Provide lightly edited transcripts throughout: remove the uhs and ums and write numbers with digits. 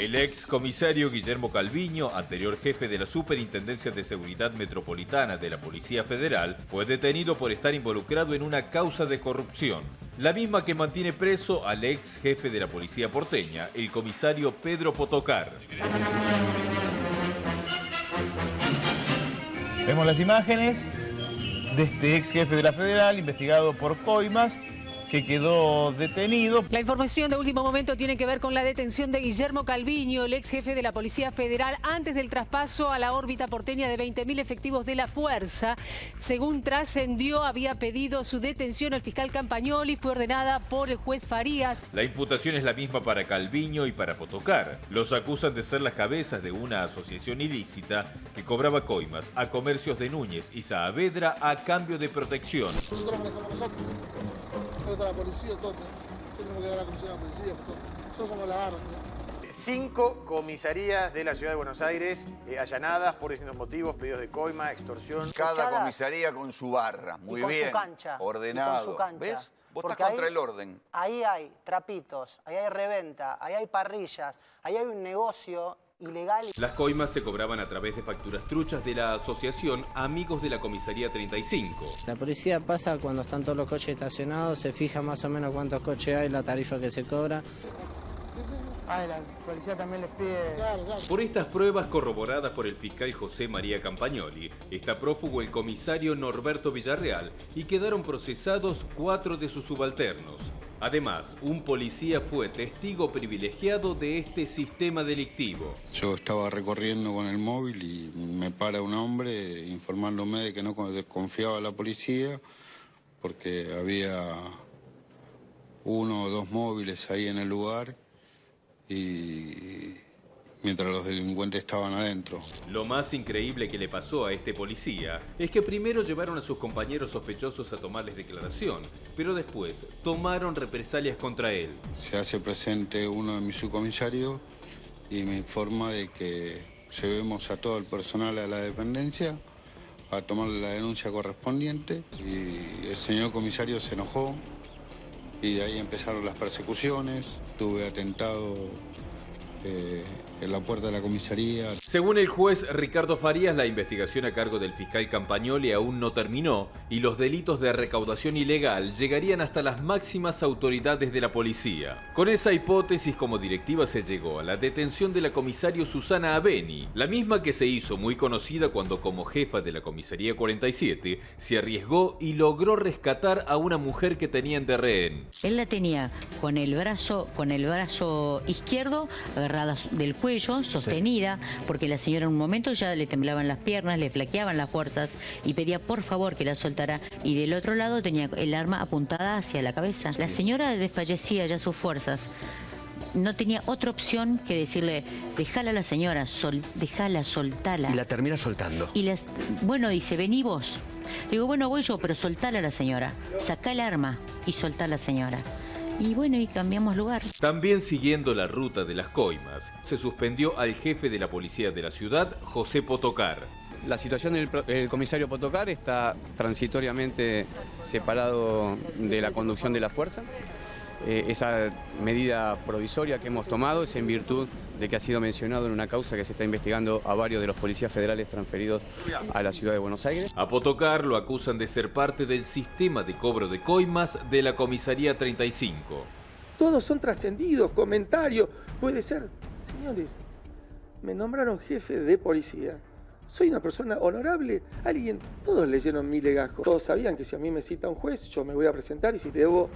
El ex comisario Guillermo Calviño, anterior jefe de la Superintendencia de Seguridad Metropolitana de la Policía Federal, fue detenido por estar involucrado en una causa de corrupción, la misma que mantiene preso al ex jefe de la Policía porteña, el comisario Pedro Potocar. Vemos las imágenes de este ex jefe de la Federal, investigado por coimas, que quedó detenido. La información de último momento tiene que ver con la detención de Guillermo Calviño, el ex jefe de la Policía Federal, antes del traspaso a la órbita porteña de 20.000 efectivos de la Fuerza. Según trascendió, había pedido su detención el fiscal Campagnoli, fue ordenada por el juez Farías. La imputación es la misma para Calviño y para Potocar. Los acusan de ser las cabezas de una asociación ilícita que cobraba coimas a comercios de Núñez y Saavedra a cambio de protección. Nosotros manejamos nosotros. La policía, todo. Yo tengo que dar la comisión a la policía, todo. Nosotros somos la barra. 5 comisarías de la ciudad de Buenos Aires allanadas por distintos motivos, pedidos de coima, extorsión. Cada comisaría con su barra, muy bien, su cancha, ordenado. con su cancha. ¿Ves? Vos Porque estás contra ahí, el orden. Ahí hay trapitos, ahí hay reventa, ahí hay parrillas, ahí hay un negocio ilegal. Las coimas se cobraban a través de facturas truchas de la asociación Amigos de la Comisaría 35. La policía pasa cuando están todos los coches estacionados, se fija más o menos cuántos coches hay, la tarifa que se cobra. La policía también les pide... Claro. Por estas pruebas corroboradas por el fiscal José María Campagnoli, está prófugo el comisario Norberto Villarreal y quedaron procesados 4 de sus subalternos. Además, un policía fue testigo privilegiado de este sistema delictivo. Yo estaba recorriendo con el móvil y me para un hombre informándome de que no desconfiaba de la policía porque había 1 o 2 móviles ahí en el lugar y mientras los delincuentes estaban adentro. Lo más increíble que le pasó a este policía es que primero llevaron a sus compañeros sospechosos a tomarles declaración, pero después tomaron represalias contra él. Se hace presente uno de mis subcomisarios y me informa de que llevemos a todo el personal a la dependencia a tomarle la denuncia correspondiente y el señor comisario se enojó y de ahí empezaron las persecuciones. Tuve atentado en la puerta de la comisaría. Según el juez Ricardo Farías, la investigación a cargo del fiscal Campagnoli aún no terminó y los delitos de recaudación ilegal llegarían hasta las máximas autoridades de la policía. Con esa hipótesis como directiva se llegó a la detención de la comisario Susana Aveni, la misma que se hizo muy conocida cuando como jefa de la comisaría 47 se arriesgó y logró rescatar a una mujer que tenían de rehén. Él la tenía con el brazo izquierdo agarrada del cuello, sostenida, porque la señora en un momento ya le temblaban las piernas, le flaqueaban las fuerzas y pedía por favor que la soltara, y del otro lado tenía el arma apuntada hacia la cabeza. La señora desfallecía ya sus fuerzas. No tenía otra opción que decirle, déjala a la señora, déjala, soltala. Y la termina soltando. Y bueno, dice, vení vos. Le digo, bueno, voy yo, pero soltala a la señora. Sacá el arma y soltá a la señora. Y bueno, y cambiamos lugar. También siguiendo la ruta de las coimas, se suspendió al jefe de la policía de la ciudad, José Potocar. La situación del comisario Potocar está transitoriamente separado de la conducción de la fuerza. Esa medida provisoria que hemos tomado es en virtud de que ha sido mencionado en una causa que se está investigando a varios de los policías federales transferidos a la ciudad de Buenos Aires. A Potocar lo acusan de ser parte del sistema de cobro de coimas de la comisaría 35. Todos son trascendidos, comentarios. Puede ser, señores, me nombraron jefe de policía. Soy una persona honorable. Todos leyeron mi legajo. Todos sabían que si a mí me cita un juez, yo me voy a presentar y si debo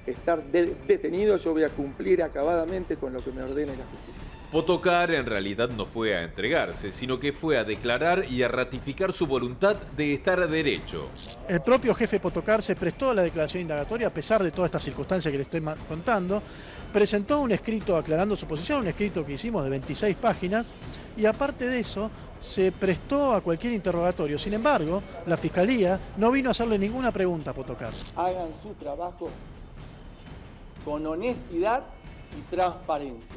estar detenido, yo voy a cumplir acabadamente con lo que me ordene la justicia. Potocar en realidad no fue a entregarse, sino que fue a declarar y a ratificar su voluntad de estar a derecho. El propio jefe Potocar se prestó a la declaración indagatoria a pesar de todas estas circunstancias que le estoy contando. Presentó un escrito aclarando su posición, un escrito que hicimos de 26 páginas, y aparte de eso se prestó a cualquier interrogatorio. Sin embargo, la Fiscalía no vino a hacerle ninguna pregunta a Potocar. Hagan su trabajo con honestidad y transparencia.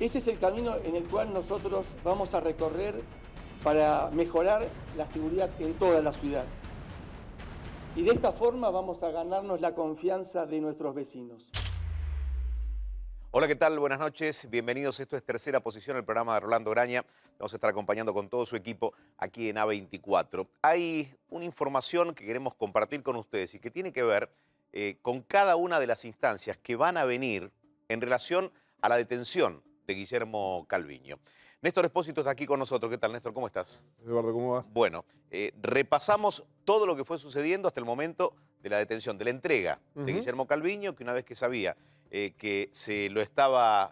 Ese es el camino en el cual nosotros vamos a recorrer para mejorar la seguridad en toda la ciudad. Y de esta forma vamos a ganarnos la confianza de nuestros vecinos. Hola, ¿qué tal? Buenas noches. Bienvenidos. Esto es Tercera Posición, el programa de Rolando Graña. Vamos a estar acompañando con todo su equipo aquí en A24. Hay una información que queremos compartir con ustedes y que tiene que ver con cada una de las instancias que van a venir en relación a la detención de Guillermo Calviño. Néstor Espósito está aquí con nosotros. ¿Qué tal, Néstor? ¿Cómo estás? Eduardo, ¿cómo va? Bueno, repasamos todo lo que fue sucediendo hasta el momento de la detención, de la entrega de Guillermo Calviño, que una vez que sabía que se lo estaba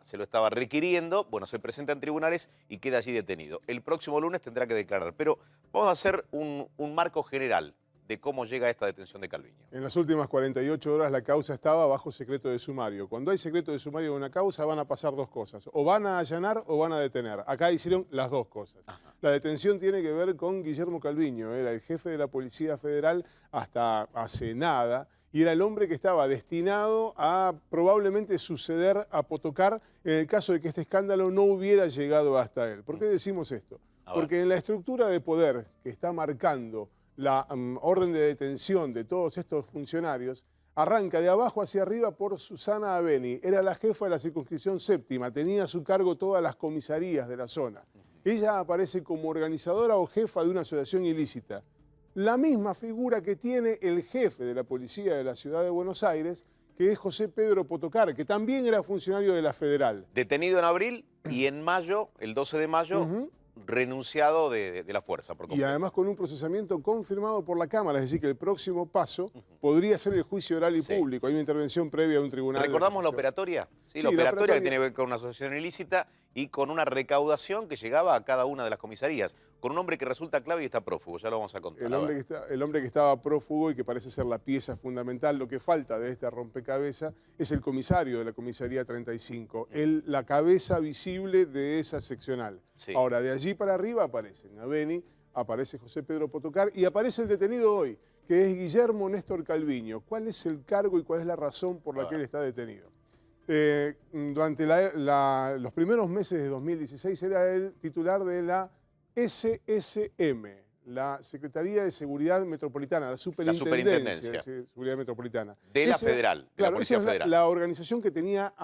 requiriendo, bueno, se presenta en tribunales y queda allí detenido. El próximo lunes tendrá que declarar, pero vamos a hacer un marco general de cómo llega esta detención de Calviño. En las últimas 48 horas la causa estaba bajo secreto de sumario. Cuando hay secreto de sumario en una causa van a pasar dos cosas. O van a allanar o van a detener. Acá hicieron las dos cosas. Ajá. La detención tiene que ver con Guillermo Calviño. Era el jefe de la Policía Federal hasta hace nada. Y era el hombre que estaba destinado a probablemente suceder a Potokar en el caso de que este escándalo no hubiera llegado hasta él. ¿Por qué decimos esto? Porque en la estructura de poder que está marcando la orden de detención de todos estos funcionarios, arranca de abajo hacia arriba por Susana Abeni. Era la jefa de la circunscripción séptima, tenía a su cargo todas las comisarías de la zona. Ella aparece como organizadora o jefa de una asociación ilícita. La misma figura que tiene el jefe de la policía de la ciudad de Buenos Aires, que es José Pedro Potokar, que también era funcionario de la Federal. Detenido en abril y en mayo, el 12 de mayo, renunciado de la fuerza. Por completo. Y además con un procesamiento confirmado por la Cámara, es decir, que el próximo paso podría ser el juicio oral y público. Hay una intervención previa a un tribunal. ¿Recordamos la operatoria? Sí, la operatoria que tiene que ver con una asociación ilícita y con una recaudación que llegaba a cada una de las comisarías, con un hombre que resulta clave y está prófugo, ya lo vamos a contar. El hombre que estaba prófugo y que parece ser la pieza fundamental, lo que falta de este rompecabezas es el comisario de la comisaría 35, la cabeza visible de esa seccional. Sí. Ahora, de allí para arriba aparecen Abeni, aparece José Pedro Potokar y aparece el detenido hoy, que es Guillermo Néstor Calviño. ¿Cuál es el cargo y cuál es la razón por la que él está detenido? Durante los primeros meses de 2016 era el titular de la SSM, la Secretaría de Seguridad Metropolitana, la Superintendencia de Seguridad Metropolitana. De la Federal, de la Policía Federal. La organización que tenía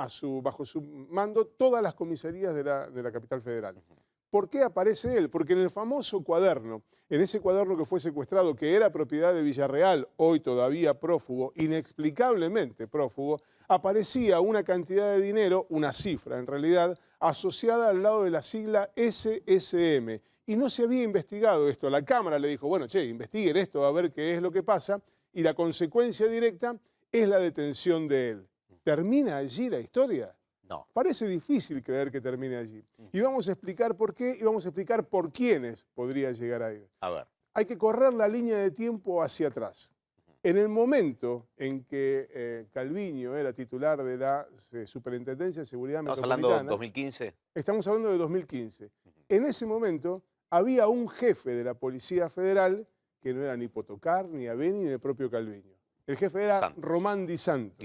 bajo su mando todas las comisarías de la capital federal. ¿Por qué aparece él? Porque en el famoso cuaderno, en ese cuaderno que fue secuestrado, que era propiedad de Villarreal, hoy todavía prófugo, inexplicablemente prófugo, aparecía una cantidad de dinero, una cifra en realidad, asociada al lado de la sigla SSM. Y no se había investigado esto. La Cámara le dijo, bueno, investiguen esto a ver qué es lo que pasa, y la consecuencia directa es la detención de él. ¿Termina allí la historia? No. Parece difícil creer que termine allí. Y vamos a explicar por qué y vamos a explicar por quiénes podría llegar a ir. A ver. Hay que correr la línea de tiempo hacia atrás. En el momento en que Calviño era titular de la Superintendencia de Seguridad Metropolitana... ¿Estamos hablando de 2015? Estamos hablando de 2015. En ese momento había un jefe de la Policía Federal que no era ni Potokar, ni Abeni, ni el propio Calviño. El jefe era Román Di Santo.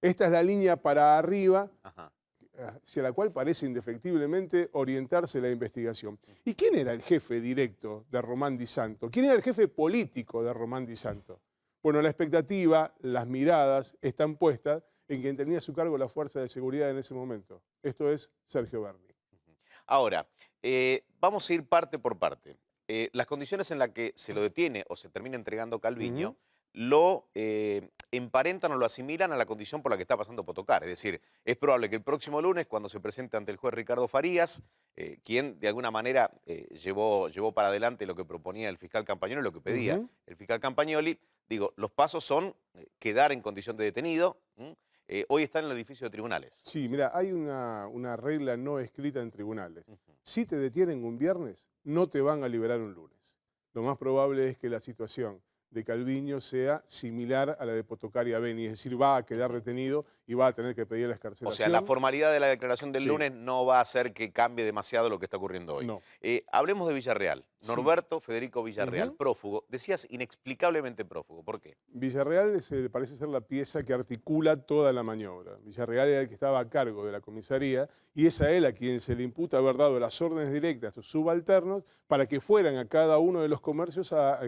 Esta es la línea para arriba, hacia la cual parece indefectiblemente orientarse la investigación. ¿Y quién era el jefe directo de Román Di Santo? ¿Quién era el jefe político de Román Di Santo? Bueno, la expectativa, las miradas están puestas en quien tenía a su cargo la fuerza de seguridad en ese momento. Esto es Sergio Berni. Ahora, vamos a ir parte por parte. Las condiciones en las que se lo detiene o se termina entregando Calviño lo emparentan o lo asimilan a la condición por la que está pasando Potokar. Es decir, es probable que el próximo lunes, cuando se presente ante el juez Ricardo Farías, quien de alguna manera llevó para adelante lo que proponía el fiscal Campagnoli, lo que pedía el fiscal Campagnoli, digo, los pasos son quedar en condición de detenido. Hoy está en el edificio de tribunales. Sí, mira, hay una regla no escrita en tribunales. Si te detienen un viernes, no te van a liberar un lunes. Lo más probable es que la situación de Calviño sea similar a la de Potokar y Abeni, es decir, va a quedar retenido y va a tener que pedir la excarcelación. O sea, la formalidad de la declaración del lunes no va a hacer que cambie demasiado lo que está ocurriendo hoy. No. Hablemos de Villarreal. Norberto Federico Villarreal, prófugo. Decías inexplicablemente prófugo. ¿Por qué? Villarreal parece ser la pieza que articula toda la maniobra. Villarreal era el que estaba a cargo de la comisaría y es a él a quien se le imputa haber dado las órdenes directas a sus subalternos para que fueran a cada uno de los comercios a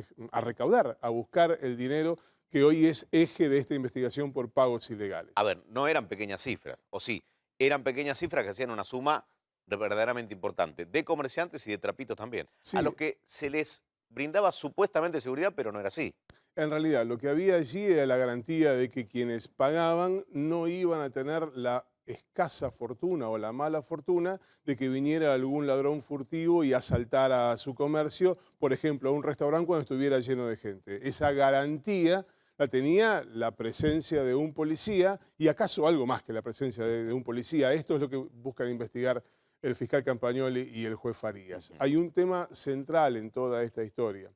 recaudar, a buscar el dinero que hoy es eje de esta investigación por pagos ilegales. A ver, no eran pequeñas cifras, o sí, eran pequeñas cifras que hacían una suma verdaderamente importante, de comerciantes y de trapitos también, Sí. a los que se les brindaba supuestamente seguridad, pero no era así. En realidad, lo que había allí era la garantía de que quienes pagaban no iban a tener la escasa fortuna o la mala fortuna de que viniera algún ladrón furtivo y asaltara a su comercio, por ejemplo, a un restaurante cuando estuviera lleno de gente. Esa garantía la tenía la presencia de un policía y acaso algo más que la presencia de un policía. Esto es lo que buscan investigar el fiscal Campagnoli y el juez Farías. Hay un tema central en toda esta historia.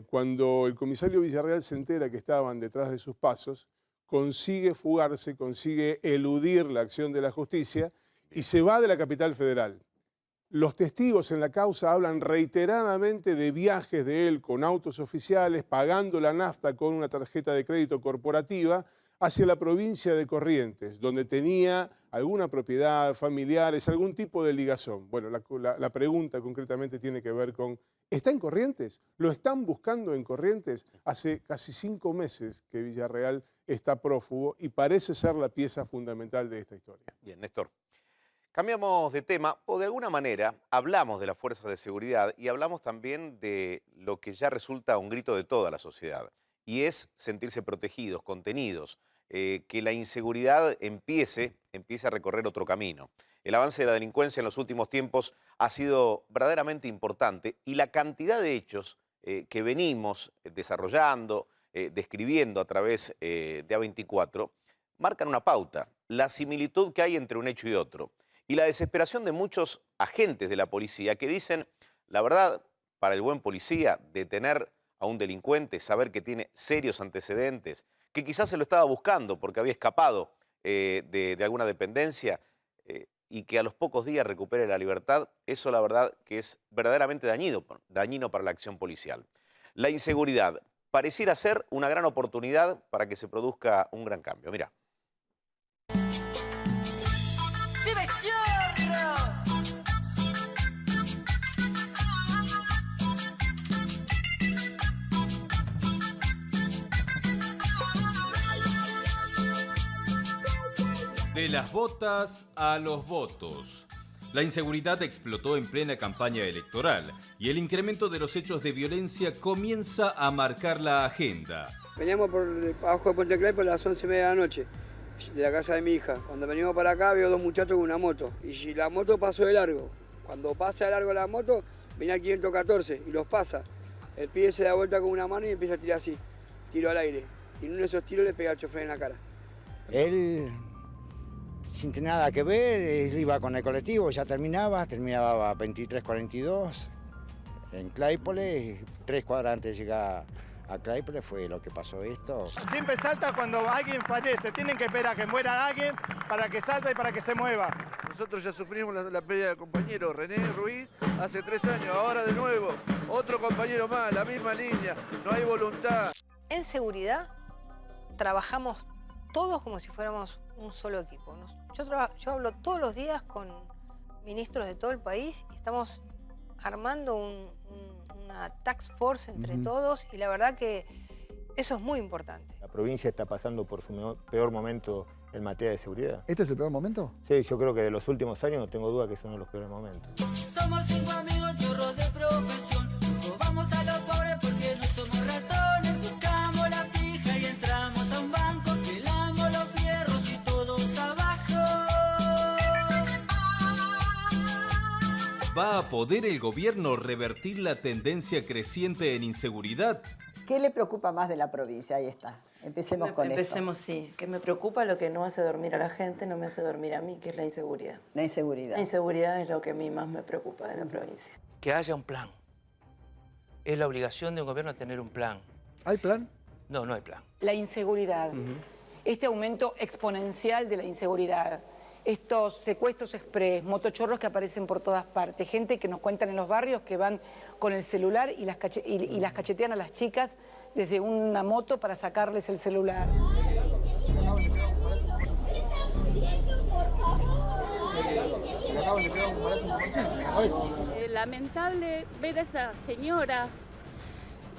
Cuando el comisario Villarreal se entera que estaban detrás de sus pasos, consigue fugarse, consigue eludir la acción de la justicia y se va de la capital federal. Los testigos en la causa hablan reiteradamente de viajes de él con autos oficiales, pagando la nafta con una tarjeta de crédito corporativa hacia la provincia de Corrientes, donde tenía alguna propiedad, familiares, algún tipo de ligazón. Bueno, la pregunta concretamente tiene que ver con, ¿está en Corrientes? ¿Lo están buscando en Corrientes? Hace casi 5 meses que Villarreal está prófugo y parece ser la pieza fundamental de esta historia. Bien, Néstor. Cambiamos de tema, o de alguna manera hablamos de las fuerzas de seguridad y hablamos también de lo que ya resulta un grito de toda la sociedad, y es sentirse protegidos, contenidos, que la inseguridad empiece a recorrer otro camino. El avance de la delincuencia en los últimos tiempos ha sido verdaderamente importante y la cantidad de hechos que venimos desarrollando, describiendo a través de A24, marcan una pauta, la similitud que hay entre un hecho y otro. Y la desesperación de muchos agentes de la policía que dicen, la verdad, para el buen policía, detener a un delincuente, saber que tiene serios antecedentes, que quizás se lo estaba buscando porque había escapado de alguna dependencia y que a los pocos días recupere la libertad, eso la verdad que es verdaderamente dañino para la acción policial. La inseguridad pareciera ser una gran oportunidad para que se produzca un gran cambio. Mirá. De las botas a los votos. La inseguridad explotó en plena campaña electoral y el incremento de los hechos de violencia comienza a marcar la agenda. Veníamos por abajo de Puente Clay por las 11:30 de la noche, de la casa de mi hija. Cuando venimos para acá veo 2 muchachos con una moto y si la moto pasó de largo. Cuando pasa de largo la moto, venía el 514 y los pasa. El pibe se da vuelta con una mano y empieza a tirar así, tiro al aire. Y en uno de esos tiros le pega al chofer en la cara. Él, sin tener nada que ver, iba con el colectivo, ya terminaba a 23:42 en Claypole, 3 cuadras antes de llegar a Claypole fue lo que pasó esto. Siempre salta cuando alguien fallece, tienen que esperar a que muera alguien para que salte y para que se mueva. Nosotros ya sufrimos la pérdida del compañero René Ruiz hace 3 años, ahora de nuevo, otro compañero más, la misma línea, no hay voluntad. En seguridad trabajamos todos como si fuéramos un solo equipo. Yo hablo todos los días con ministros de todo el país y estamos armando una task force entre todos y la verdad que eso es muy importante. La provincia está pasando por su peor momento en materia de seguridad. ¿Este es el peor momento? Sí, yo creo que de los últimos años no tengo duda que es uno de los peores momentos. Somos 5 amigos chorros de profesión, robamos a los pobres porque no somos ratones, buscamos la pija y entramos a un banco, pelamos los fierros y todos abajo. ¿Va a poder el gobierno revertir la tendencia creciente en inseguridad? ¿Qué le preocupa más de la provincia? Ahí está. Empecemos con esto. Empecemos, sí. Que me preocupa lo que no hace dormir a la gente, no me hace dormir a mí, que es la inseguridad. La inseguridad. La inseguridad es lo que a mí más me preocupa de la provincia. Que haya un plan. Es la obligación de un gobierno tener un plan. ¿Hay plan? No, no hay plan. La inseguridad. Este aumento exponencial de la inseguridad. Estos secuestros express, motochorros que aparecen por todas partes, gente que nos cuentan en los barrios que van con el celular y las cachetean a las chicas desde una moto para sacarles el celular. Lamentable ver a esa señora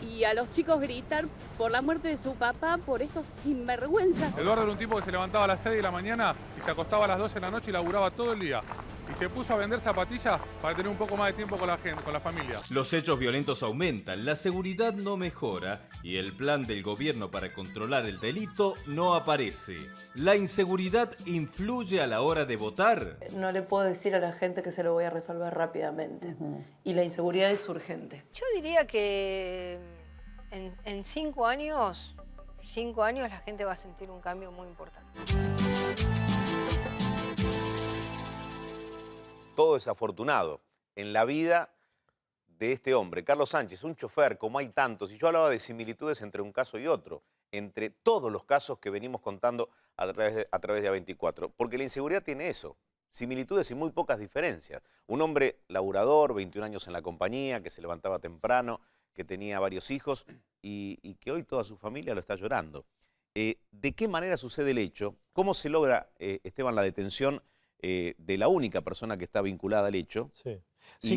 y a los chicos gritar por la muerte de su papá por estos sinvergüenzas. Eduardo era un tipo que se levantaba a las 6 de la mañana y se acostaba a las 12 de la noche y laburaba todo el día. Y se puso a vender zapatillas para tener un poco más de tiempo con la gente, con la familia. Los hechos violentos aumentan, la seguridad no mejora y el plan del gobierno para controlar el delito no aparece. ¿La inseguridad influye a la hora de votar? No le puedo decir a la gente que se lo voy a resolver rápidamente. Y la inseguridad es urgente. Yo diría que en 5 años la gente va a sentir un cambio muy importante. Todo desafortunado en la vida de este hombre, Carlos Sánchez, un chofer, como hay tantos, y yo hablaba de similitudes entre un caso y otro, entre todos los casos que venimos contando a través de A24, porque la inseguridad tiene eso, similitudes y muy pocas diferencias. Un hombre laburador, 21 años en la compañía, que se levantaba temprano, que tenía varios hijos y que hoy toda su familia lo está llorando. ¿De qué manera sucede el hecho? ¿Cómo se logra, Esteban, la detención de la única persona que está vinculada al hecho? Sí.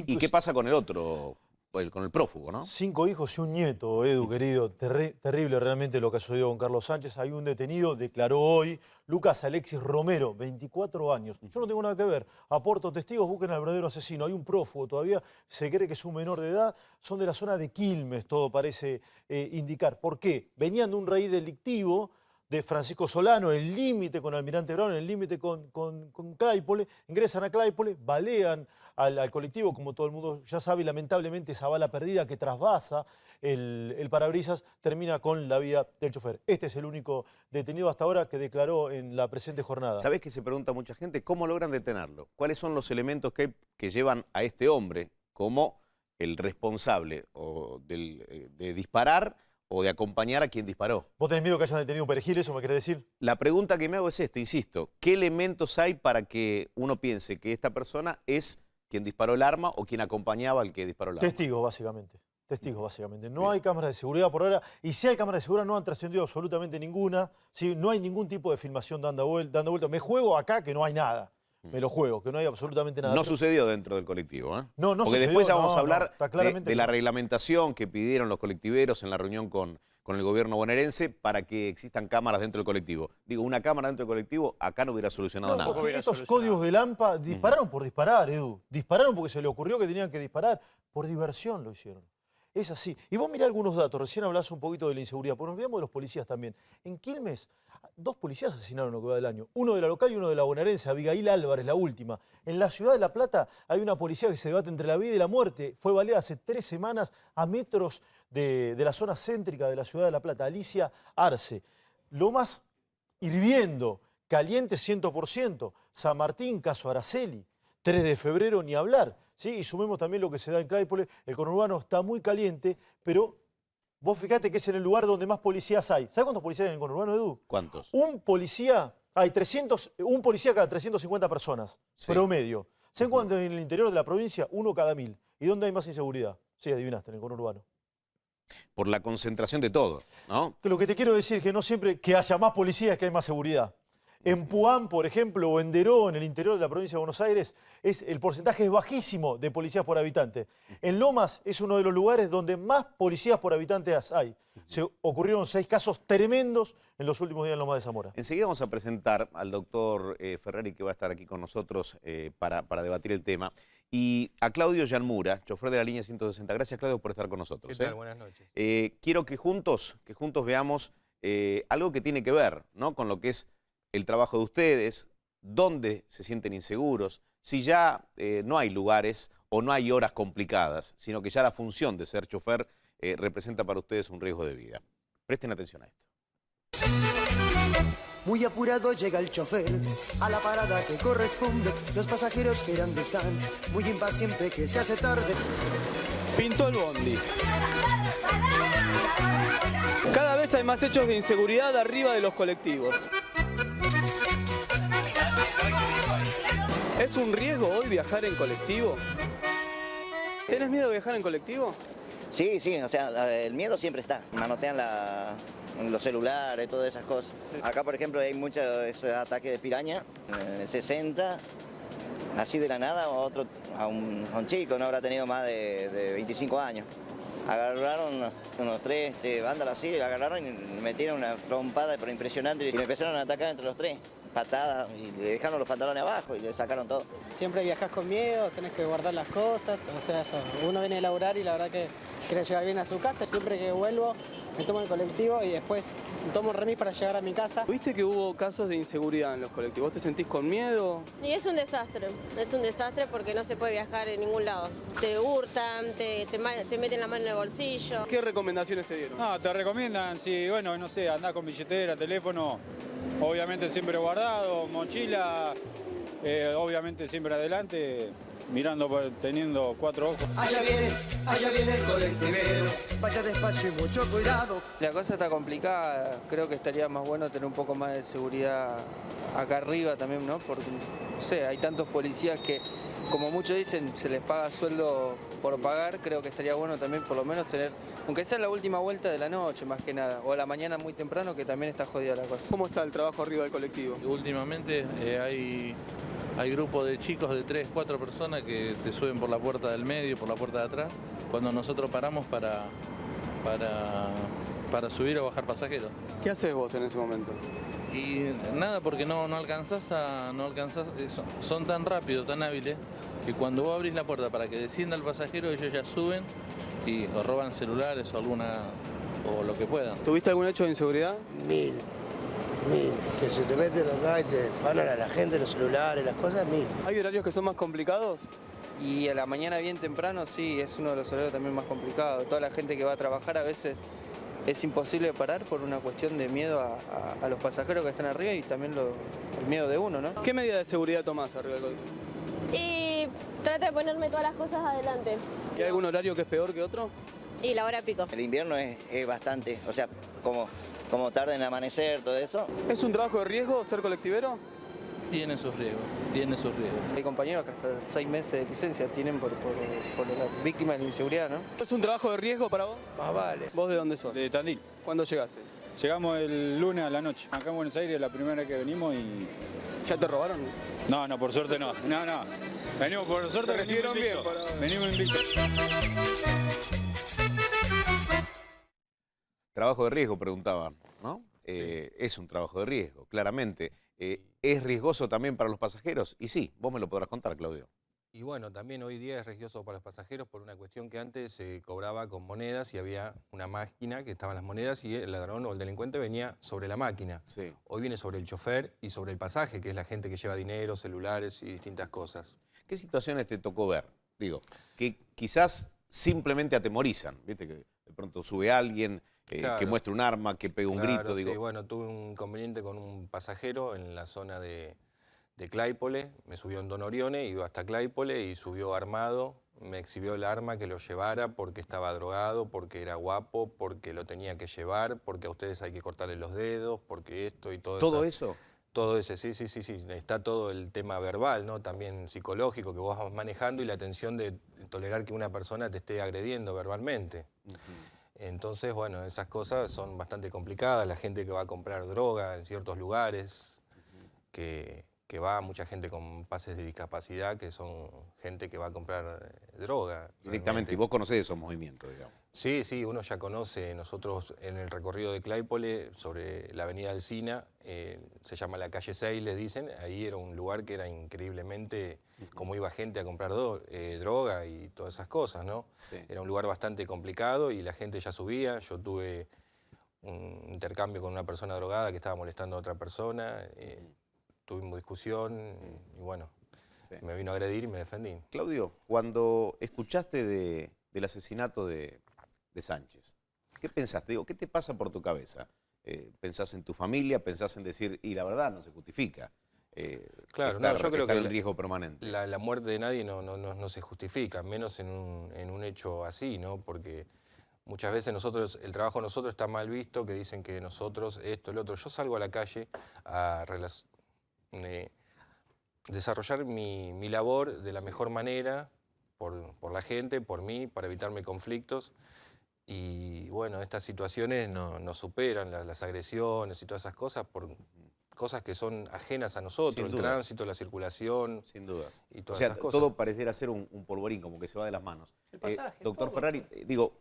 ¿Y qué pasa con el otro, con el prófugo, no? 5 hijos y un nieto, Edu, querido. Terrible realmente lo que ha sucedido con Carlos Sánchez. Hay un detenido, declaró hoy, Lucas Alexis Romero, 24 años. Yo no tengo nada que ver. Aporto testigos, busquen al verdadero asesino. Hay un prófugo todavía, se cree que es un menor de edad. Son de la zona de Quilmes, todo parece indicar. ¿Por qué? Venían de un raíz delictivo de Francisco Solano, el límite con Almirante Brown, el límite con Claypole, ingresan a Claypole, balean al colectivo, como todo el mundo ya sabe, y lamentablemente esa bala perdida que trasvasa el parabrisas termina con la vida del chofer. Este es el único detenido hasta ahora que declaró en la presente jornada. ¿Sabés que se pregunta mucha gente cómo logran detenerlo? ¿Cuáles son los elementos que llevan a este hombre como el responsable de disparar o de acompañar a quien disparó? ¿Vos tenés miedo que hayan detenido un perejil, eso me querés decir? La pregunta que me hago es esta, insisto. ¿Qué elementos hay para que uno piense que esta persona es quien disparó el arma o quien acompañaba al que disparó el arma? Testigos, básicamente. Testigos, básicamente. No hay cámaras de seguridad por ahora. Y si hay cámaras de seguridad, no han trascendido absolutamente ninguna. ¿Sí? No hay ningún tipo de filmación dando vuelta. Me juego acá que no hay nada. Me lo juego, que no hay absolutamente nada. No sucedió dentro del colectivo, ¿eh? No Porque sucedió, después ya vamos a hablar de la no. reglamentación que pidieron los colectiveros en la reunión con el gobierno bonaerense para que existan cámaras dentro del colectivo. Digo, una cámara dentro del colectivo acá no hubiera solucionado nada. Porque estos códigos de AMPA dispararon por disparar, Edu. Dispararon porque se le ocurrió que tenían que disparar. Por diversión lo hicieron. Es así. Y vos mirá algunos datos. Recién hablás un poquito de la inseguridad. Porque nos olvidamos de los policías también. En Quilmes, 2 policías asesinaron lo que va del año. Uno de la local y uno de la bonaerense, Abigail Álvarez, la última. En la ciudad de La Plata hay una policía que se debate entre la vida y la muerte. Fue baleada hace 3 semanas a metros de la zona céntrica de la ciudad de La Plata. Alicia Arce. Lo más hirviendo, caliente 100%. San Martín, caso Araceli. 3 de febrero, ni hablar. ¿Sí? Y sumemos también lo que se da en Claypole. El conurbano está muy caliente, pero vos fijate que es en el lugar donde más policías hay. ¿Sabés cuántos policías hay en el conurbano, Edu? ¿Cuántos? Un policía cada 350 personas, sí. Promedio. ¿Saben cuántos en el interior de la provincia? 1 cada 1000. ¿Y dónde hay más inseguridad? Sí, adivinaste, en el conurbano. Por la concentración de todo, ¿no? Lo que te quiero decir es que no siempre que haya más policías es que hay más seguridad. En Puan, por ejemplo, o en Deró, en el interior de la provincia de Buenos Aires, el porcentaje es bajísimo de policías por habitante. En Lomas es uno de los lugares donde más policías por habitante hay. Se ocurrieron 6 casos tremendos en los últimos días en Lomas de Zamora. Enseguida vamos a presentar al doctor Ferrari, que va a estar aquí con nosotros para debatir el tema. Y a Claudio Yanmura, chofer de la línea 160. Gracias, Claudio, por estar con nosotros. ¿Qué tal? Buenas noches. Quiero que juntos veamos algo que tiene que ver, ¿no?, con lo que es el trabajo de ustedes, dónde se sienten inseguros, si ya no hay lugares o no hay horas complicadas, sino que ya la función de ser chofer representa para ustedes un riesgo de vida. Presten atención a esto. Muy apurado llega el chofer a la parada que corresponde. Los pasajeros que eran están muy impaciente que se hace tarde. Pintó el bondi. Cada vez hay más hechos de inseguridad arriba de los colectivos. ¿Es un riesgo hoy viajar en colectivo? ¿Tenés miedo de viajar en colectivo? Sí, o sea, el miedo siempre está. Manotean los celulares, todas esas cosas. Acá, por ejemplo, hay muchos ataques de piraña, 60, así de la nada, a un chico, no habrá tenido más de 25 años. Agarraron unos 3 vándalos así, agarraron y metieron una trompada pero impresionante y me empezaron a atacar entre los 3. Patadas y le dejaron los pantalones abajo y le sacaron todo. Siempre viajas con miedo, tenés que guardar las cosas, o sea, eso. Uno viene a laburar y la verdad que quiere llegar bien a su casa. Siempre que vuelvo me tomo el colectivo y después tomo el remis para llegar a mi casa. ¿Viste que hubo casos de inseguridad en los colectivos? ¿Te sentís con miedo? Y es un desastre porque no se puede viajar en ningún lado. Te hurtan, te meten la mano en el bolsillo. ¿Qué recomendaciones te dieron? No, te recomiendan, si, bueno, no sé, andás con billetera, teléfono, obviamente siempre guardado, mochila, obviamente siempre adelante, mirando, teniendo 4 ojos. Allá viene el colectivero, vaya despacio y mucho cuidado. La cosa está complicada, creo que estaría más bueno tener un poco más de seguridad acá arriba también, ¿no? Porque, no sé, hay tantos policías que, como muchos dicen, se les paga sueldo por pagar, creo que estaría bueno también por lo menos tener, aunque sea la última vuelta de la noche más que nada, o a la mañana muy temprano, que también está jodida la cosa. ¿Cómo está el trabajo arriba del colectivo? Últimamente hay grupos de chicos de 3, 4 personas que te suben por la puerta del medio, por la puerta de atrás, cuando nosotros paramos para subir o bajar pasajeros. ¿Qué haces vos en ese momento? Y nada, porque no alcanzás, son tan rápidos, tan hábiles, que cuando vos abrís la puerta para que descienda el pasajero, ellos ya suben y o roban celulares o lo que puedan. ¿Tuviste algún hecho de inseguridad? Mil. Que se te meten acá y te fanan a la gente, los celulares, las cosas, 1000. ¿Hay horarios que son más complicados? Y a la mañana bien temprano sí, es uno de los horarios también más complicados. Toda la gente que va a trabajar a veces es imposible parar por una cuestión de miedo a los pasajeros que están arriba y también el miedo de uno, ¿no? ¿Qué medida de seguridad tomás arriba del colectivo? Y trato de ponerme todas las cosas adelante. ¿Y hay algún horario que es peor que otro? Y la hora pico. El invierno es bastante, o sea, como tarde en amanecer, todo eso. ¿Es un trabajo de riesgo ser colectivero? Tiene sus riesgos. Hay compañeros que hasta 6 meses de licencia tienen por la víctima de la inseguridad, ¿no? ¿Es un trabajo de riesgo para vos? Más vale. ¿Vos de dónde sos? De Tandil. ¿Cuándo llegaste? Llegamos el lunes a la noche. Acá en Buenos Aires es la primera vez que venimos y... ¿Ya te robaron? No, por suerte no. No. Venimos por suerte. Te recibieron bien. Venimos invictos. Trabajo de riesgo, preguntaba, ¿no? Es un trabajo de riesgo, claramente. ¿Es riesgoso también para los pasajeros? Y sí, vos me lo podrás contar, Claudio. Y bueno, también hoy día es riesgoso para los pasajeros por una cuestión que antes se cobraba con monedas y había una máquina que estaban las monedas y el ladrón o el delincuente venía sobre la máquina. Sí. Hoy viene sobre el chofer y sobre el pasaje, que es la gente que lleva dinero, celulares y distintas cosas. ¿Qué situaciones te tocó ver? Digo, que quizás simplemente atemorizan, ¿viste? Que de pronto sube alguien... Claro. Que muestre un arma, que pegue un grito. Sí, digo. bueno, tuve un inconveniente con un pasajero en la zona de Claypole, me subió en Don Orione, iba hasta Claypole y subió armado, me exhibió el arma que lo llevara porque estaba drogado, porque era guapo, porque lo tenía que llevar, porque a ustedes hay que cortarle los dedos, porque esto y todo eso. ¿Todo eso? Todo ese, sí. Está todo el tema verbal, ¿no? También psicológico que vos vas manejando y la tensión de tolerar que una persona te esté agrediendo verbalmente. Entonces, bueno, esas cosas son bastante complicadas. La gente que va a comprar droga en ciertos lugares, que va mucha gente con pases de discapacidad, que son gente que va a comprar droga. Directamente, y vos conocés esos movimientos, digamos. Sí, uno ya conoce. Nosotros en el recorrido de Claypole, sobre la avenida Alsina, se llama la calle 6, les dicen, ahí era un lugar que era increíblemente, como iba gente a comprar droga y todas esas cosas, ¿no? Sí. Era un lugar bastante complicado y la gente ya subía. Yo tuve un intercambio con una persona drogada que estaba molestando a otra persona, tuvimos discusión y bueno, me vino a agredir y me defendí. Claudio, cuando escuchaste del asesinato de Sánchez, ¿qué pensaste? Digo, ¿qué te pasa por tu cabeza? ¿Pensás en tu familia? ¿Pensás en decir, y la verdad no se justifica? Claro, no, yo creo que el riesgo permanente. La muerte de nadie no se justifica, menos en un hecho así, ¿no? Porque muchas veces el trabajo de nosotros está mal visto, que dicen que nosotros, esto, el otro. Yo salgo a la calle a desarrollar mi labor de la mejor manera, por la gente, por mí, para evitarme conflictos. Y bueno, estas situaciones nos superan, las agresiones y todas esas cosas, por cosas que son ajenas a nosotros, el tránsito, la circulación. Sin dudas. Y todas esas cosas. Todo pareciera ser un polvorín, como que se va de las manos. El pasaje, doctor Ferrari, digo,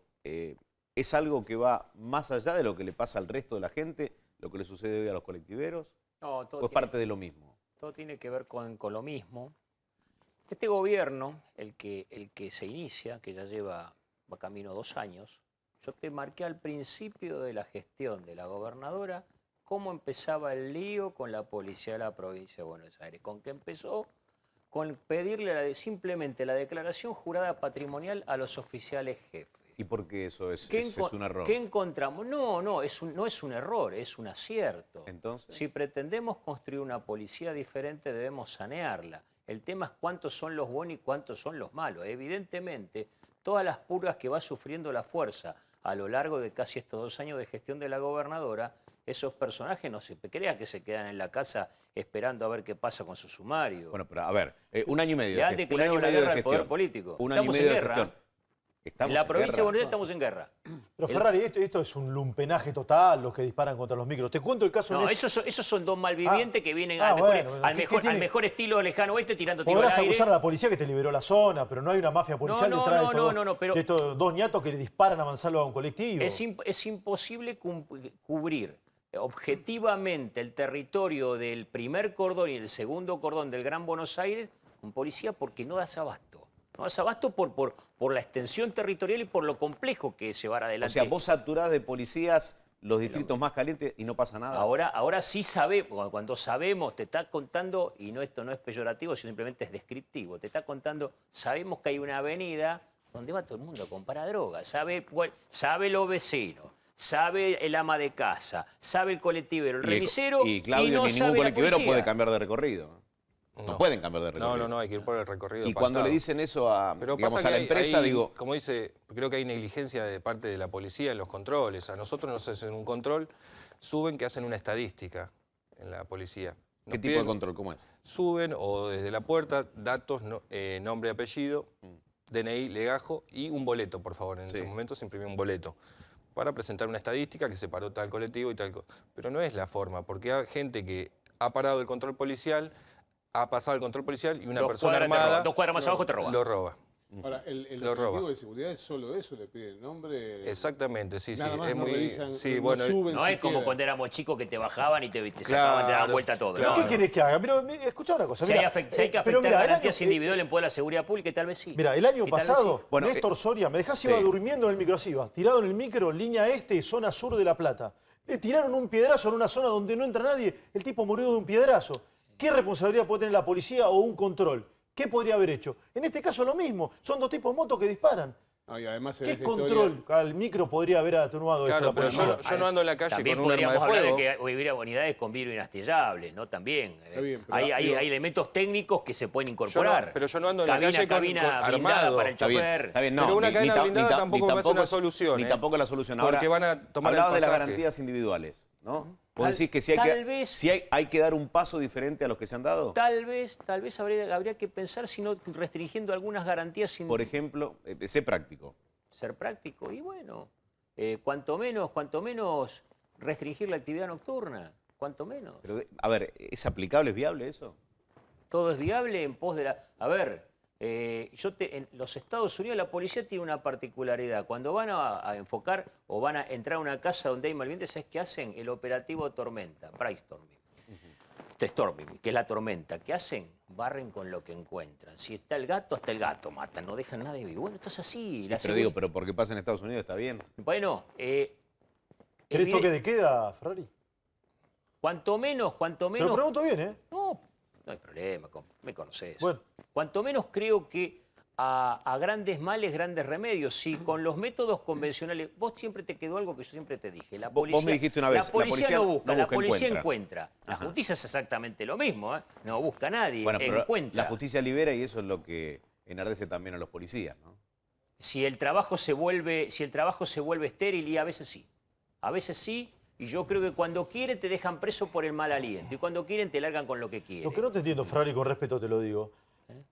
¿es algo que va más allá de lo que le pasa al resto de la gente, lo que le sucede hoy a los colectiveros? No, todo ¿O es parte de lo mismo? Todo tiene que ver con lo mismo. Este gobierno, el que se inicia, que ya va camino 2 años, yo te marqué al principio de la gestión de la gobernadora cómo empezaba el lío con la policía de la provincia de Buenos Aires. ¿Con qué empezó? Con pedirle simplemente la declaración jurada patrimonial a los oficiales jefes. ¿Y por qué eso es un error? ¿Qué encontramos? No es un error, es un acierto. Entonces, si pretendemos construir una policía diferente, debemos sanearla. El tema es cuántos son los buenos y cuántos son los malos. Evidentemente, todas las purgas que va sufriendo la fuerza a lo largo de casi estos 2 años de gestión de la gobernadora, esos personajes no se crea que se quedan en la casa esperando a ver qué pasa con su sumario. Bueno, pero a ver, 1 año y medio. Le han declarado la guerra al poder político. 1 año y medio de gestión. En la provincia de Buenos Aires estamos en guerra. Pero Ferrari, esto es un lumpenaje total, los que disparan contra los micros. Te cuento el caso... No, esos son 2 malvivientes que vienen al mejor estilo lejano oeste tirando tiros al aire. Podrás acusar a la policía que te liberó la zona, pero no hay una mafia policial detrás de estos 2 ñatos que le disparan a Mansalva a un colectivo. Es imposible cubrir objetivamente el territorio del primer cordón y el segundo cordón del Gran Buenos Aires con policía porque no das abasto. No das abasto por la extensión territorial y por lo complejo que es llevar adelante. O sea, vos saturás de policías los distritos más calientes y no pasa nada. Ahora sí sabemos, cuando sabemos, te está contando, y esto no es peyorativo, sino simplemente es descriptivo, te está contando, sabemos que hay una avenida donde va todo el mundo a comprar drogas, sabe los vecinos, sabe el ama de casa, sabe el colectivero, el remisero, y Claudio, no ni ningún sabe colectivero puede cambiar de recorrido. No pueden cambiar de recorrido. No, hay que ir por el recorrido. Y cuando le dicen eso a la empresa, digo... Como dice, creo que hay negligencia de parte de la policía en los controles. A nosotros nos hacen un control, suben que hacen una estadística en la policía. ¿Qué tipo de control? ¿Cómo es? Suben o desde la puerta, datos, nombre y apellido, DNI, legajo y un boleto, por favor. En ese momento se imprimió un boleto para presentar una estadística que se paró tal colectivo y tal cosa. Pero no es la forma, porque hay gente que ha parado el control policial, ha pasado el control policial y una persona armada... 2 cuadras más abajo te roba. Lo roba. Ahora, el objetivo de seguridad es solo eso, le pide el nombre... Exactamente, sí, nada más es no muy... revisan, sí, no suben, no es como cuando éramos chicos que te bajaban y te sacaban, te daban vuelta todo. ¿Pero qué querés que haga? Pero escuchá una cosa. Si hay que afectar garantías individuales en poder de la seguridad pública, tal vez sí. Mira, el año pasado, Néstor Soria, me dejás iba durmiendo en el micro, así iba, tirado en el micro, línea este, zona sur de La Plata. Le tiraron un piedrazo en una zona donde no entra nadie, el tipo murió de un piedrazo. ¿Qué responsabilidad puede tener la policía o un control? ¿Qué podría haber hecho? En este caso lo mismo, son 2 tipos de motos que disparan. Y además ¿Qué control al micro podría haber atenuado esto? Claro, pero yo no ando en la calle con un arma de fuego. También podríamos hablar de que hubiera unidades con vidrio inastillables, ¿no? También. Hay elementos técnicos que se pueden incorporar. Pero yo no ando en la calle con armado. Para el chofer. Está bien, no. Pero una cadena blindada tampoco me parece una solución. Ni tampoco la solución. Ahora, porque van a tomar el hablabas de las pasaje. garantías individuales, ¿no? ¿Vos decís que si hay que dar un paso diferente a los que se han dado? Tal vez habría que pensar si no restringiendo algunas garantías. Por ejemplo, sé práctico. Ser práctico y bueno, cuanto menos restringir la actividad nocturna, cuanto menos. Pero, a ver, ¿es aplicable, es viable eso? Todo es viable en pos de la... A ver, en los Estados Unidos la policía tiene una particularidad. Cuando van a enfocar o van a entrar a una casa donde hay malvivientes, ¿sabes qué hacen? El operativo Tormenta, Brainstorming. Storming, que es la tormenta. ¿Qué hacen? Barren con lo que encuentran. Si está el gato, hasta el gato matan, no dejan nada de vivo. Bueno, esto es así. Pero porque pasa en Estados Unidos está bien. Bueno, ¿querés toque de queda, Ferrari? Cuanto menos... Te lo pregunto bien, ¿eh? No hay problema, me conocés. Bueno. Cuanto menos creo que a grandes males, grandes remedios. Si con los métodos convencionales... Vos siempre te quedó algo que yo siempre te dije. La policía, vos me dijiste una vez, la policía no busca, la policía encuentra. La justicia es exactamente lo mismo, ¿eh? No busca a nadie, bueno, pero encuentra. La justicia libera y eso es lo que enardece también a los policías, ¿no? Si el trabajo se vuelve estéril, y a veces sí, y yo creo que cuando quieren te dejan preso por el mal aliento, y cuando quieren te largan con lo que quieren. Lo que no te entiendo, Ferrari, con respeto te lo digo.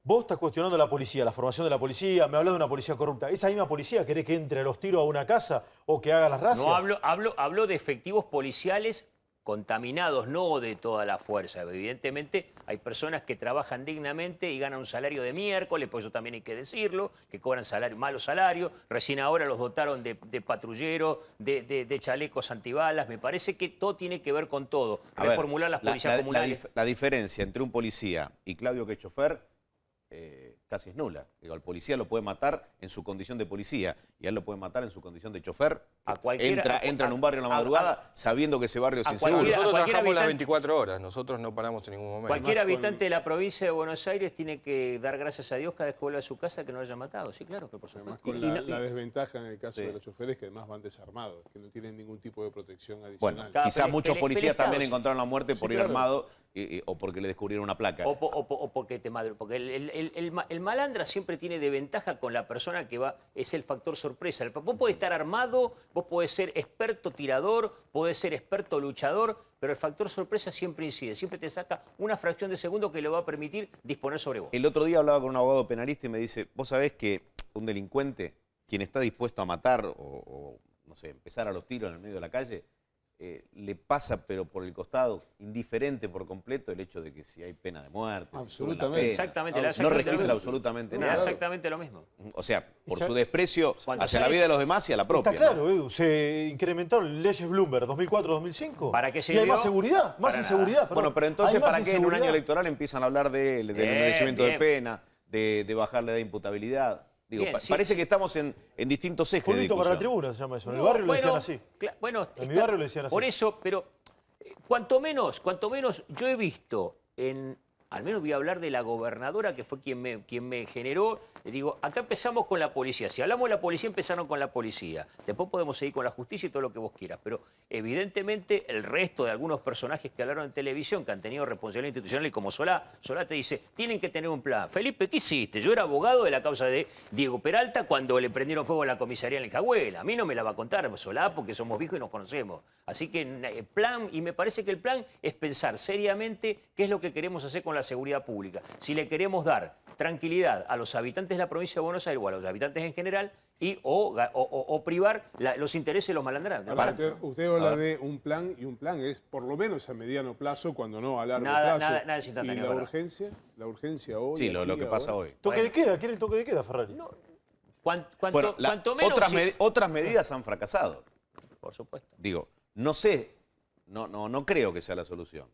Vos estás cuestionando la policía, la formación de la policía, me hablas de una policía corrupta. ¿Esa misma policía querés que entre a los tiros a una casa o que haga las racias? No, hablo de efectivos policiales contaminados no de toda la fuerza. Evidentemente hay personas que trabajan dignamente y ganan un salario de miércoles, por eso también hay que decirlo, que cobran malos salarios. Recién ahora los dotaron de patrulleros, de chalecos antibalas. Me parece que todo tiene que ver con todo. Reformular las policías comunales. La diferencia entre un policía y Claudio, que es chofer, casi es nula. Digo, al policía lo puede matar en su condición de policía y a él lo puede matar en su condición de chofer. Entra en un barrio en la madrugada sabiendo que ese barrio es inseguro. Nosotros trabajamos las 24 horas, nosotros no paramos en ningún momento. Cualquier habitante de la provincia de Buenos Aires tiene que dar gracias a Dios cada vez que vuelve a su casa que no lo haya matado. Sí, claro, que por supuesto. Con la desventaja en el caso de los choferes que además van desarmados, que no tienen ningún tipo de protección adicional. Bueno, quizás muchos policías también encontraron la muerte por ir armado o porque le descubrieron una placa. O porque te madre. Porque el malandra siempre tiene de ventaja con la persona que va, es el factor sorpresa. Vos podés estar armado, vos podés ser experto tirador, podés ser experto luchador, pero el factor sorpresa siempre incide, siempre te saca una fracción de segundo que le va a permitir disponer sobre vos. El otro día hablaba con un abogado penalista y me dice, vos sabés que un delincuente, quien está dispuesto a matar o no sé, empezar a los tiros en el medio de la calle, le pasa pero por el costado, indiferente por completo, el hecho de que si hay pena de muerte, absolutamente, exactamente, no registra absolutamente nada. Exactamente lo mismo. O sea, por su desprecio hacia la vida de los demás y a la propia. Está claro, Edu, se incrementaron leyes Bloomberg 2004-2005. ¿Para qué y hay más seguridad, más inseguridad. Perdón. Bueno, pero entonces, ¿para qué en un año electoral empiezan a hablar del endurecimiento de pena, de bajar la edad de imputabilidad? Digo, parece que estamos en distintos ejes. Fulito para la tribuna se llama eso. En el barrio lo decían así. Bueno, en mi barrio lo decían así. Por eso, pero cuanto menos yo he visto al menos voy a hablar de la gobernadora, que fue quien me generó. Le digo, acá empezamos con la policía. Si hablamos de la policía, empezaron con la policía. Después podemos seguir con la justicia y todo lo que vos quieras. Pero evidentemente el resto de algunos personajes que hablaron en televisión, que han tenido responsabilidad institucional, y como Solá te dice, tienen que tener un plan. Felipe, ¿qué hiciste? Yo era abogado de la causa de Diego Peralta cuando le prendieron fuego a la comisaría en el Cahuela. A mí no me la va a contar Solá porque somos viejos y nos conocemos. Así que plan, y me parece que el plan es pensar seriamente qué es lo que queremos hacer con la seguridad pública. Si le queremos dar tranquilidad a los habitantes de la provincia de Buenos Aires o a los habitantes en general o privar los intereses de los malandrines. Usted habla de un plan, y un plan es por lo menos a mediano plazo, cuando no a largo plazo. Nada es instantáneo. ¿Y la urgencia hoy? Sí, lo que pasa hoy. ¿Toque de queda? ¿Quiere el toque de queda, Ferrari? No. Cuanto menos... Otras medidas han fracasado. Por supuesto. Digo, no sé, no creo que sea la solución.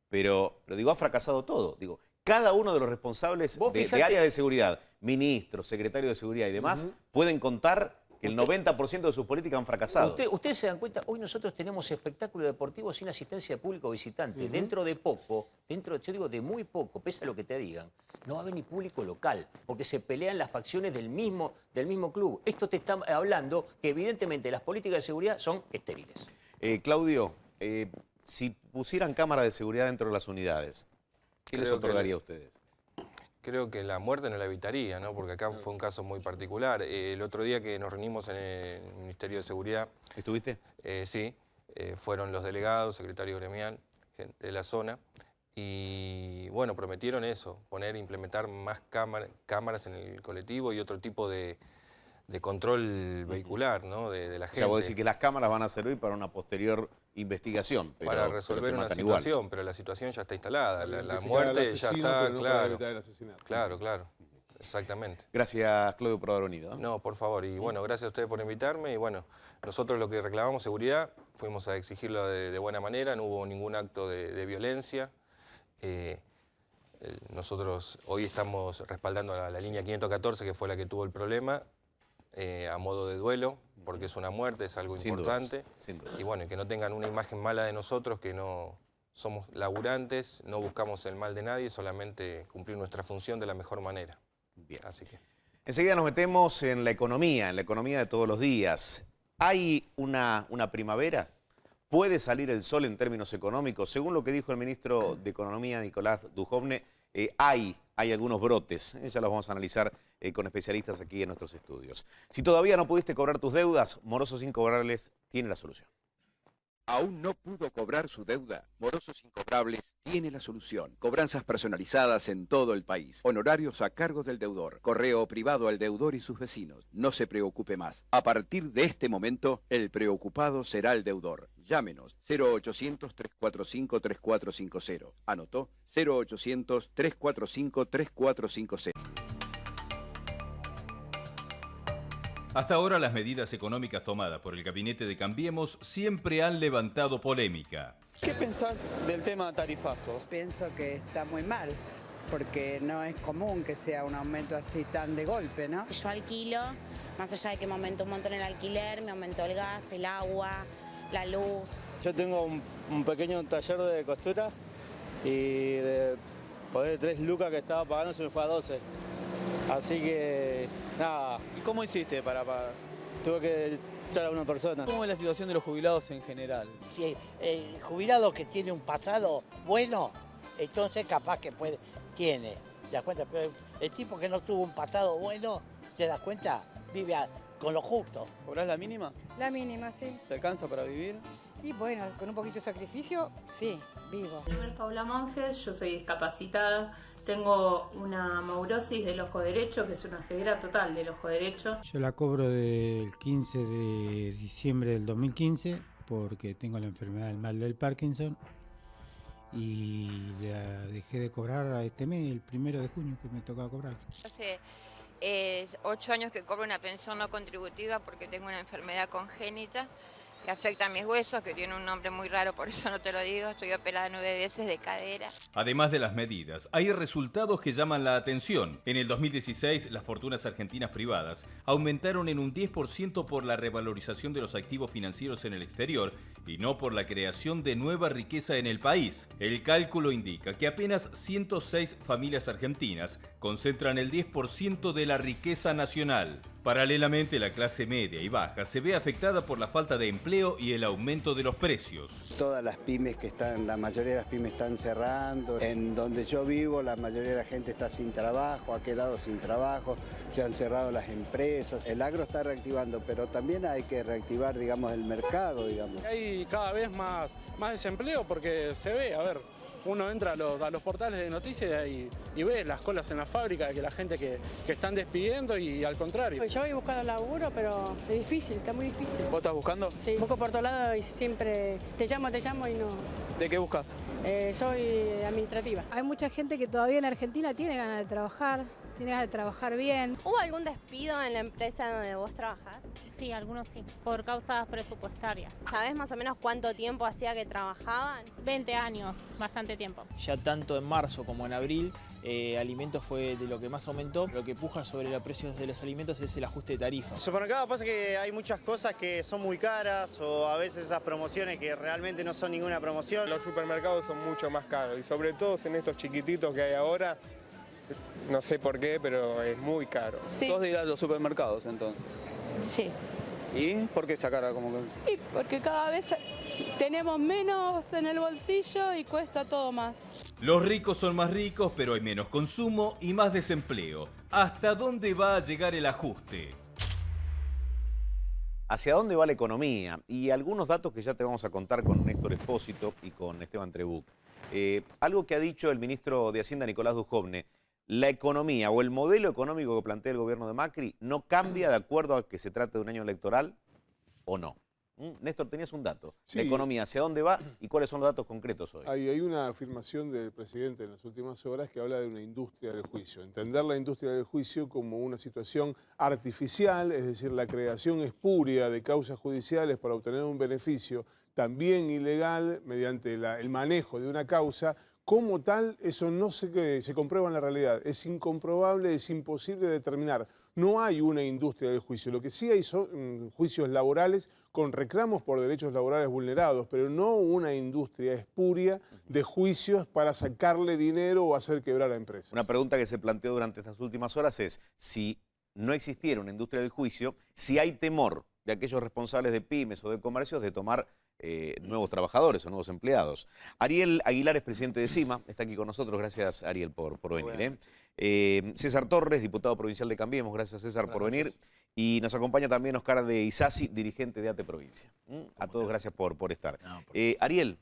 Pero digo, ha fracasado todo. Digo, cada uno de los responsables de áreas de seguridad, ministros, secretarios de seguridad y demás, pueden contar que el 90% de sus políticas han fracasado. Ustedes se dan cuenta, hoy nosotros tenemos espectáculo deportivo sin asistencia de público visitante. Dentro de poco, yo digo de muy poco, pese a lo que te digan, no va a haber ni público local, porque se pelean las facciones del mismo club. Esto te está hablando que evidentemente las políticas de seguridad son estériles. Claudio, si pusieran cámaras de seguridad dentro de las unidades, ¿qué les otorgaría a ustedes? Creo que la muerte no la evitaría, ¿no? Porque acá fue un caso muy particular. El otro día que nos reunimos en el Ministerio de Seguridad... ¿Estuviste? Sí, fueron los delegados, secretario gremial, gente de la zona, y bueno, prometieron eso, implementar más cámaras en el colectivo y otro tipo de control vehicular, ¿no? de la gente. O sea, vos decís que las cámaras van a servir para una posterior investigación. Para resolver una situación, pero la situación ya está instalada. La muerte ya está, claro. Claro, exactamente. Gracias, Claudio, por haber venido. No, por favor. Y bueno, gracias a ustedes por invitarme. Y bueno, nosotros lo que reclamamos, seguridad, fuimos a exigirlo de buena manera, no hubo ningún acto de violencia. Nosotros hoy estamos respaldando a la línea 514, que fue la que tuvo el problema, a modo de duelo, porque es una muerte, es algo importante. Sin dudas. Y bueno, que no tengan una imagen mala de nosotros, que no somos laburantes, no buscamos el mal de nadie, solamente cumplir nuestra función de la mejor manera. Bien. Así que enseguida nos metemos en la economía de todos los días. ¿Hay una primavera? ¿Puede salir el sol en términos económicos? Según lo que dijo el ministro de Economía, Nicolás Dujovne, hay algunos brotes. Ya los vamos a analizar con especialistas aquí en nuestros estudios. Si todavía no pudiste cobrar tus deudas, Morosos Incobrables tiene la solución. ¿Aún no pudo cobrar su deuda? Morosos Incobrables tiene la solución. Cobranzas personalizadas en todo el país. Honorarios a cargo del deudor. Correo privado al deudor y sus vecinos. No se preocupe más. A partir de este momento, el preocupado será el deudor. Llámenos 0800-345-3450. ¿Anotó? 0800-345-3450. Hasta ahora las medidas económicas tomadas por el gabinete de Cambiemos siempre han levantado polémica. ¿Qué pensás del tema tarifazos? Pienso que está muy mal, porque no es común que sea un aumento así tan de golpe, ¿no? Yo alquilo, más allá de que me aumentó un montón el alquiler, me aumentó el gas, el agua, la luz. Yo tengo un pequeño taller de costura y de poner 3 lucas que estaba pagando se me fue a 12. Así que, nada. ¿Y cómo hiciste para pagar? Tuve que echar a una persona. ¿Cómo es la situación de los jubilados en general? Si el jubilado que tiene un pasado bueno, entonces capaz que tiene, ¿te das cuenta? Pero el tipo que no tuvo un pasado bueno, ¿te das cuenta? Vive con lo justo. ¿Cobrás la mínima? La mínima, sí. ¿Te alcanza para vivir? Y bueno, con un poquito de sacrificio, sí, vivo. Mi nombre es Paula Monjes, yo soy discapacitada. Tengo una maurosis del ojo derecho, que es una ceguera total del ojo derecho. Yo la cobro del 15 de diciembre del 2015 porque tengo la enfermedad del mal del Parkinson y la dejé de cobrar este mes, el 1 de junio que me tocaba cobrar. Hace 8 años que cobro una pensión no contributiva porque tengo una enfermedad congénita que afecta a mis huesos, que tiene un nombre muy raro, por eso no te lo digo. Estoy operada 9 veces de cadera. Además de las medidas, hay resultados que llaman la atención. En el 2016, las fortunas argentinas privadas aumentaron en un 10% por la revalorización de los activos financieros en el exterior y no por la creación de nueva riqueza en el país. El cálculo indica que apenas 106 familias argentinas concentran el 10% de la riqueza nacional. Paralelamente, la clase media y baja se ve afectada por la falta de empleo y el aumento de los precios. Todas las pymes la mayoría de las pymes están cerrando. En donde yo vivo, la mayoría de la gente está sin trabajo, ha quedado sin trabajo, se han cerrado las empresas. El agro está reactivando, pero también hay que reactivar, digamos, el mercado, digamos. Hay cada vez más desempleo porque se ve, a ver, uno entra a los portales de noticias y ve las colas en la fábrica, que la gente que están despidiendo y al contrario. Yo voy buscando laburo, pero es difícil, está muy difícil. ¿Vos estás buscando? Sí, busco por todos lados y siempre te llamo y no. ¿De qué buscas? Soy administrativa. Hay mucha gente que todavía en Argentina tiene ganas de trabajar bien. ¿Hubo algún despido en la empresa donde vos trabajás? Sí, algunos sí, por causas presupuestarias. ¿Sabés más o menos cuánto tiempo hacía que trabajaban? 20 años, bastante tiempo. Ya tanto en marzo como en abril, alimentos fue de lo que más aumentó. Lo que puja sobre los precios de los alimentos es el ajuste de tarifas. En el supermercado pasa que hay muchas cosas que son muy caras o a veces esas promociones que realmente no son ninguna promoción. Los supermercados son mucho más caros y sobre todo en estos chiquititos que hay ahora, no sé por qué, pero es muy caro. Sí. ¿Sos de ir a los supermercados entonces? Sí. ¿Y por qué esa cara como que...? Y porque cada vez tenemos menos en el bolsillo y cuesta todo más. Los ricos son más ricos, pero hay menos consumo y más desempleo. ¿Hasta dónde va a llegar el ajuste? ¿Hacia dónde va la economía? Y algunos datos que ya te vamos a contar con Néstor Espósito y con Esteban Trebuch. Algo que ha dicho el ministro de Hacienda, Nicolás Dujovne: la economía o el modelo económico que plantea el gobierno de Macri no cambia de acuerdo a que se trate de un año electoral o no. Néstor, tenías un dato. Sí. La economía, ¿hacia dónde va y cuáles son los datos concretos hoy? Hay una afirmación del presidente en las últimas horas que habla de una industria del juicio. Entender la industria del juicio como una situación artificial, es decir, la creación espuria de causas judiciales para obtener un beneficio también ilegal mediante el manejo de una causa. Como tal, eso no se comprueba en la realidad. Es incomprobable, es imposible de determinar. No hay una industria del juicio. Lo que sí hay son juicios laborales con reclamos por derechos laborales vulnerados, pero no una industria espuria de juicios para sacarle dinero o hacer quebrar a empresas. Una pregunta que se planteó durante estas últimas horas es: si no existiera una industria del juicio, si hay temor de aquellos responsables de pymes o de comercios de tomar nuevos trabajadores o nuevos empleados. Ariel Aguilar es presidente de CIMA, está aquí con nosotros. Gracias, Ariel, por venir. César Torres, diputado provincial de Cambiemos, gracias, César, por venir. Y nos acompaña también Oscar de Isasi, dirigente de ATE Provincia. A todos gracias por estar. Ariel,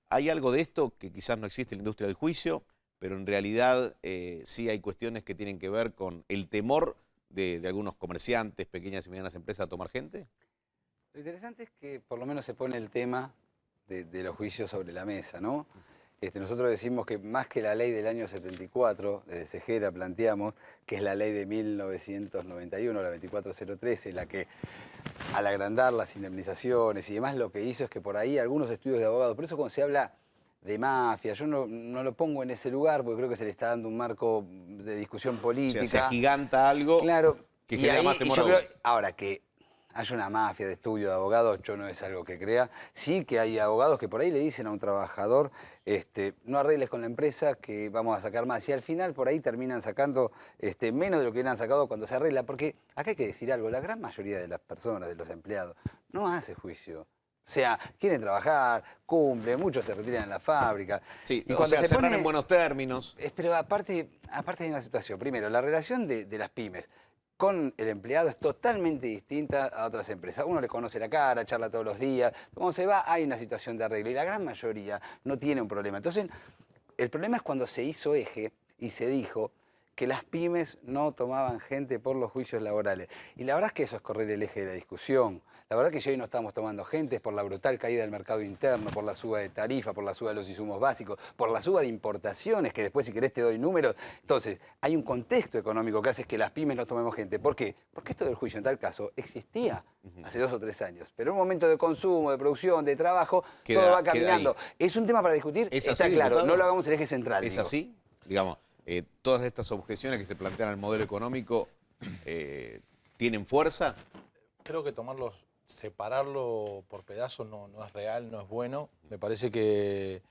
hay algo de esto que quizás no existe en la industria del juicio, pero en realidad sí hay cuestiones que tienen que ver con el temor de algunos comerciantes, pequeñas y medianas empresas a tomar gente. Lo interesante es que por lo menos se pone el tema de los juicios sobre la mesa, ¿no? Nosotros decimos que más que la ley del año 74, desde Cejera planteamos que es la ley de 1991, la 24013, la que al agrandar las indemnizaciones y demás lo que hizo es que por ahí algunos estudios de abogados, por eso cuando se habla de mafia, yo no lo pongo en ese lugar porque creo que se le está dando un marco de discusión política. O sea, se agiganta algo que genera más temor aún. Ahora que haya una mafia de estudio de abogados, yo no es algo que crea. Sí que hay abogados que por ahí le dicen a un trabajador, no arregles con la empresa que vamos a sacar más. Y al final por ahí terminan sacando menos de lo que hubieran sacado cuando se arregla. Porque acá hay que decir algo, la gran mayoría de las personas, de los empleados, no hace juicio. O sea, quieren trabajar, cumplen, muchos se retiran en la fábrica. Sí, y cuando se ponen en buenos términos. Pero aparte hay una situación. Primero, la relación de las pymes con el empleado es totalmente distinta a otras empresas. Uno le conoce la cara, charla todos los días. Cuando se va hay una situación de arreglo y la gran mayoría no tiene un problema. Entonces, el problema es cuando se hizo eje y se dijo que las pymes no tomaban gente por los juicios laborales. Y la verdad es que eso es correr el eje de la discusión. La verdad es que hoy no estamos tomando gente por la brutal caída del mercado interno, por la suba de tarifa, por la suba de los insumos básicos, por la suba de importaciones, que después si querés te doy números. Entonces, hay un contexto económico que hace que las pymes no tomemos gente. ¿Por qué? Porque esto del juicio en tal caso existía hace 2 o 3 años. Pero en un momento de consumo, de producción, de trabajo, todo va caminando. Es un tema para discutir, está claro, diputado? No lo hagamos el eje central. ¿Es así? Digamos, todas estas objeciones que se plantean al modelo económico tienen fuerza. Creo que separarlo por pedazos no es real, no es bueno. Me parece que,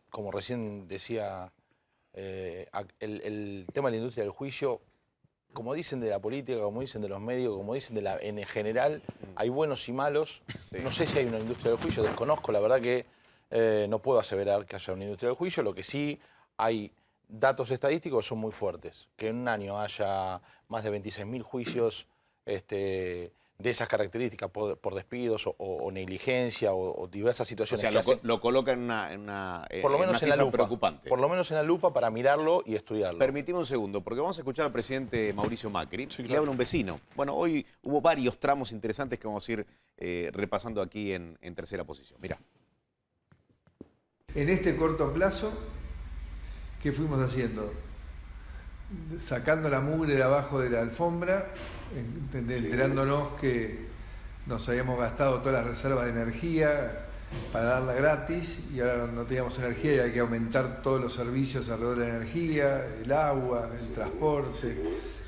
como recién decía, el tema de la industria del juicio, como dicen de la política, como dicen de los medios, como dicen en general, hay buenos y malos. Sí. No sé si hay una industria del juicio, desconozco, la verdad que no puedo aseverar que haya una industria del juicio. Lo que sí hay datos estadísticos son muy fuertes. Que en un año haya más de 26.000 juicios de esas características por despidos o negligencia o diversas situaciones. O sea, lo coloca en una por lo menos en la lupa, preocupante. Por lo menos en la lupa para mirarlo y estudiarlo. Permitime un segundo, porque vamos a escuchar al presidente Mauricio Macri. Sí, claro. Le habla un vecino. Bueno, hoy hubo varios tramos interesantes que vamos a ir repasando aquí en tercera posición. Mirá. En este corto plazo, ¿qué fuimos haciendo? Sacando la mugre de abajo de la alfombra, enterándonos que nos habíamos gastado todas las reservas de energía para darla gratis y ahora no teníamos energía y hay que aumentar todos los servicios alrededor de la energía, el agua, el transporte,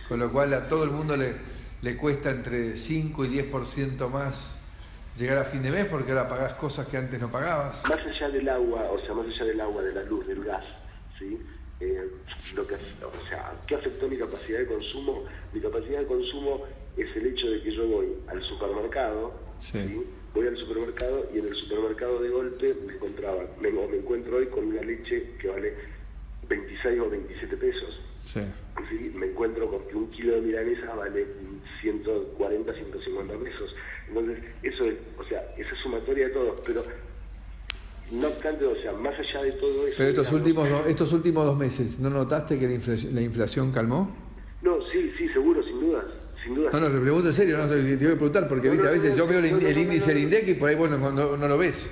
con lo cual a todo el mundo le cuesta entre 5 y 10% más llegar a fin de mes porque ahora pagás cosas que antes no pagabas. Más allá del agua, más allá del agua, de la luz, del gas, ¿sí? ¿Qué afectó mi capacidad de consumo? Mi capacidad de consumo es el hecho de que yo voy al supermercado, ¿sí? Voy al supermercado y en el supermercado de golpe me encuentro hoy con una leche que vale 26 o 27 pesos. Sí. ¿Sí? Me encuentro con que un kilo de milanesa vale 140, 150 pesos. Entonces, esa sumatoria de todos, pero no obstante, más allá de todo eso... Pero estos últimos 2 meses, ¿no notaste que la inflación calmó? No, sí, seguro, sin dudas. No, te pregunto en serio, te voy a preguntar, porque a veces yo veo el índice del INDEC y por ahí no lo ves,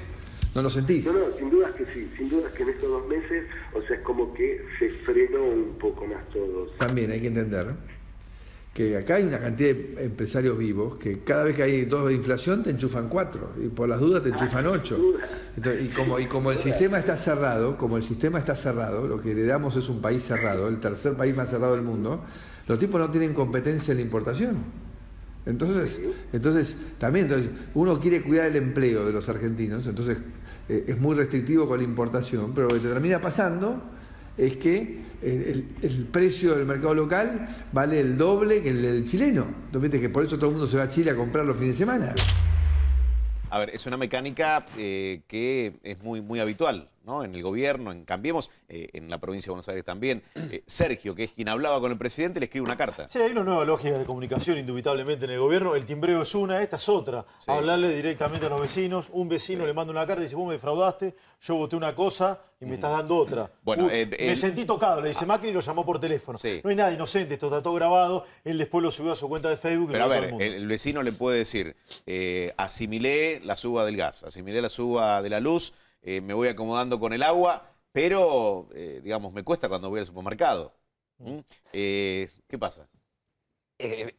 no lo sentís. No, sin dudas que sí, sin dudas que en estos 2 meses, es como que se frenó un poco más todo. También hay que entender que acá hay una cantidad de empresarios vivos que cada vez que hay 2 de inflación te enchufan 4 y por las dudas te enchufan 8. Entonces, y como el sistema está cerrado, lo que heredamos es un país cerrado, el tercer país más cerrado del mundo, los tipos no tienen competencia en la importación. Entonces uno quiere cuidar el empleo de los argentinos, entonces es muy restrictivo con la importación, pero lo que te termina pasando es que el precio del mercado local vale el doble que el del chileno. ¿Viste que por eso todo el mundo se va a Chile a comprar los fines de semana? A ver, es una mecánica que es muy, muy habitual. ¿no? En el gobierno, en Cambiemos, en la provincia de Buenos Aires también. Sergio, que es quien hablaba con el presidente, le escribe una carta. Sí, hay una nueva lógica de comunicación indubitablemente en el gobierno. El timbreo es una, esta es otra. Sí. Hablarle directamente a los vecinos. Un vecino le manda una carta y dice, vos me defraudaste, yo voté una cosa y me estás dando otra. Bueno, me sentí tocado, le dice Macri y lo llamó por teléfono. Sí. No hay nada inocente, esto está todo grabado. Él después lo subió a su cuenta de Facebook. Pero a todo el ver, mundo. el vecino le puede decir, asimilé la suba del gas, asimilé la suba de la luz, me voy acomodando con el agua, pero, digamos, me cuesta cuando voy al supermercado. ¿Qué pasa?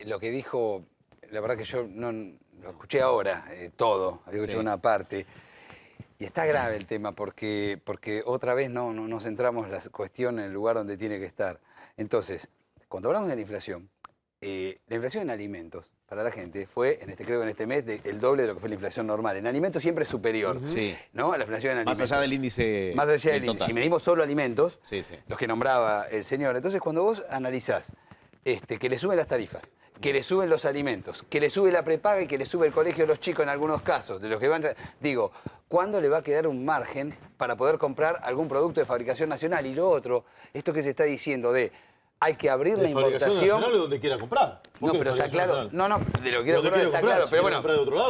Lo que dijo, la verdad que yo no lo escuché ahora, todo, había escuchado una parte. Y está grave el tema porque otra vez no centramos la cuestión en el lugar donde tiene que estar. Entonces, cuando hablamos de la inflación en alimentos para la gente fue, creo que en este mes, el doble de lo que fue la inflación normal. En alimentos siempre es superior, Sí. ¿no? La inflación en alimentos. Más allá del índice. Más allá del índice. total. Si medimos solo alimentos, Sí, sí. los que nombraba el señor, entonces cuando vos analizás que le suben las tarifas, que le suben los alimentos, que le sube la prepaga y que le sube el colegio de los chicos en algunos casos, de los que van, digo, ¿cuándo le va a quedar un margen para poder comprar algún producto de fabricación nacional? Y lo otro, esto que se está diciendo de hay que abrir la importación. Nacional o donde quiera comprar. No, pero está claro. No, de lo que quiero comprar está claro. Pero bueno,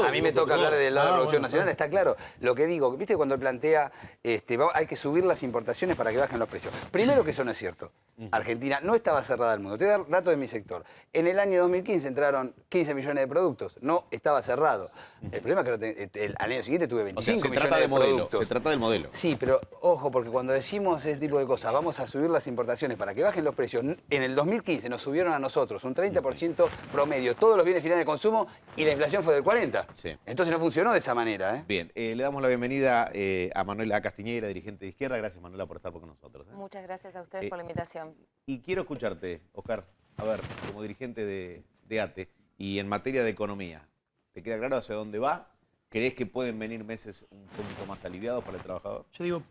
a mí me toca hablar del lado de la producción nacional, está claro. Lo que digo, ¿viste cuando él plantea hay que subir las importaciones para que bajen los precios? Primero que eso no es cierto. Argentina no estaba cerrada al mundo. Te voy a dar datos de mi sector. En el año 2015 entraron 15 millones de productos. No estaba cerrado. El problema es que al año siguiente tuve 25 millones de productos. Se trata del modelo. Sí, pero ojo, porque cuando decimos ese tipo de cosas, vamos a subir las importaciones para que bajen los precios. En el 2015 nos subieron a nosotros un 30% promedio, todos los bienes finales de consumo, y la inflación fue del 40%. Sí. Entonces no funcionó de esa manera. Bien, le damos la bienvenida a Manuela Castiñeira, dirigente de Izquierda. Gracias, Manuela, por estar con nosotros. Muchas gracias a ustedes por la invitación. Y quiero escucharte, Oscar, a ver, como dirigente de ATE y en materia de economía, ¿te queda claro hacia dónde va? ¿Crees que pueden venir meses un poquito más aliviados para el trabajador? Yo digo,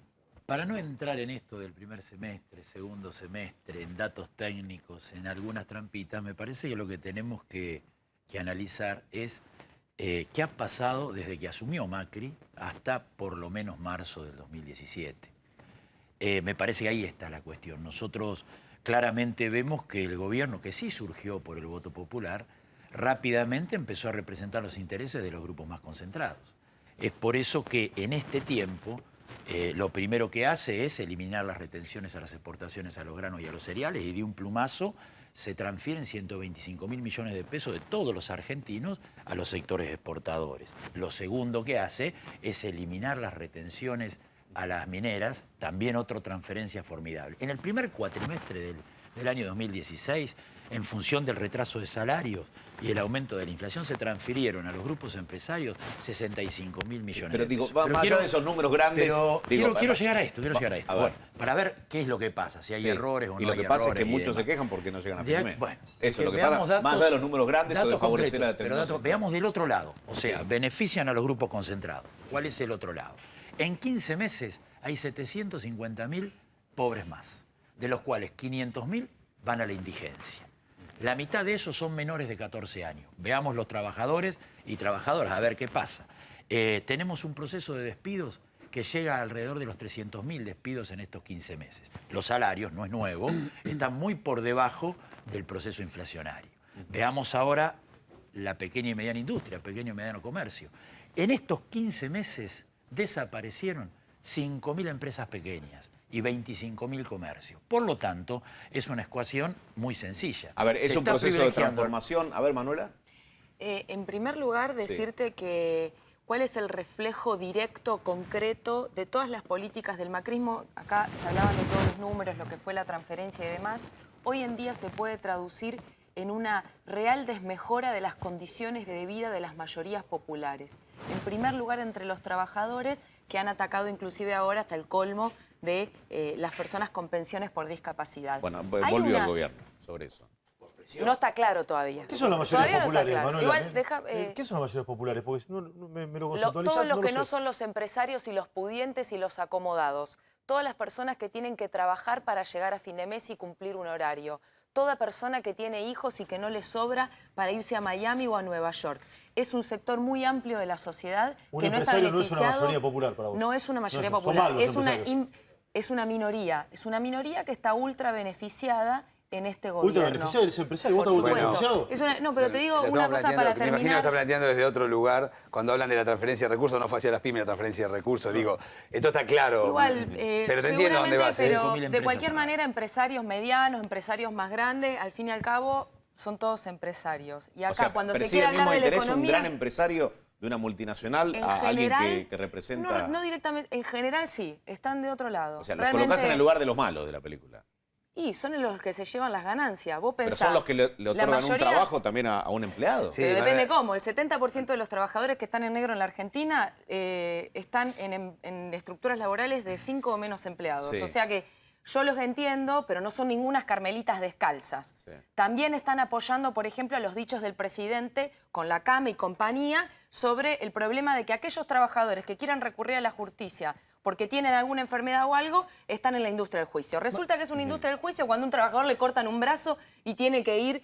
para no entrar en esto del primer semestre, segundo semestre, en datos técnicos, en algunas trampitas, me parece que lo que tenemos que analizar es qué ha pasado desde que asumió Macri hasta por lo menos marzo del 2017. Me parece que ahí está la cuestión. Nosotros claramente vemos que el gobierno, que sí surgió por el voto popular, rápidamente empezó a representar los intereses de los grupos más concentrados. Es por eso que en este tiempo lo primero que hace es eliminar las retenciones a las exportaciones a los granos y a los cereales, y de un plumazo se transfieren 125.000 millones de pesos de todos los argentinos a los sectores exportadores. Lo segundo que hace es eliminar las retenciones a las mineras, también otra transferencia formidable. En el primer cuatrimestre del año 2016, en función del retraso de salarios y el aumento de la inflación, se transfirieron a los grupos empresarios 65.000 millones Pero de digo, pesos. más allá de esos números grandes... Quiero llegar a esto, A ver. Bueno, para ver qué es lo que pasa, si hay errores o no hay errores. Y lo que pasa es que muchos se quejan porque no llegan a fin de mes. Bueno, eso es lo que pasa, más allá de los números grandes o de favorecer la determinación. Veamos del otro lado, o sea, benefician a los grupos concentrados. ¿Cuál es el otro lado? En 15 meses hay 750.000 pobres más, de los cuales 500.000 van a la indigencia. La mitad de esos son menores de 14 años. Veamos los trabajadores y trabajadoras, a ver qué pasa. Tenemos un proceso de despidos que llega a alrededor de los 300.000 despidos en estos 15 meses. Los salarios, no es nuevo, están muy por debajo del proceso inflacionario. Veamos ahora la pequeña y mediana industria, pequeño y mediano comercio. En estos 15 meses desaparecieron 5.000 empresas pequeñas y 25.000 comercios. Por lo tanto, es una ecuación muy sencilla. A ver, ¿es un proceso de transformación? A ver, Manuela. En primer lugar, decirte que cuál es el reflejo directo, concreto, de todas las políticas del macrismo. Acá se hablaban de todos los números, lo que fue la transferencia y demás. Hoy en día se puede traducir en una real desmejora de las condiciones de vida de las mayorías populares. En primer lugar, entre los trabajadores, que han atacado inclusive ahora hasta el colmo de las personas con pensiones por discapacidad. Bueno, volvió el gobierno sobre eso. No está claro todavía. ¿Qué son las mayorías populares, claro. Manuela? Igual, ¿Qué son las mayorías populares? Porque si no me lo conceptualizás, todos los que lo no sé. son los empresarios y los pudientes y los acomodados. Todas las personas que tienen que trabajar para llegar a fin de mes y cumplir un horario. toda persona que tiene hijos y que no le sobra para irse a Miami o a Nueva York. Es un sector muy amplio de la sociedad que no está beneficiado. No es una mayoría popular para vos. No es una mayoría No, popular, es una minoría. Es una minoría que está ultra beneficiada en este gobierno. ¿Ultra beneficiado? ¿Eres empresario? ¿Vos estás ultra beneficiado? No, pero te digo una cosa para terminar. Me imagino que está planteando desde otro lugar, cuando hablan de la transferencia de recursos, no fue hacia las pymes la transferencia de recursos. Digo, esto está claro. Igual, pero te entiendo dónde vas. Pero de cualquier manera, empresarios medianos, empresarios más grandes, al fin y al cabo, son todos empresarios. Y acá, o sea, cuando se quiere hablar de la economía... un gran empresario de una multinacional a alguien que representa... No directamente, en general sí, están de otro lado. O sea, los colocás en el lugar de los malos de la película. Y son los que se llevan las ganancias. Vos pensás, pero son los que le otorgan un trabajo también a un empleado. Sí, pero depende cómo. El 70% de los trabajadores que están en negro en la Argentina están en estructuras laborales de 5 o menos empleados. Sí. O sea que yo los entiendo, pero no son ningunas carmelitas descalzas. Sí. También están apoyando, por ejemplo, a los dichos del presidente con la CAME y compañía sobre el problema de que aquellos trabajadores que quieran recurrir a la justicia porque tienen alguna enfermedad o algo, están en la industria del juicio. Resulta que es una industria del juicio cuando a un trabajador le cortan un brazo y tiene que ir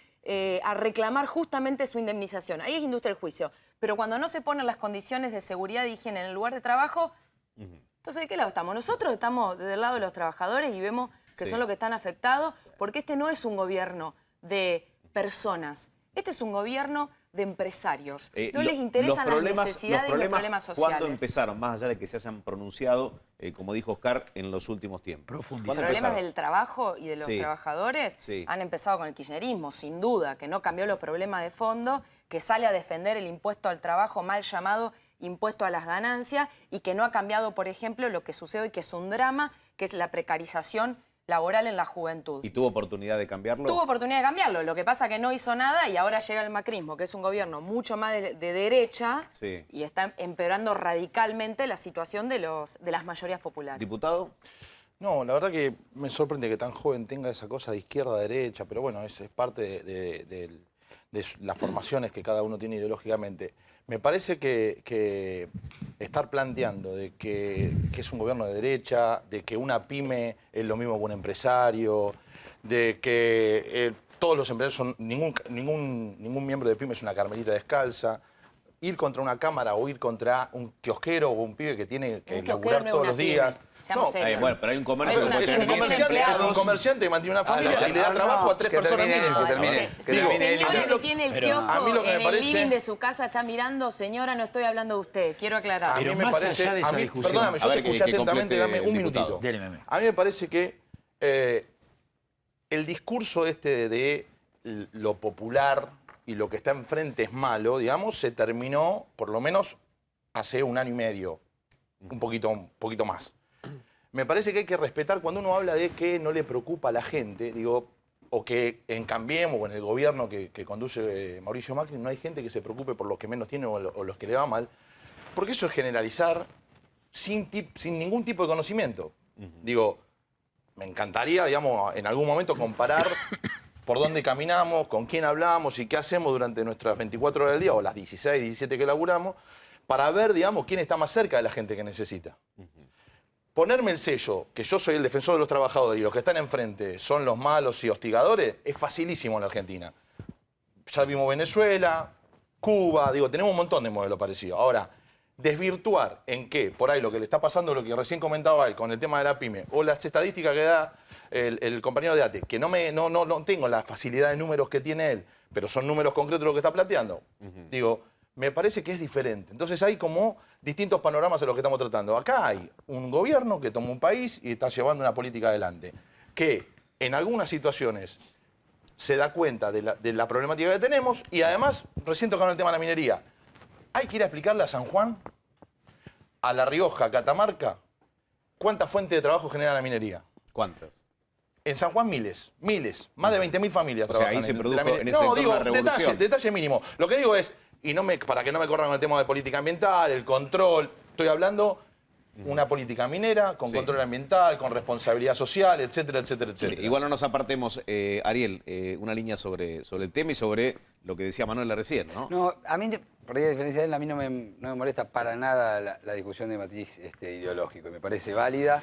a reclamar justamente su indemnización. Ahí es industria del juicio. Pero cuando no se ponen las condiciones de seguridad y higiene en el lugar de trabajo, entonces, ¿de qué lado estamos? Nosotros estamos del lado de los trabajadores y vemos que son los que están afectados, porque este no es un gobierno de personas. Este es un gobierno de empresarios. No les interesan las necesidades y los problemas sociales. ¿Cuándo empezaron? Más allá de que se hayan pronunciado, como dijo Oscar, en los últimos tiempos. Los problemas del trabajo y de los trabajadores han empezado con el kirchnerismo, sin duda, que no cambió los problemas de fondo, que sale a defender el impuesto al trabajo, mal llamado impuesto a las ganancias, y que no ha cambiado, por ejemplo, lo que sucede hoy, que es un drama, que es la precarización laboral en la juventud. ¿Y tuvo oportunidad de cambiarlo? Tuvo oportunidad de cambiarlo, lo que pasa es que no hizo nada y ahora llega el macrismo, que es un gobierno mucho más de derecha y está empeorando radicalmente la situación de las mayorías populares. ¿Diputado? No, la verdad que me sorprende que tan joven tenga esa cosa de izquierda a derecha, pero bueno, es parte de las formaciones que cada uno tiene ideológicamente. Me parece que estar planteando de que es un gobierno de derecha, de que una pyme es lo mismo que un empresario, de que todos los empresarios son... Ningún miembro de pyme es una carmelita descalza. Ir contra una cámara o ir contra un kiosquero o un pibe que tiene que laburar todos los días. Bueno, pero hay un comercio que es un comerciante que mantiene una familia y le da trabajo a 3 personas mínimo. Señora que tiene el kiosco en el living de su casa está mirando, señora, no estoy hablando de usted, quiero aclarar. A mí me parece, perdóname, yo te escuché atentamente, dame un minutito. A mí me parece que el discurso de lo popular y lo que está enfrente es malo, digamos, se terminó por lo menos hace 1 año y medio, un poquito más. Me parece que hay que respetar cuando uno habla de que no le preocupa a la gente, digo, o que en Cambiemos o en el gobierno que conduce Mauricio Macri no hay gente que se preocupe por los que menos tienen o los que le va mal, porque eso es generalizar sin ningún tipo de conocimiento. Digo, me encantaría, digamos, en algún momento comparar por dónde caminamos, con quién hablamos y qué hacemos durante nuestras 24 horas del día o las 16, 17 que laburamos, para ver, digamos, quién está más cerca de la gente que necesita. Ponerme el sello, que yo soy el defensor de los trabajadores y los que están enfrente son los malos y hostigadores, es facilísimo en la Argentina. Ya vimos Venezuela, Cuba, digo, tenemos un montón de modelos parecidos. Ahora, desvirtuar en qué, por ahí lo que le está pasando, lo que recién comentaba él con el tema de la pyme, o las estadísticas que da el compañero de ATE, que no tengo la facilidad de números que tiene él, pero son números concretos lo que está planteando. Digo, me parece que es diferente. Entonces hay como distintos panoramas en los que estamos tratando. Acá hay un gobierno que toma un país y está llevando una política adelante, que en algunas situaciones se da cuenta de la problemática que tenemos y además, recién tocaron el tema de la minería. Hay que ir a explicarle a San Juan, a La Rioja, a Catamarca, ¿cuántas fuentes de trabajo genera la minería? ¿Cuántas? En San Juan miles, más de 20.000 familias trabajan. O sea, ahí se produjo en ese sector una revolución. Detalle mínimo. Lo que digo es, para que no me corran con el tema de política ambiental, el control, estoy hablando una política minera, con control ambiental, con responsabilidad social, etcétera, etcétera, etcétera. Igual no nos apartemos, Ariel, una línea sobre el tema y sobre lo que decía Manuela recién, ¿no? No, a mí, por ahí a diferencia de él, a mí no me molesta para nada la discusión de matriz ideológico. Me parece válida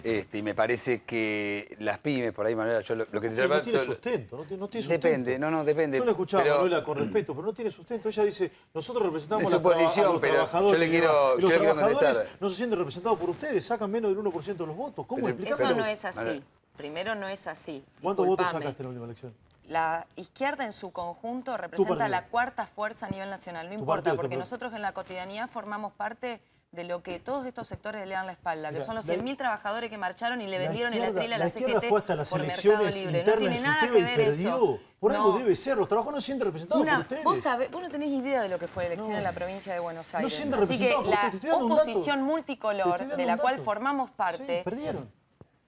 Y me parece que las pymes, por ahí, Manuela, yo lo que te no tiene sustento, no tiene sustento. Depende, no, depende. Yo le escuchaba a Manuela con respeto, pero no tiene sustento. Ella dice, nosotros representamos a los trabajadores. Yo le quiero contestar. No se sienten representados por ustedes, sacan menos del 1% de los votos. ¿Cómo explicar? Eso no es así. Primero, no es así. ¿Cuántos votos sacaste en la última elección? La izquierda en su conjunto representa la cuarta fuerza a nivel nacional. No importa, porque nosotros en la cotidianidad formamos parte de lo que todos estos sectores le dan la espalda, que son los 100.000 trabajadores que marcharon y le vendieron el atril a la CGT por Mercado Libre. No tiene nada que ver eso. Por algo debe ser, los trabajadores no se sienten representados por ustedes. Vos no tenés idea de lo que fue la elección en la provincia de Buenos Aires. No se sienten Así que representados la oposición multicolor, de la cual formamos parte,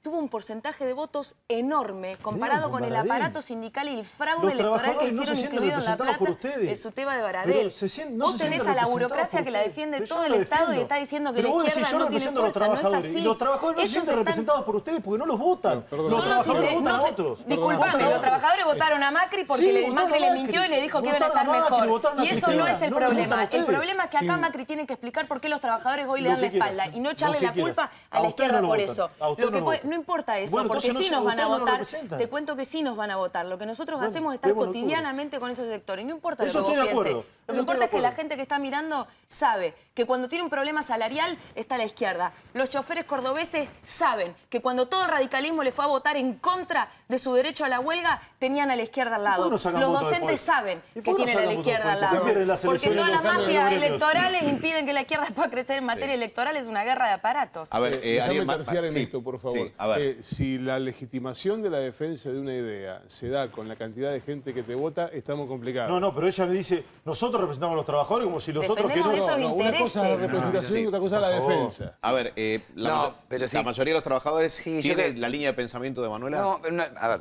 tuvo un porcentaje de votos enorme comparado con el aparato sindical y el fraude electoral que hicieron, incluido en La Plata, el Suteba de Baradel. Vos tenés a la burocracia que la defiende todo el Estado y está diciendo que la izquierda no tiene fuerza. No es así. Y los trabajadores no se sienten representados por ustedes porque no los votan. Los trabajadores votan a otros. Disculpame, los trabajadores votaron a Macri porque Macri le mintió y le dijo que iban a estar mejor. Y eso no es el problema. El problema es que acá Macri tiene que explicar por qué los trabajadores hoy le dan la espalda y no echarle la culpa a la izquierda por eso. No importa eso, porque sí nos van a votar. Te cuento que sí nos van a votar. Lo que nosotros hacemos es estar cotidianamente con esos sectores. No importa lo que vos pienses. Lo que importa es que la gente que está mirando sabe que cuando tiene un problema salarial está a la izquierda. Los choferes cordobeses saben que cuando todo el radicalismo le fue a votar en contra de su derecho a la huelga, tenían a la izquierda al lado. Los docentes saben que tienen a la izquierda al lado. Porque todas las mafias electorales impiden que la izquierda pueda crecer en materia electoral. Es una guerra de aparatos. A ver, Ariel, terciar en esto, por favor. Sí, a ver. Si la legitimación de la defensa de una idea se da con la cantidad de gente que te vota, estamos complicados. No, pero ella me dice, nosotros representamos a los trabajadores como si los otros que no. Una cosa es la representación y otra cosa es la defensa. A ver, la mayoría de los trabajadores tiene la línea de pensamiento de Manuela.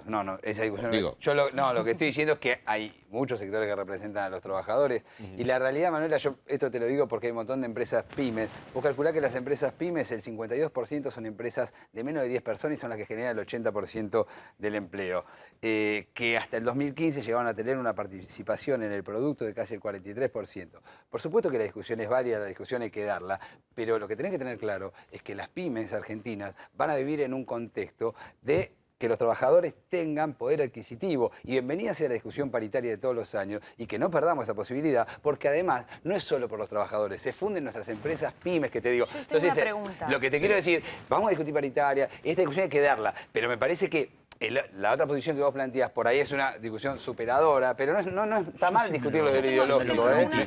No, esa discusión. Lo que estoy diciendo es que hay muchos sectores que representan a los trabajadores. Y la realidad, Manuela, yo esto te lo digo porque hay un montón de empresas pymes. Vos calculás que las empresas pymes, el 52% son empresas de menos de 10 personas y son las que generan el 80% del empleo. Que hasta el 2015 llegaron a tener una participación en el producto de casi el 43%. Por supuesto que la discusión es válida, la discusión hay que darla, pero lo que tenés que tener claro es que las pymes argentinas van a vivir en un contexto de que los trabajadores tengan poder adquisitivo. Y bienvenida sea la discusión paritaria de todos los años y que no perdamos esa posibilidad, porque además no es solo por los trabajadores, se funden nuestras empresas pymes, que te digo. Entonces, lo que te quiero decir, vamos a discutir paritaria, esta discusión hay que darla, pero me parece que la otra posición que vos planteás por ahí es una discusión superadora, pero no está mal discutirlo de lo ideológico.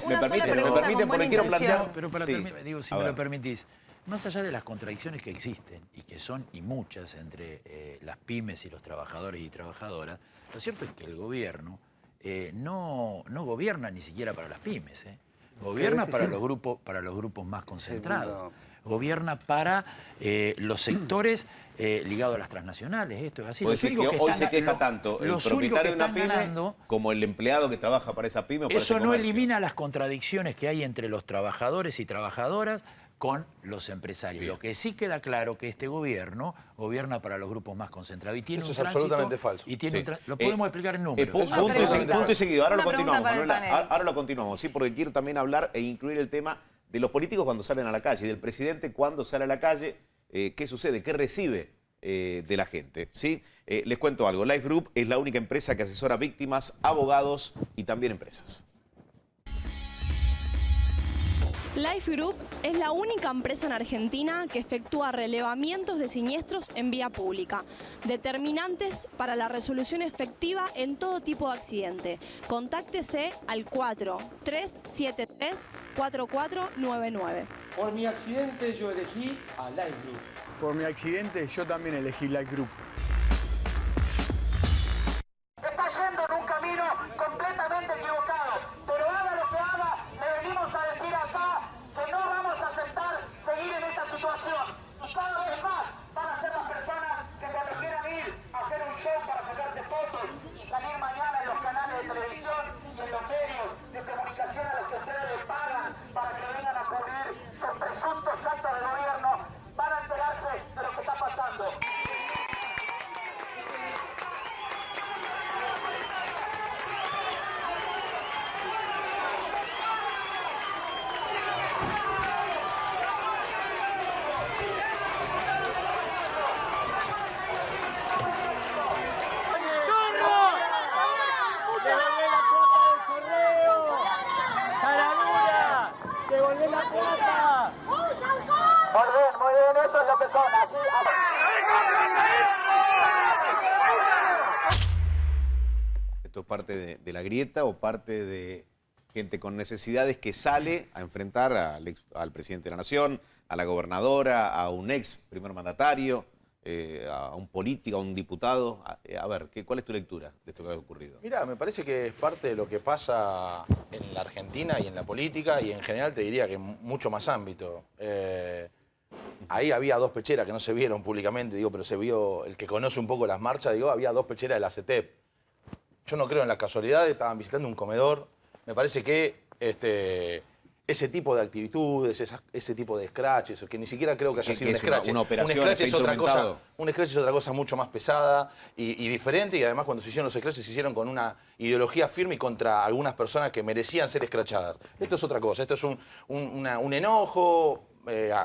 Me permiten, porque quiero plantear... Pero para terminar, si me lo permitís, más allá de las contradicciones que existen, y que son y muchas entre las pymes y los trabajadores y trabajadoras, lo cierto es que el gobierno no gobierna ni siquiera para las pymes, gobierna para los grupos más concentrados. Gobierna para los sectores ligados a las transnacionales. Esto es así. Puede decir que hoy se queja tanto el propietario de una pyme como el empleado que trabaja para esa pyme. Eso no elimina las contradicciones que hay entre los trabajadores y trabajadoras con los empresarios. Bien. Lo que sí queda claro que este gobierno gobierna para los grupos más concentrados. Y tiene eso un es absolutamente falso. Y tiene lo podemos explicar en números. Punto y seguido. Ahora lo continuamos, Manuela. Ahora lo continuamos, ¿sí? Porque quiero también hablar e incluir el tema de los políticos cuando salen a la calle, y del presidente cuando sale a la calle, qué sucede, qué recibe de la gente, ¿sí? Les cuento algo. Life Group es la única empresa que asesora víctimas, abogados y también empresas. Life Group es la única empresa en Argentina que efectúa relevamientos de siniestros en vía pública, determinantes para la resolución efectiva en todo tipo de accidente. Contáctese al 4373-4499. Por mi accidente yo elegí a Life Group. Por mi accidente yo también elegí Life Group. Está yendo en un camino completamente equivocado, pero haga lo que haga, le venimos a decir acá que no vamos a aceptar seguir en esta situación. Y cada vez más van a ser las personas que cuando quieran ir a hacer un show para sacarse fotos y salir mañana en los canales de televisión y en los medios de comunicación a los que ustedes les pagan para que vengan a cubrir sus presuntos actos de gobierno, van a enterarse de lo que está pasando. de la puta! Muy bien, eso es lo que son. Así. ¿Esto es parte de la grieta o parte de gente con necesidades que sale a enfrentar al presidente de la Nación, a la gobernadora, a un ex primer mandatario, a un político, a un diputado? A ver, ¿cuál es tu lectura de esto que ha ocurrido? Mira, me parece que es parte de lo que pasa en la Argentina y en la política y en general te diría que en mucho más ámbito. Ahí había dos pecheras que no se vieron públicamente, digo, pero se vio, el que conoce un poco las marchas, digo, había dos pecheras de la CETEP. Yo no creo en las casualidades, estaban visitando un comedor. Me parece que ese tipo de actitudes, ese tipo de scratches, que ni siquiera creo que haya sido un scratch. Una operación, un scratch es otra cosa, instrumentado. un scratch es otra cosa mucho más pesada y diferente, y además cuando se hicieron los scratches se hicieron con una ideología firme y contra algunas personas que merecían ser escrachadas. Esto es otra cosa, esto es un enojo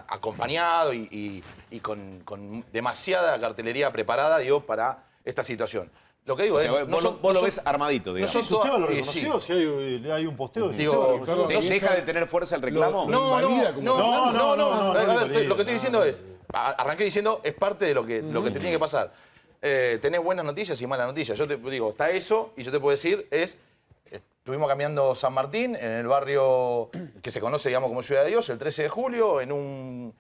acompañado y con demasiada cartelería preparada, digo, para esta situación. Lo que digo o sea, vos lo ves armadito, digamos. ¿No Susteva lo reconoció? Si hay un posteo. Digo, ¿Deja de tener fuerza el reclamo? No. Lo que estoy diciendo es, arranqué diciendo, es parte de lo que te tiene que pasar. Tenés buenas noticias y malas noticias. Yo te digo, está eso, y yo te puedo decir, estuvimos caminando San Martín, en el barrio que se conoce, digamos, como Ciudad de Dios, el 13 de julio, en un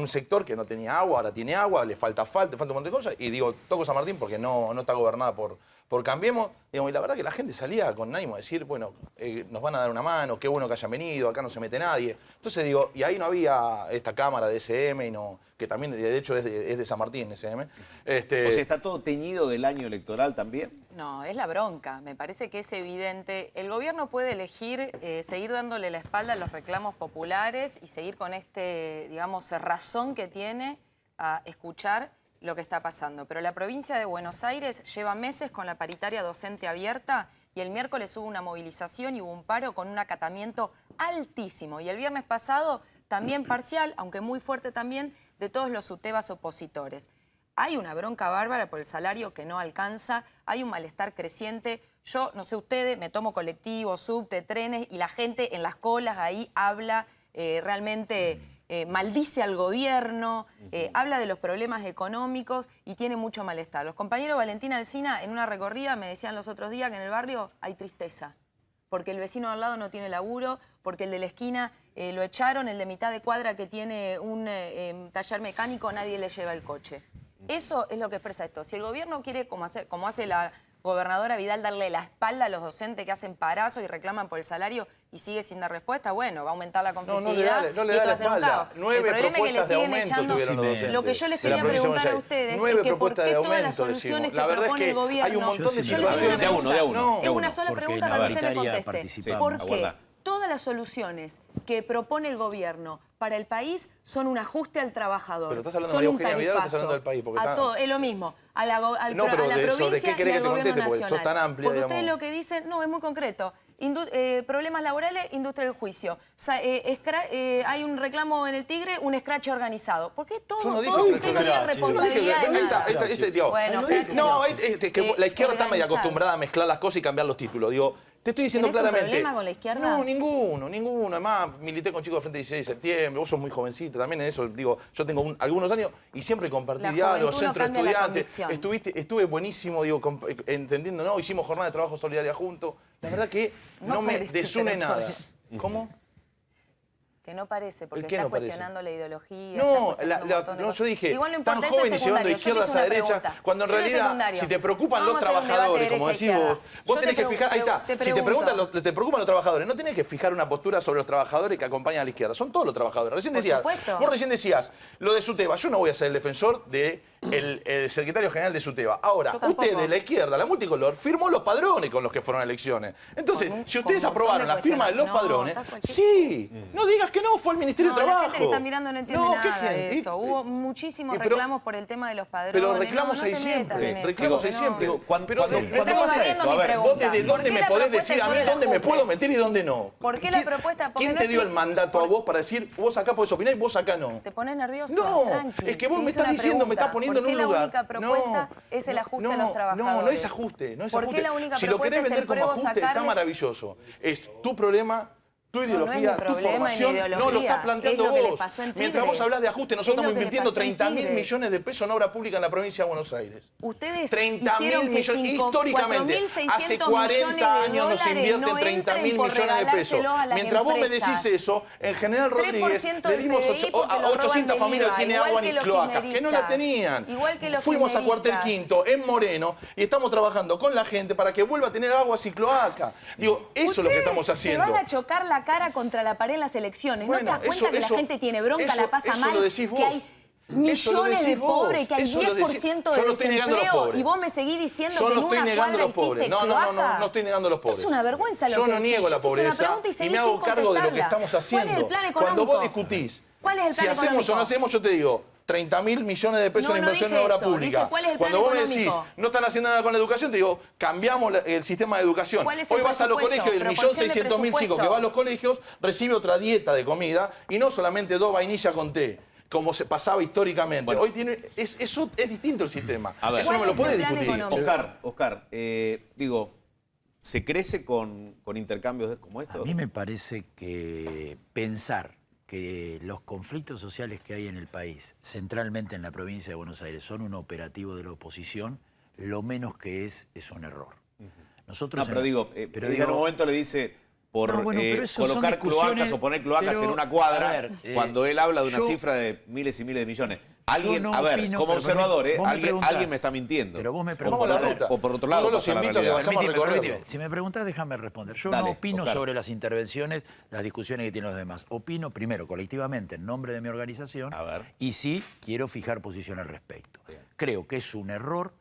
sector que no tenía agua, ahora tiene agua, le falta un montón de cosas, y digo, toco San Martín porque no está gobernada por Cambiemos, digamos, y la verdad que la gente salía con ánimo de decir, bueno, nos van a dar una mano, qué bueno que hayan venido, acá no se mete nadie. Entonces digo, y ahí no había esta cámara de SM, que también de hecho es de San Martín, SM. O sea, ¿está todo teñido del año electoral también? No, es la bronca. Me parece que es evidente. El gobierno puede elegir seguir dándole la espalda a los reclamos populares y seguir con digamos, razón que tiene a escuchar lo que está pasando. Pero la provincia de Buenos Aires lleva meses con la paritaria docente abierta y el miércoles hubo una movilización y hubo un paro con un acatamiento altísimo. Y el viernes pasado también parcial, aunque muy fuerte también, de todos los UTEBAs opositores. Hay una bronca bárbara por el salario que no alcanza, hay un malestar creciente. Yo, no sé ustedes, me tomo colectivos, subte, trenes y la gente en las colas ahí habla realmente... maldice al gobierno, habla de los problemas económicos y tiene mucho malestar. Los compañeros Valentina Alsina en una recorrida me decían los otros días que en el barrio hay tristeza, porque el vecino al lado no tiene laburo, porque el de la esquina lo echaron, el de mitad de cuadra que tiene un taller mecánico, nadie le lleva el coche. Eso es lo que expresa esto. Si el gobierno quiere, como hace la gobernadora Vidal, darle la espalda a los docentes que hacen parazo y reclaman por el salario y sigue sin dar respuesta, bueno, va a aumentar la conflictividad no le da la espalda. El problema es que le siguen echando... Lo que yo les quería preguntar a ustedes es que por qué todas las soluciones que propone el gobierno... Hay un montón de situaciones. De uno. Es una sola pregunta para que usted me conteste. ¿Por qué todas las soluciones que propone el gobierno para el país son un ajuste al trabajador? Pero estás hablando de María Eugenia Vidal o estás hablando del país. A todo, es lo mismo. A la provincia y al gobierno nacional. Sos tan amplia, porque ustedes lo que dicen, no, es muy concreto. Problemas laborales, industria del juicio. Hay un reclamo en el Tigre, un escrache organizado. ¿Por qué todo usted no tiene responsabilidad de nada? La izquierda está medio acostumbrada a mezclar las cosas y cambiar los títulos. Digo, te estoy diciendo claramente. ¿Tenés un problema con la izquierda? No, ninguno. Además, milité con chicos del Frente 16 de septiembre, vos sos muy jovencita, también en eso, digo, yo tengo algunos años y siempre compartí diálogos, centro de estudiantes. Estuve buenísimo, digo, entendiendo, ¿no? Hicimos jornada de trabajo solidaria juntos. La verdad que no me desune nada. ¿Cómo? Que no parece, porque estás cuestionando la ideología. No, yo dije, igual no tan importa, jóvenes llevando de izquierdas a derecha, cuando en realidad, si te preocupan los trabajadores, como decís vos tenés que fijar, ahí está, si te preocupan los trabajadores, no tenés que fijar una postura sobre los trabajadores que acompañan a la izquierda, son todos los trabajadores. Vos recién decías, lo de Suteva, yo no voy a ser el defensor de el secretario general de Suteva. Ahora, usted de la izquierda, la multicolor, firmó los padrones con los que fueron a elecciones. Entonces, si ustedes aprobaron la firma de los padrones, sí, no digas que no, fue el Ministerio de Trabajo. La gente que está mirando no entiende nada de eso. Hubo muchísimos reclamos por el tema de los padrones. Pero reclamos hay siempre. Reclamos hay siempre. Cuando pasa esto, a ver, vos desde dónde me podés decir a mí dónde me puedo meter y dónde no. ¿Por qué la propuesta? ¿Quién te dio el mandato a vos para decir vos acá podés opinar y vos acá no? ¿Te pones nervioso? No, es que vos me estás diciendo, me estás poniendo en un lugar. ¿Por qué la única propuesta es el ajuste a los trabajadores? No es ajuste, no es ajuste. ¿Por qué la única si lo propuesta querés es el vender como pruebo ajuste, está maravilloso. Es tu problema tu ideología, tu formación, no lo estás planteando vos. Mientras vos hablas de ajuste, nosotros estamos invirtiendo 30.000 millones de pesos en obra pública en la provincia de Buenos Aires. Ustedes 30.000 millones, históricamente, hace 40 años nos invierten 30.000 millones de pesos. Mientras vos me decís eso, en General Rodríguez le dimos a 800 familias que tienen agua ni cloaca, que no la tenían. Fuimos a Cuartel Quinto, en Moreno, y estamos trabajando con la gente para que vuelva a tener agua sin cloaca. Digo, eso es lo que estamos haciendo. Se van a chocar la cara contra la pared en las elecciones. ¿No te das cuenta que la gente tiene bronca, la pasa mal? Que hay millones de pobres, que hay 10% de desempleo y vos me seguís diciendo que en una cuadra hiciste cloaca. No estoy negando los pobres. Es una vergüenza lo que decís. Yo no niego la pobreza y me hago cargo de lo que estamos haciendo. ¿Cuál es el plan económico? Cuando vos discutís si hacemos o no hacemos, yo te digo 30.000 millones de pesos en inversión en obra pública. Cuando vos me decís, no están haciendo nada con la educación, te digo, cambiamos el sistema de educación. Hoy vas a los colegios y el 1.600.000 chicos que van a los colegios recibe otra dieta de comida y no solamente 2 vainillas con té, como se pasaba históricamente. Bueno, hoy es distinto el sistema. A ver, eso no me lo puede discutir. Oscar, digo, ¿se crece con intercambios como estos? A mí me parece que pensar que los conflictos sociales que hay en el país, centralmente en la provincia de Buenos Aires, son un operativo de la oposición, lo menos que es un error. Nosotros pero en un momento le dice colocar cloacas o poner clocas en una cuadra, cuando él habla de una cifra de miles y miles de millones. Alguien, a ver, como observador, alguien me está mintiendo. Pero vos me preguntás. O por otro lado, los invito a que vayamos a recorrerlo. Si me preguntás, déjame responder. Yo no opino sobre las intervenciones, las discusiones que tienen los demás. Opino, primero, colectivamente, en nombre de mi organización, y sí quiero fijar posición al respecto. Creo que es un error,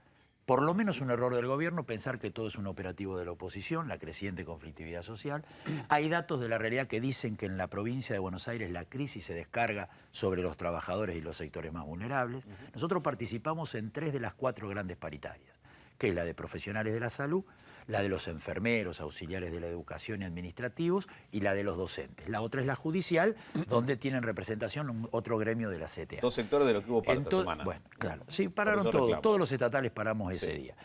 por lo menos un error del gobierno, pensar que todo es un operativo de la oposición, la creciente conflictividad social. Hay datos de la realidad que dicen que en la provincia de Buenos Aires la crisis se descarga sobre los trabajadores y los sectores más vulnerables. Nosotros participamos en 3 de las 4 grandes paritarias, que es la de profesionales de la salud, la de los enfermeros, auxiliares de la educación y administrativos, y la de los docentes. La otra es la judicial, donde tienen representación otro gremio de la CTA. 2 sectores de lo que hubo para esta semana. Bueno, claro. Sí, pararon todos. Todos los estatales paramos ese día.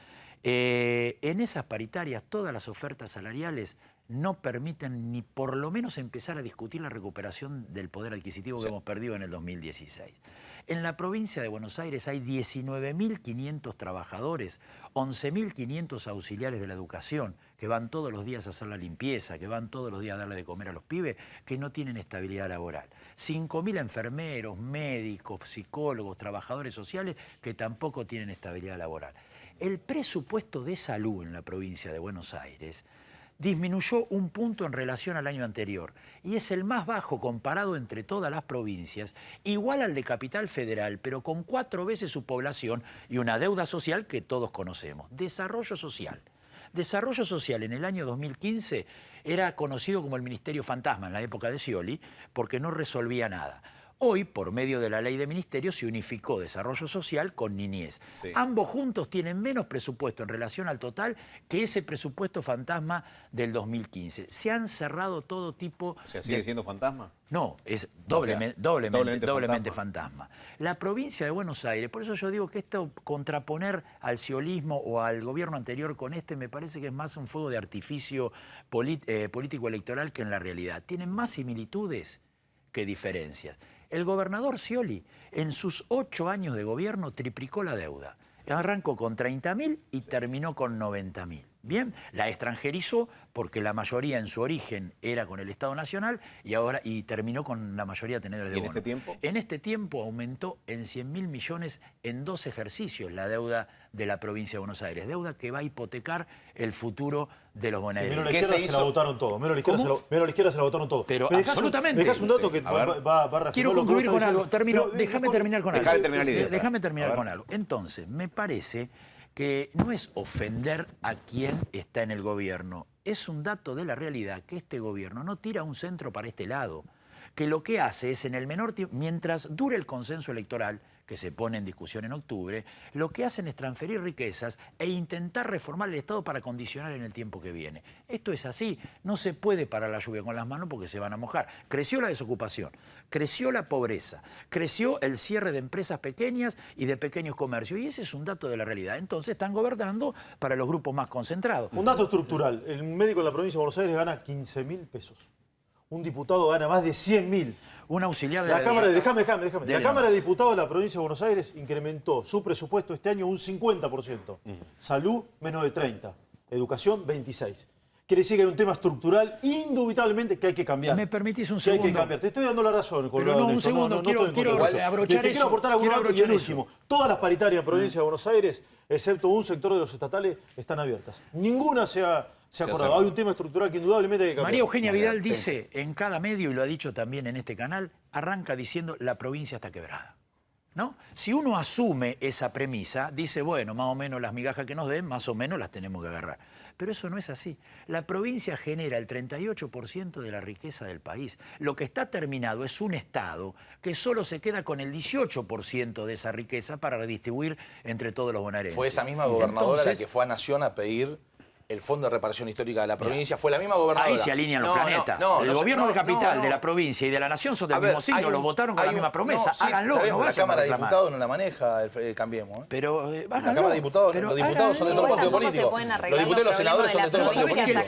En esas paritarias, todas las ofertas salariales no permiten ni por lo menos empezar a discutir la recuperación del poder adquisitivo que hemos perdido en el 2016. En la provincia de Buenos Aires hay 19.500 trabajadores, 11.500 auxiliares de la educación que van todos los días a hacer la limpieza, que van todos los días a darle de comer a los pibes, que no tienen estabilidad laboral. 5.000 enfermeros, médicos, psicólogos, trabajadores sociales que tampoco tienen estabilidad laboral. El presupuesto de salud en la provincia de Buenos Aires disminuyó 1 punto en relación al año anterior y es el más bajo comparado entre todas las provincias, igual al de Capital Federal, pero con 4 veces su población y una deuda social que todos conocemos. Desarrollo social. Desarrollo social en el año 2015 era conocido como el Ministerio Fantasma en la época de Scioli porque no resolvía nada. Hoy, por medio de la ley de ministerios, se unificó desarrollo social con niñez. Ambos juntos tienen menos presupuesto en relación al total que ese presupuesto fantasma del 2015. Se han cerrado todo tipo... O sea, ¿sigue siendo fantasma? No, es doblemente fantasma. La provincia de Buenos Aires, por eso yo digo que esto contraponer al ciolismo o al gobierno anterior con me parece que es más un fuego de artificio político-electoral que en la realidad. Tienen más similitudes que diferencias. El gobernador Scioli, en sus 8 años de gobierno, triplicó la deuda. Arrancó con 30.000 y terminó con 90.000. Bien, la extranjerizó porque la mayoría en su origen era con el Estado Nacional y terminó con la mayoría tenedores de bonos. ¿En este tiempo? En este tiempo aumentó en 100.000 millones en 2 ejercicios la deuda de la provincia de Buenos Aires. Deuda que va a hipotecar el futuro de los bonaerenses. Menos la izquierda se la votaron todo. Menos la izquierda se la votaron todo. Pero absolutamente. Me dejas un dato que va a reafirmar. Quiero concluir con algo. Déjame terminar con algo. Déjame terminar con algo. Entonces, me parece que no es ofender a quien está en el gobierno. Es un dato de la realidad que este gobierno no tira un centro para este lado, que lo que hace es en el menor tiempo, mientras dure el consenso electoral, que se pone en discusión en octubre, lo que hacen es transferir riquezas e intentar reformar el Estado para condicionar en el tiempo que viene. Esto es así, no se puede parar la lluvia con las manos porque se van a mojar. Creció la desocupación, creció la pobreza, creció el cierre de empresas pequeñas y de pequeños comercios, y ese es un dato de la realidad. Entonces están gobernando para los grupos más concentrados. Un dato estructural, el médico en la provincia de Buenos Aires gana 15.000 pesos. un diputado gana más de 100.000. Un auxiliar de la Cámara, déjame. Dele La Cámara nomás. de Diputados de la Provincia de Buenos Aires incrementó su presupuesto este año un 50%. Salud, menos de 30%. Educación, 26%. Quiere decir que hay un tema estructural, indubitablemente, que hay que cambiar. ¿Me permitís un Que hay segundo? que cambiar. Te estoy dando la razón, Pero no, un segundo, quiero abrochar Te quiero aportar algún dato y el último. Todas las paritarias en Provincia de Buenos Aires, excepto un sector de los estatales, están abiertas. Ninguna se ha acordado. Hay un tema estructural que indudablemente hay que cambiar. María Eugenia Vidal dice en cada medio, y lo ha dicho también en este canal, arranca diciendo la provincia está quebrada. ¿No? Si uno asume esa premisa, dice, bueno, más o menos las migajas que nos den, más o menos las tenemos que agarrar. Pero eso no es así. La provincia genera el 38% de la riqueza del país. Lo que está terminado es un Estado que solo se queda con el 18% de esa riqueza para redistribuir entre todos los bonaerenses. Fue esa misma gobernadora Entonces, la que fue a Nación a pedir el Fondo de Reparación Histórica de la provincia. Fue la misma gobernadora. ahí se alinean los planetas. El gobierno de Capital, de la provincia y de la Nación son del mismo signo, los votaron con la misma promesa. Háganlo, no vayan La Cámara a de reclamar. Diputados no la maneja Cambiemos. Pero la Cámara de Diputados, los diputados son de todo partido político. Los diputados y los senadores son de todo partido político.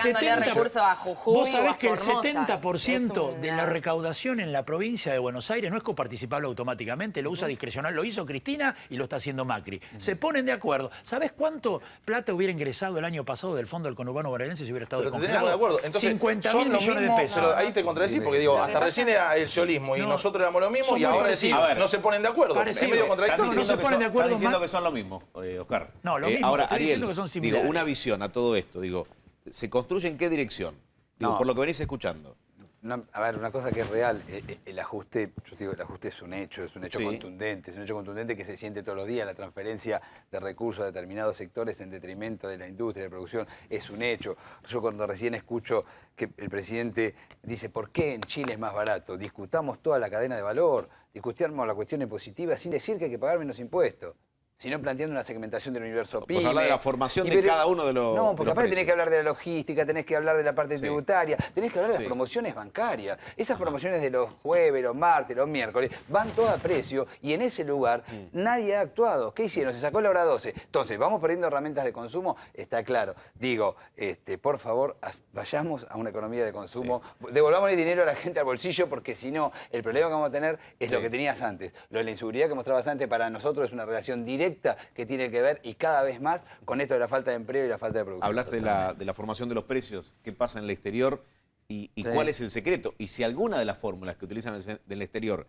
Vos sabés que el 70% de la recaudación en la provincia de Buenos Aires no es coparticipable automáticamente, lo usa discrecional, lo hizo Cristina y lo está haciendo Macri. Se ponen de acuerdo. ¿Sabés cuánto plata hubiera ingresado el año pasado del Fondo del Conurbano bonaerense si hubiera estado congelado? De acuerdo. Entonces, 50.000 millones de pesos. Pero ahí te contradecís porque digo, hasta recién era el ciolismo y nosotros éramos lo mismo y ahora decís, no se ponen de acuerdo. Es medio contradictorio. No se ponen de acuerdo. Estás diciendo que son lo mismo, Oscar. No, lo mismo. Ahora, Estoy Ariel, diciendo que son similares. digo, una visión a todo esto, digo, ¿se construye en qué dirección? Digo, por lo que venís escuchando. No, a ver, una cosa que es real, el ajuste, yo digo, el ajuste es un hecho contundente, es un hecho contundente que se siente todos los días, la transferencia de recursos a determinados sectores en detrimento de la industria, de la producción, es un hecho. Yo cuando recién escucho que el presidente dice, ¿por qué en Chile es más barato? Discutamos toda la cadena de valor, discutamos la cuestión impositiva sin decir que hay que pagar menos impuestos, sino planteando una segmentación del universo PYME. Habla de la formación de cada uno de los. No, porque aparte tenés que hablar de la logística, tenés que hablar de la parte tributaria, tenés que hablar de las promociones bancarias. Esas promociones de los jueves, los martes, los miércoles, van todas a precio y en ese lugar nadie ha actuado. ¿Qué hicieron? Se sacó la hora 12. Entonces, vamos perdiendo herramientas de consumo, está claro. Digo, por favor, vayamos a una economía de consumo, devolvamos el dinero a la gente al bolsillo, porque si no, el problema que vamos a tener es lo que tenías antes. Lo de la inseguridad que mostrabas antes para nosotros es una relación directa que tiene que ver y cada vez más con esto de la falta de empleo y la falta de producción. Hablaste de la formación de los precios, qué pasa en el exterior y cuál es el secreto. Y si alguna de las fórmulas que utilizan en el exterior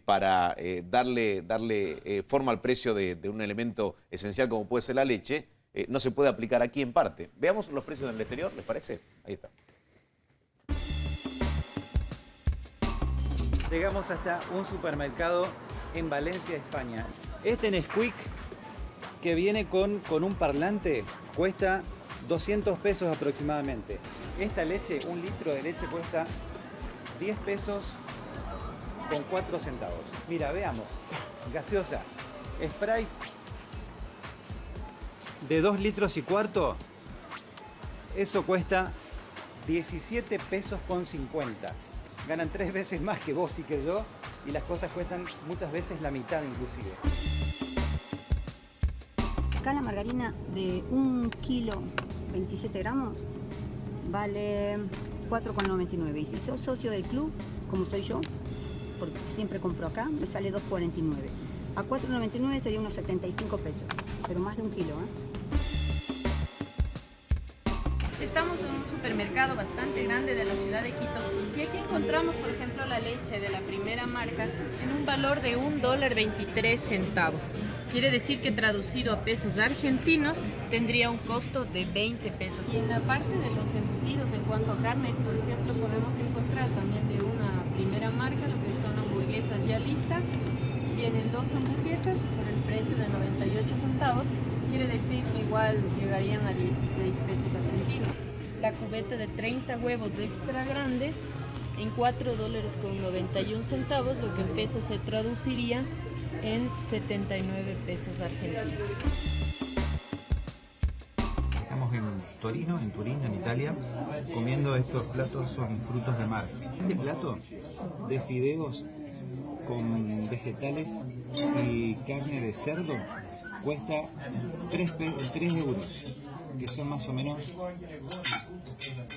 para darle forma al precio de un elemento esencial como puede ser la leche, no se puede aplicar aquí en parte. Veamos los precios en el exterior, ¿les parece? Ahí está. Llegamos hasta un supermercado en Valencia, España. Este Nesquik que viene con un parlante cuesta 200 pesos aproximadamente. Esta leche, un litro de leche cuesta 10 pesos con 4 centavos. Mira, veamos. Gaseosa, Sprite de 2 litros y cuarto. Eso cuesta 17 pesos con 50. Ganan 3 veces más que vos y que yo y las cosas cuestan muchas veces la mitad inclusive. Acá la margarina de 1 kilo 27 gramos vale 4,99 y si sos socio del club, como soy yo, porque siempre compro acá, me sale 2,49. A 4,99 sería unos 75 pesos, pero más de 1 kilo, Estamos en un supermercado bastante grande de la ciudad de Quito y aquí encontramos, por ejemplo, la leche de la primera marca en un valor de $1.23. Quiere decir que traducido a pesos argentinos tendría un costo de 20 pesos. Y en la parte de los embutidos en cuanto a carnes, por ejemplo, podemos encontrar también de una primera marca lo que son hamburguesas ya listas. Vienen 2 hamburguesas por el precio de 98 centavos. Quiere decir que igual llegarían a 16 pesos argentinos. La cubeta de 30 huevos extra grandes en $4.91, lo que en pesos se traduciría en 79 pesos argentinos. Estamos en Torino, en Turín, en Italia, comiendo estos platos, son frutos de mar. Este plato de fideos con vegetales y carne de cerdo cuesta 3 euros, que son más o menos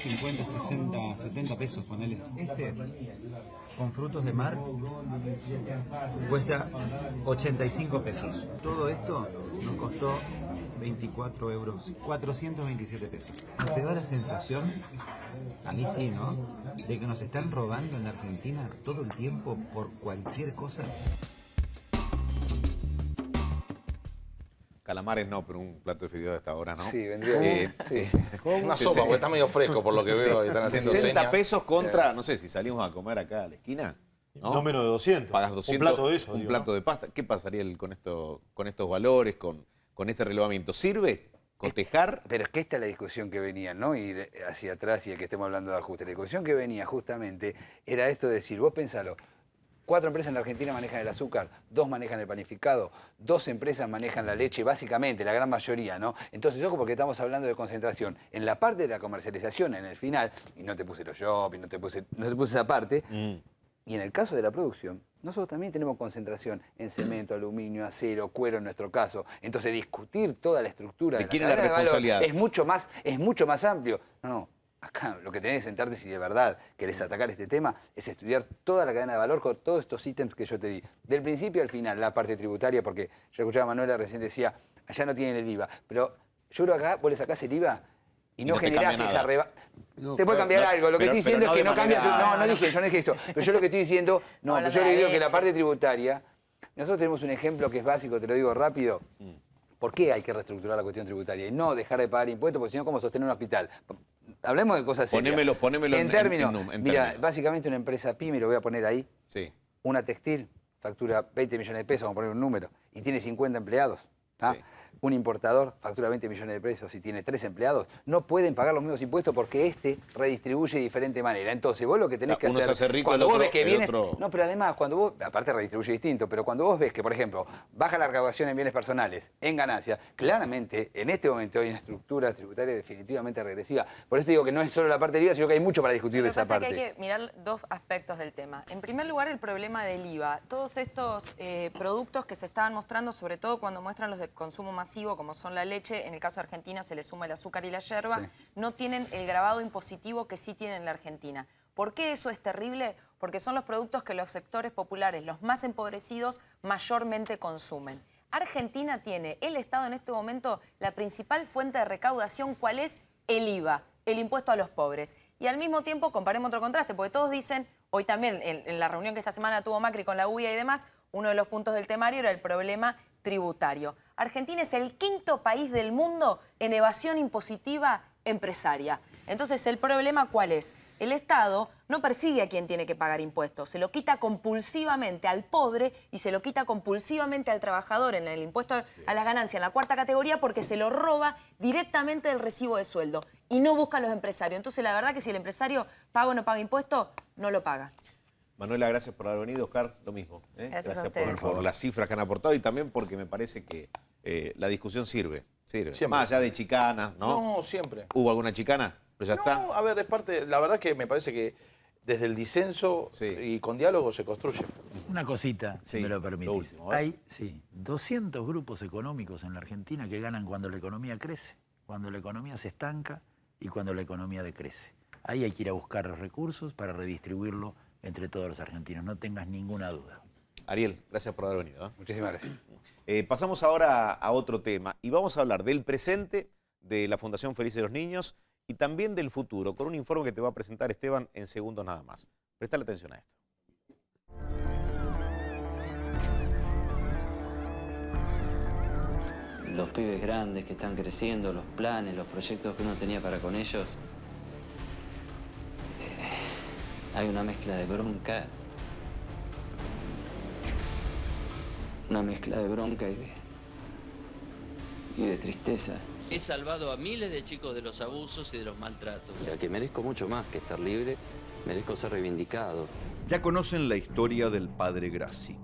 50, 60, 70 pesos, ponele. Este, con frutos de mar, cuesta 85 pesos. Todo esto nos costó 24 euros, 427 pesos. ¿No te da la sensación, a mí sí, ¿no?, de que nos están robando en la Argentina todo el tiempo por cualquier cosa? Calamares no, pero un plato de fideo de esta hora, ¿no? Sí, vendría bien. Sí. Una sopa, porque está medio fresco por lo que veo. Están haciendo 60 señas. pesos contra, no sé, si salimos a comer acá a la esquina. No menos de 200. Pagas 200. Un plato de eso. Un digo, plato ¿no? de pasta. ¿Qué pasaría con estos valores, con este relevamiento? ¿Sirve cotejar? Pero es que esta es la discusión que venía, no ir hacia atrás y el que estemos hablando de ajuste. La discusión que venía justamente era esto de decir, vos pensalo, 4 empresas en la Argentina manejan el azúcar, 2 manejan el panificado, 2 empresas manejan la leche, básicamente, la gran mayoría, ¿no? Entonces, ojo, porque estamos hablando de concentración. En la parte de la comercialización, en el final, y no te puse los shopping, no te puse esa parte, y en el caso de la producción, nosotros también tenemos concentración en cemento, aluminio, acero, cuero en nuestro caso. Entonces, discutir toda la estructura de la quién es la cadena de valor responsabilidad? es mucho más amplio. No. Acá lo que tenés que sentarte, si de verdad querés atacar este tema, es estudiar toda la cadena de valor con todos estos ítems que yo te di. Del principio al final, la parte tributaria, porque yo escuchaba a Manuela recién decía, allá no tienen el IVA. Pero yo creo que acá vos le sacás el IVA y no generás esa te puede cambiar algo. Lo que estoy diciendo es que no cambias. No, yo no dije eso. Pero yo lo que estoy diciendo, pero yo le digo que la parte tributaria, nosotros tenemos un ejemplo que es básico, te lo digo rápido. ¿Por qué hay que reestructurar la cuestión tributaria y no dejar de pagar impuestos? Porque si no, ¿cómo sostener un hospital? Hablemos de cosas serias. Ponémelo en términos. en Mira, términos. básicamente una empresa pyme, lo voy a poner ahí, Sí. una textil, factura 20 millones de pesos, vamos a poner un número, y tiene 50 empleados. ¿Ah? Un importador factura 20 millones de pesos y tiene 3 empleados, no pueden pagar los mismos impuestos porque este redistribuye de diferente manera. Entonces, vos lo que tenés que uno hacer... se hace rico, cuando el vos otro- ves que el viene... otro- No, pero además, cuando vos... Aparte redistribuye distinto, pero cuando vos ves que, por ejemplo, baja la recaudación en bienes personales, en ganancias, claramente, en este momento hay una estructura tributaria definitivamente regresiva. Por eso te digo que no es solo la parte del IVA, sino que hay mucho para discutir Lo de que esa pasa es parte. que hay que mirar 2 aspectos del tema. En primer lugar, el problema del IVA. Todos estos productos que se estaban mostrando, sobre todo cuando muestran los de consumo masivo, como son la leche, en el caso de Argentina se le suma el azúcar y la yerba, no tienen el grabado impositivo que sí tienen en la Argentina. ¿Por qué eso es terrible? Porque son los productos que los sectores populares, los más empobrecidos, mayormente consumen. Argentina tiene, el Estado en este momento, la principal fuente de recaudación, ¿cuál es? El IVA, el impuesto a los pobres. Y al mismo tiempo, comparemos otro contraste, porque todos dicen, hoy también en la reunión que esta semana tuvo Macri con la UIA y demás, uno de los puntos del temario era el problema tributario. Argentina es el 5º país del mundo en evasión impositiva empresaria. Entonces, ¿el problema cuál es? El Estado no persigue a quien tiene que pagar impuestos, se lo quita compulsivamente al pobre y se lo quita compulsivamente al trabajador en el impuesto a las ganancias en la 4ª categoría porque se lo roba directamente del recibo de sueldo y no busca a los empresarios. Entonces, la verdad que si el empresario paga o no paga impuestos, no lo paga. Manuela, gracias por haber venido. Oscar, lo mismo. Gracias a ustedes. por las cifras que han aportado y también porque me parece que la discusión sirve. Siempre. Más allá de chicanas, ¿no? No, siempre. ¿Hubo alguna chicana? Pero ya está. No, a ver, es parte... La verdad que me parece que desde el disenso y con diálogo se construye. Una cosita, si Sí, me lo lo permitís. último, ¿eh? Hay 200 grupos económicos en la Argentina que ganan cuando la economía crece, cuando la economía se estanca y cuando la economía decrece. Ahí hay que ir a buscar los recursos para redistribuirlo entre todos los argentinos, no tengas ninguna duda. Ariel, gracias por haber venido. ¿eh? Muchísimas gracias. Pasamos ahora a otro tema y vamos a hablar del presente de la Fundación Felices de los Niños y también del futuro, con un informe que te va a presentar Esteban en segundos nada más. Prestale atención a esto. Los pibes grandes que están creciendo, los planes, los proyectos que uno tenía para con ellos. Hay una mezcla de bronca. Una mezcla de bronca y de tristeza. He salvado a miles de chicos de los abusos y de los maltratos. O sea, que merezco mucho más que estar libre, merezco ser reivindicado. Ya conocen la historia del padre Grassi.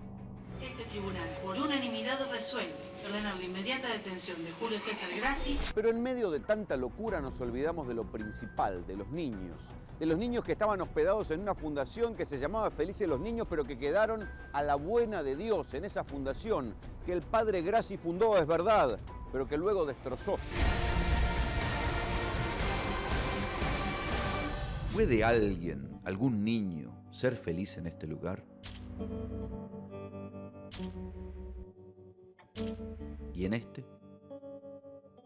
Este tribunal, por unanimidad, resuelve ordenar la inmediata detención de Julio César Grassi. Pero en medio de tanta locura nos olvidamos de lo principal, de los niños. De los niños que estaban hospedados en una fundación que se llamaba Felices los Niños, pero que quedaron a la buena de Dios en esa fundación que el padre Grassi fundó, es verdad, pero que luego destrozó. ¿Puede alguien, algún niño, ser feliz en este lugar? ¿Y en este?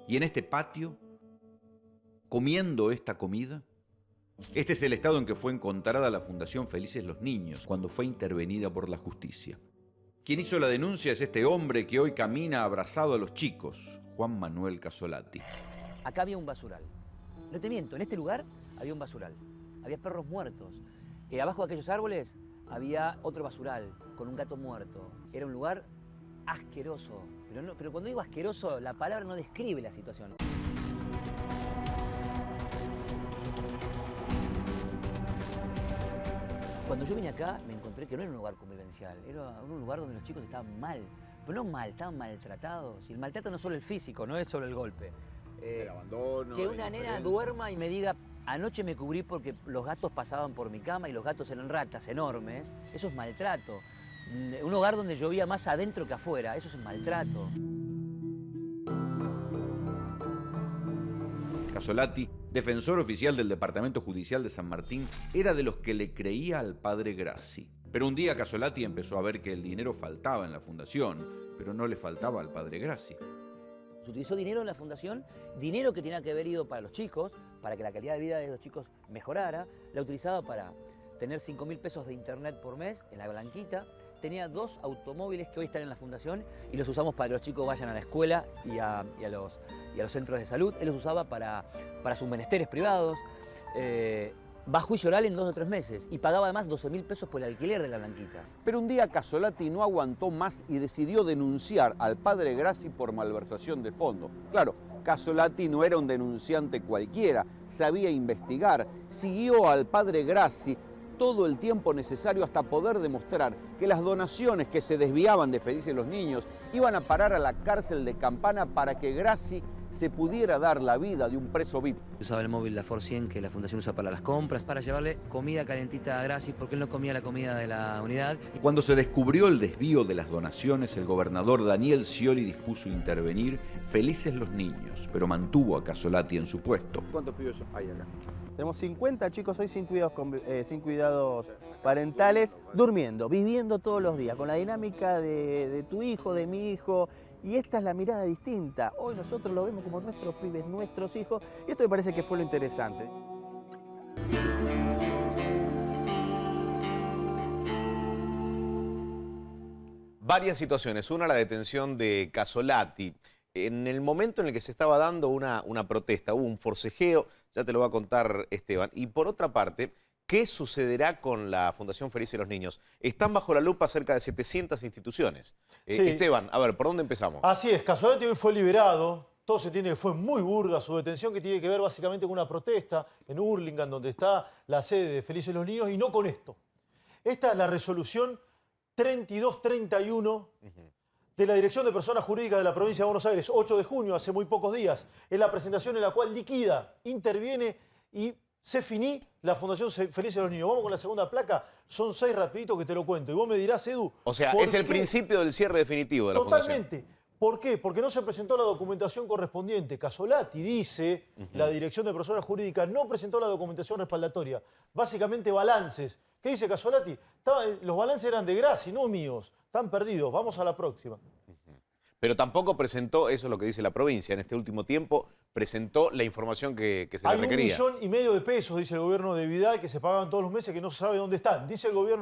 ¿Y en este patio? ¿Comiendo esta comida? Este es el estado en que fue encontrada la Fundación Felices los Niños cuando fue intervenida por la justicia. Quien hizo la denuncia es este hombre que hoy camina abrazado a los chicos, Juan Manuel Casolati. Acá había un basural. No te miento, en este lugar había un basural. Había perros muertos. Abajo de aquellos árboles había otro basural con un gato muerto. Era un lugar asqueroso. Pero cuando digo asqueroso, la palabra no describe la situación. Cuando yo vine acá me encontré que no era un lugar convivencial, era un lugar donde los chicos estaban mal. Pero no mal, estaban maltratados. Y el maltrato no es solo el físico, no es solo el golpe. El abandono. Que una nena duerma y me diga, anoche me cubrí porque los gatos pasaban por mi cama y los gatos eran ratas enormes, eso es maltrato. Un hogar donde llovía más adentro que afuera, eso es maltrato. Casolati, defensor oficial del Departamento Judicial de San Martín, era de los que le creía al padre Grassi. Pero un día Casolati empezó a ver que el dinero faltaba en la fundación, pero no le faltaba al padre Grassi. Se utilizó dinero en la fundación, dinero que tenía que haber ido para los chicos, para que la calidad de vida de los chicos mejorara. La utilizaba para tener 5.000 pesos de internet por mes en la Blanquita. Tenía 2 automóviles que hoy están en la fundación y los usamos para que los chicos vayan a la escuela y a los centros de salud. Él los usaba para sus menesteres privados. Va a juicio oral en 2 o 3 meses y pagaba además 12.000 pesos por el alquiler de la Blanquita. Pero un día Casolati no aguantó más y decidió denunciar al padre Grassi por malversación de fondos. Claro, Casolati no era un denunciante cualquiera, sabía investigar, siguió al padre Grassi todo el tiempo necesario hasta poder demostrar que las donaciones que se desviaban de Felices los Niños iban a parar a la cárcel de Campana para que Grassi se pudiera dar la vida de un preso VIP. Usaba el móvil la Ford 100 que la fundación usa para las compras, para llevarle comida calentita a Grassi porque él no comía la comida de la unidad. Cuando se descubrió el desvío de las donaciones, el gobernador Daniel Scioli dispuso intervenir Felices los Niños, pero mantuvo a Casolati en su puesto. ¿Cuántos pibes hay acá? Tenemos 50 chicos hoy sin cuidados parentales, durmiendo, viviendo todos los días, con la dinámica de tu hijo, de mi hijo. Y esta es la mirada distinta. Hoy nosotros lo vemos como nuestros pibes, nuestros hijos. Y esto me parece que fue lo interesante. Varias situaciones. Una, la detención de Casolati. En el momento en el que se estaba dando una protesta, hubo un forcejeo, ya te lo va a contar Esteban. Y por otra parte, ¿qué sucederá con la Fundación Felices los Niños? Están bajo la lupa cerca de 700 instituciones. Sí. Esteban, a ver, ¿por dónde empezamos? Así es, Casolati hoy fue liberado. Todo se entiende que fue muy burda su detención, que tiene que ver básicamente con una protesta en Hurlingham, donde está la sede de Felices los Niños, y no con esto. Esta es la resolución 3231 de la Dirección de Personas Jurídicas de la Provincia de Buenos Aires, 8 de junio, hace muy pocos días. Es la presentación en la cual liquida, interviene y se finí la Fundación Felices los Niños. Vamos con la segunda placa, son 6 rapiditos que te lo cuento. Y vos me dirás, Edu... O sea, es el principio del cierre definitivo de la Fundación. Totalmente. ¿Por qué? Porque no se presentó la documentación correspondiente. Casolati dice, la Dirección de Personas Jurídicas no presentó la documentación respaldatoria. Básicamente balances. ¿Qué dice Casolati? Los balances eran de Grassi, no míos. Están perdidos. Vamos a la próxima. Pero tampoco presentó, eso es lo que dice la provincia, en este último tiempo presentó la información que se le requería. Hay 1,5 millones de pesos, dice el gobierno de Vidal, que se pagaban todos los meses, que no se sabe dónde están. Dice el gobierno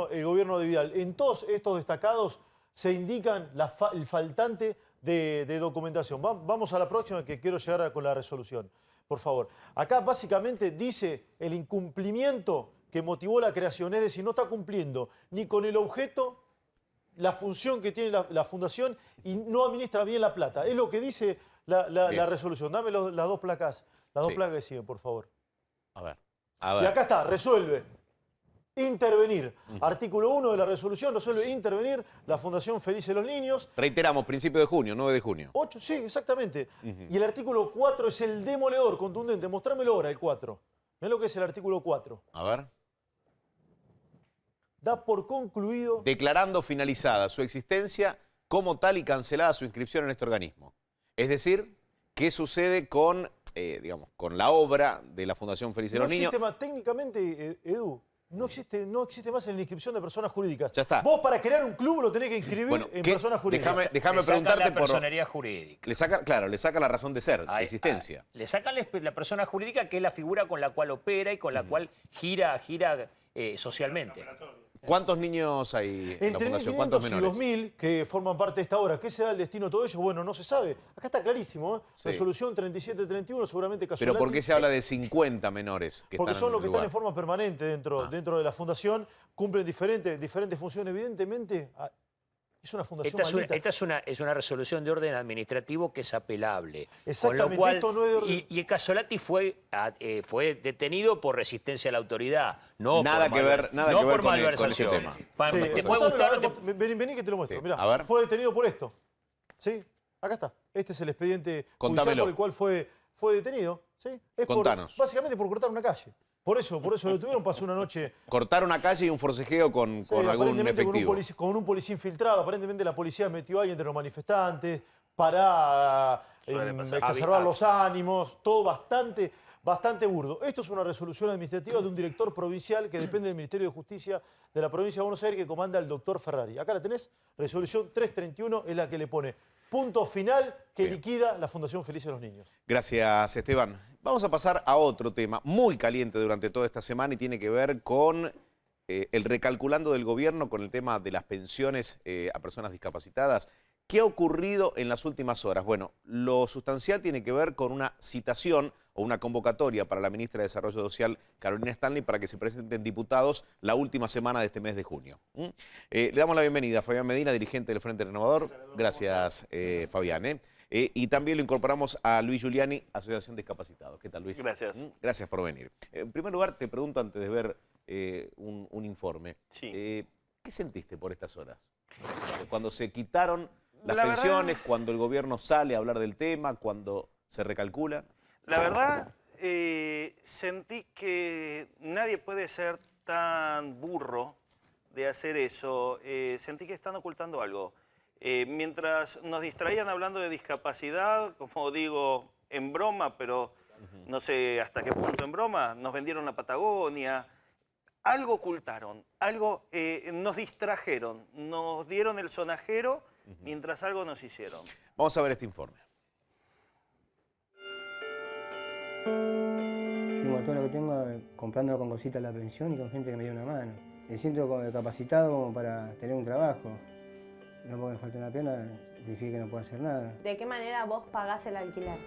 de Vidal. En todos estos destacados se indican el faltante de documentación. Vamos a la próxima, que quiero llegar con la resolución. Por favor. Acá básicamente dice el incumplimiento que motivó la creación, es decir, no está cumpliendo ni con el objeto, la función que tiene la fundación y no administra bien la plata. Es lo que dice la resolución. Dame las 2 placas, placas que siguen, por favor. A ver. Y acá está, resuelve. Intervenir. Artículo 1 de la resolución resuelve intervenir la Fundación Felices los Niños. Reiteramos, principio de junio, 9 de junio. 8, sí, exactamente. Y el artículo 4 es el demoledor, contundente. Mostrámelo ahora, el 4. Mirá lo que es el artículo 4. A ver. Da por concluido... Declarando finalizada su existencia como tal y cancelada su inscripción en este organismo. Es decir, ¿qué sucede con digamos, con la obra de la Fundación Felices de los Niños. Técnicamente, Edu, no existe más en la inscripción de personas jurídicas. Ya está. Vos para crear un club lo tenés que inscribir en personas jurídicas. Déjame preguntarte la personería jurídica. Le saca la razón de ser, de existencia. Le sacan la persona jurídica, que es la figura con la cual opera y con la cual gira socialmente. ¿Cuántos niños hay en la Entre Fundación? ¿Cuántos 1.500 y menores? 2.000 que forman parte de esta obra. ¿Qué será el destino de todo ello? Bueno, no se sabe. Acá está clarísimo, ¿eh? Sí. Resolución 3731, seguramente Pero Casolati. ¿por qué se habla de 50 menores que Porque están son en los el que están lugar? en forma permanente dentro de la fundación, cumplen diferentes funciones. Evidentemente, es una fundación maldita. Esta es una resolución de orden administrativo que es apelable. Exactamente, Con lo cual, esto no es de orden. y Casolati fue detenido por resistencia a la autoridad, no Nada por que ver con malversación. ese tema. Te puede gustar, Vení que te lo muestro. Sí, Mirá, a ver. fue detenido por esto. ¿Sí? Acá está. Este es el expediente judicial Contámelo. por el cual fue detenido. ¿Sí? Es Contanos. básicamente por cortar una calle. Por eso lo tuvieron, pasó una noche. Cortar una calle y un forcejeo con algún Aparentemente efectivo. con un policía infiltrado. Aparentemente la policía metió ahí entre los manifestantes para exacerbar los ánimos. Todo bastante burdo. Esto es una resolución administrativa de un director provincial que depende del Ministerio de Justicia de la provincia de Buenos Aires, que comanda el doctor Ferrari. Acá la tenés. Resolución 331 es la que le pone punto final que liquida la Fundación Felices de los Niños. Gracias, Esteban. Vamos a pasar a otro tema muy caliente durante toda esta semana y tiene que ver con el recalculando del gobierno con el tema de las pensiones a personas discapacitadas. ¿Qué ha ocurrido en las últimas horas? Bueno, lo sustancial tiene que ver con una citación o una convocatoria para la ministra de Desarrollo Social, Carolina Stanley, para que se presenten diputados la última semana de este mes de junio. Le damos la bienvenida a Fabián Medina, dirigente del Frente Renovador. Gracias, Fabián. Y también lo incorporamos a Luis Giuliani, Asociación Discapacitados. ¿Qué tal, Luis? Gracias. Gracias por venir. En primer lugar, te pregunto antes de ver un informe. Sí. ¿Qué sentiste por estas horas? Cuando se quitaron las La pensiones, verdad, cuando el gobierno sale a hablar del tema, cuando se recalcula. La verdad, sentí que nadie puede ser tan burro de hacer eso. Sentí que están ocultando algo. Mientras nos distraían hablando de discapacidad, como digo, en broma, pero no sé hasta qué punto en broma, nos vendieron la Patagonia. Algo ocultaron, algo nos distrajeron, nos dieron el sonajero mientras algo nos hicieron. Vamos a ver este informe. Tengo todo lo que tengo comprándolo con cositas la pensión y con gente que me dio una mano. Me siento capacitado como para tener un trabajo. No porque me falte una pierna significa que no puedo hacer nada. ¿De qué manera vos pagás el alquiler?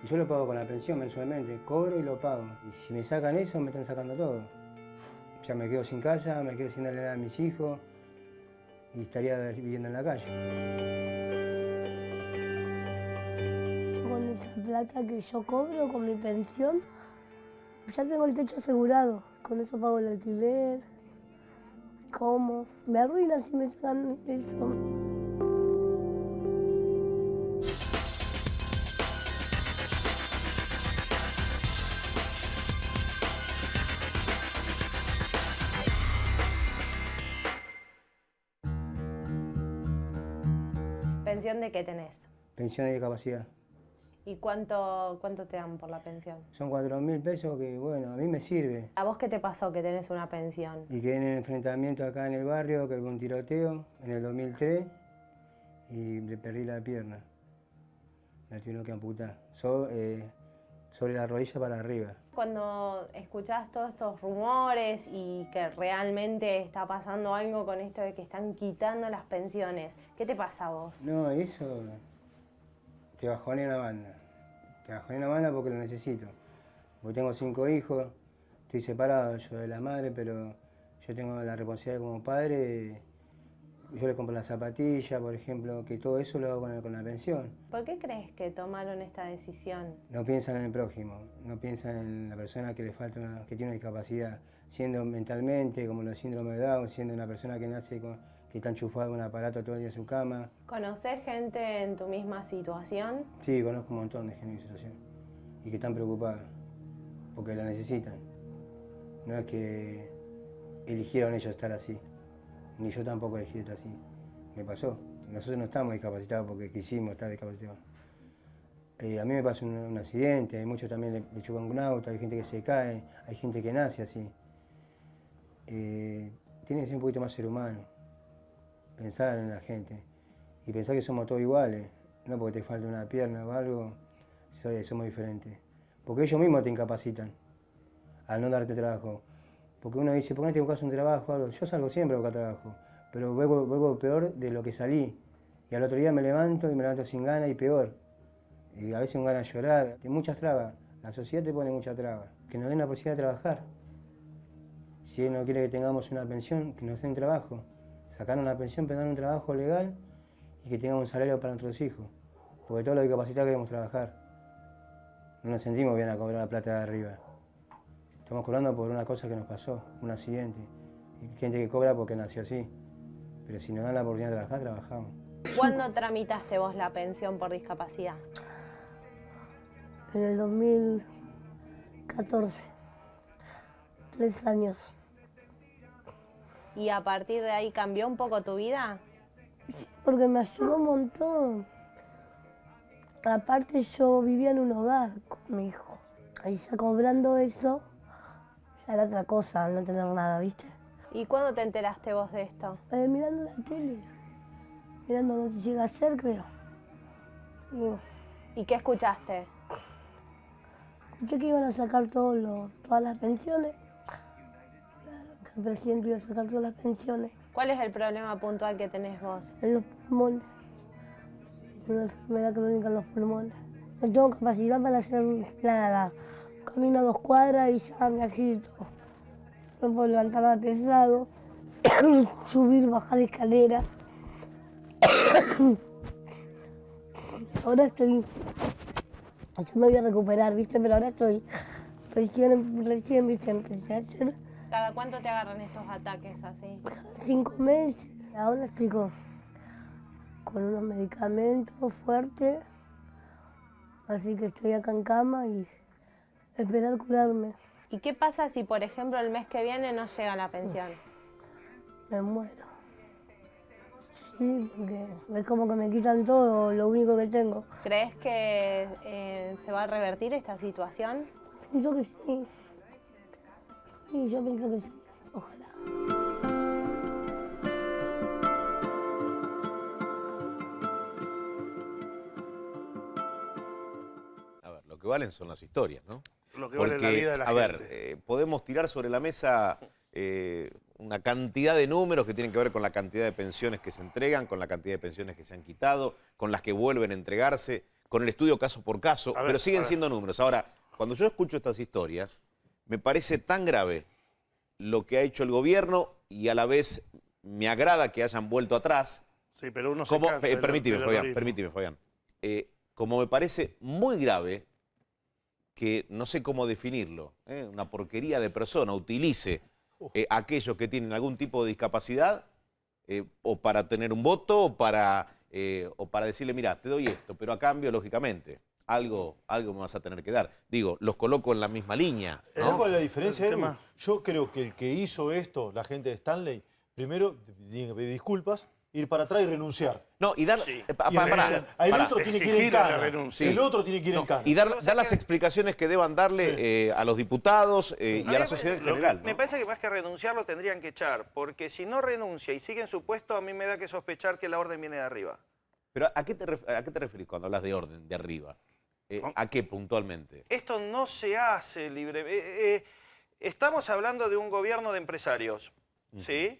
Y yo lo pago con la pensión mensualmente, cobro y lo pago. Y si me sacan eso, me están sacando todo. Ya me quedo sin casa, me quedo sin darle nada a mis hijos y estaría viviendo en la calle. Yo con esa plata que yo cobro, con mi pensión, ya tengo el techo asegurado. Con eso pago el alquiler, como. Me arruina si me sacan eso. ¿Pensión de qué tenés? Pensión de discapacidad. ¿Y cuánto te dan por la pensión? Son 4.000 pesos que, bueno, a mí me sirve. ¿A vos qué te pasó que tenés una pensión? Y quedé en el enfrentamiento acá en el barrio, que hubo un tiroteo en el 2003 y le perdí la pierna. La tuvieron que amputar. Sobre la rodilla para arriba. Cuando escuchás todos estos rumores y que realmente está pasando algo con esto de que están quitando las pensiones, ¿qué te pasa a vos? No, eso te bajonea una banda. Te bajonea una banda porque lo necesito. Porque tengo 5 hijos, estoy separado yo de la madre, pero yo tengo la responsabilidad como padre. Yo le compro las zapatillas, por ejemplo, que todo eso lo hago con la pensión. ¿Por qué crees que tomaron esta decisión? No piensan en el prójimo, no piensan en la persona que le falta, que tiene una discapacidad, siendo mentalmente, como los síndromes de Down, siendo una persona que nace que está enchufada con un aparato todo el día en su cama. ¿Conocés gente en tu misma situación? Sí, conozco un montón de gente en mi situación y que están preocupadas porque la necesitan. No es que eligieron ellos estar así. Ni yo tampoco elegí estar así. Me pasó. Nosotros no estamos discapacitados porque quisimos estar discapacitados. A mí me pasa un accidente, hay muchos también le chocan un auto, hay gente que se cae, hay gente que nace así. Tiene que ser un poquito más ser humano, pensar en la gente y pensar que somos todos iguales, no porque te falta una pierna o algo, somos diferentes. Porque ellos mismos te incapacitan al no darte trabajo. Porque uno dice, ¿por qué no te buscas un trabajo o algo? Yo salgo siempre a buscar trabajo, pero vuelvo peor de lo que salí. Y al otro día me levanto sin ganas y peor. Y a veces un ganas de llorar, hay muchas trabas. La sociedad te pone muchas trabas. Que nos den la posibilidad de trabajar. Si él no quiere que tengamos una pensión, que nos den trabajo. Sacar una pensión, pero dar un trabajo legal y que tengamos un salario para nuestros hijos. Porque todos los discapacitados queremos trabajar. No nos sentimos bien a cobrar la plata de arriba. Estamos cobrando por una cosa que nos pasó, un accidente. Hay gente que cobra porque nació así. Pero si nos dan la oportunidad de trabajar, trabajamos. ¿Cuándo tramitaste vos la pensión por discapacidad? En el 2014. 3 años. ¿Y a partir de ahí cambió un poco tu vida? Sí, porque me ayudó un montón. Aparte yo vivía en un hogar con mi hijo. Ahí ya cobrando eso, ya era otra cosa, no tener nada, ¿viste? ¿Y cuándo te enteraste vos de esto? Mirando la tele. Mirando No Te Llega Ayer, creo. ¿Y qué escuchaste? Escuché que iban a sacar todas las pensiones. Que el presidente iba a sacar todas las pensiones. ¿Cuál es el problema puntual que tenés vos? En los pulmones. Una enfermedad crónica en los pulmones. No tengo capacidad para hacer nada. Camino 2 cuadras y ya me agito. No puedo levantar nada pesado. Subir, bajar escaleras. Ahora estoy... Yo me voy a recuperar, ¿viste? Pero ahora estoy recién, ¿viste? Empecé ayer. ¿Cada cuánto te agarran estos ataques así? 5 meses. Ahora estoy con unos medicamentos fuertes. Así que estoy acá en cama y esperar curarme. ¿Y qué pasa si, por ejemplo, el mes que viene no llega la pensión? Me muero. Sí, porque es como que me quitan todo, lo único que tengo. ¿Crees que se va a revertir esta situación? Pienso que sí. Sí, yo pienso que sí. Ojalá. A ver, lo que valen son las historias, ¿no? Lo que vale la vida de la gente. gente. A ver, podemos tirar sobre la mesa una cantidad de números que tienen que ver con la cantidad de pensiones que se entregan, con la cantidad de pensiones que se han quitado, con las que vuelven a entregarse, con el estudio caso por caso, pero siguen siendo números. Ahora, cuando yo escucho estas historias, me parece tan grave lo que ha hecho el gobierno y a la vez me agrada que hayan vuelto atrás. Sí, pero uno se como, cansa permíteme, Fabián. Como me parece muy grave que, no sé cómo definirlo, una porquería de persona utilice aquellos que tienen algún tipo de discapacidad o para tener un voto o para decirle, mira, te doy esto, pero a cambio, lógicamente, algo me vas a tener que dar. Digo, los coloco en la misma línea, ¿no? ¿Sabes cuál es la diferencia, Edu? Yo creo que el que hizo esto, la gente de Stanley, primero, pedir disculpas, ir para atrás y renunciar. No, y dar... Sí. El otro tiene que ir en cana. El otro tiene que ir en cana. Y dar las explicaciones que deban darle a los diputados y a la sociedad en general, ¿no? Me parece que más que renunciar lo tendrían que echar, porque si no renuncia y sigue en su puesto, a mí me da que sospechar que la orden viene de arriba. Pero ¿a qué te referís cuando hablas de orden, de arriba? ¿A qué puntualmente? Esto no se hace libre. Estamos hablando de un gobierno de empresarios, ¿sí?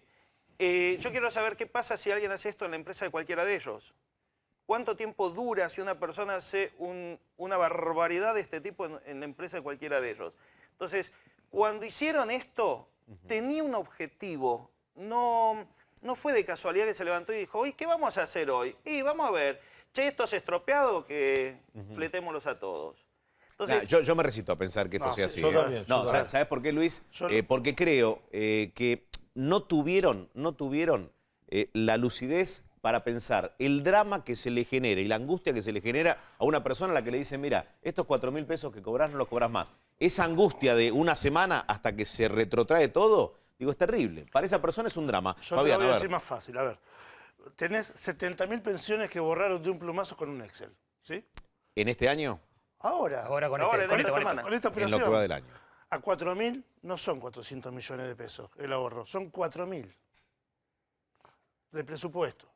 Yo quiero saber qué pasa si alguien hace esto en la empresa de cualquiera de ellos. ¿Cuánto tiempo dura si una persona hace una barbaridad de este tipo en la empresa de cualquiera de ellos? Entonces, cuando hicieron esto, tenía un objetivo. No fue de casualidad que se levantó y dijo, ¿y qué vamos a hacer hoy? Y vamos a ver, che, esto es estropeado, que fletémoslos a todos. Entonces, yo me resisto a pensar que esto sea así. Yo también. ¿Sabes por qué, Luis? Porque creo que no tuvieron la lucidez para pensar el drama que se le genera y la angustia que se le genera a una persona a la que le dicen, mira, estos 4.000 pesos que cobrás no los cobrás más. Esa angustia de una semana hasta que se retrotrae todo, digo, es terrible. Para esa persona es un drama. Yo Fabián, te lo voy a decir más fácil. A ver, tenés 70.000 pensiones que borraron de un plumazo con un Excel, ¿sí? ¿En este año? Ahora. Ahora con esta semana. Con esta En operación. lo que va del año. A 4.000 no son 400 millones de pesos el ahorro, son 4.000 de presupuesto.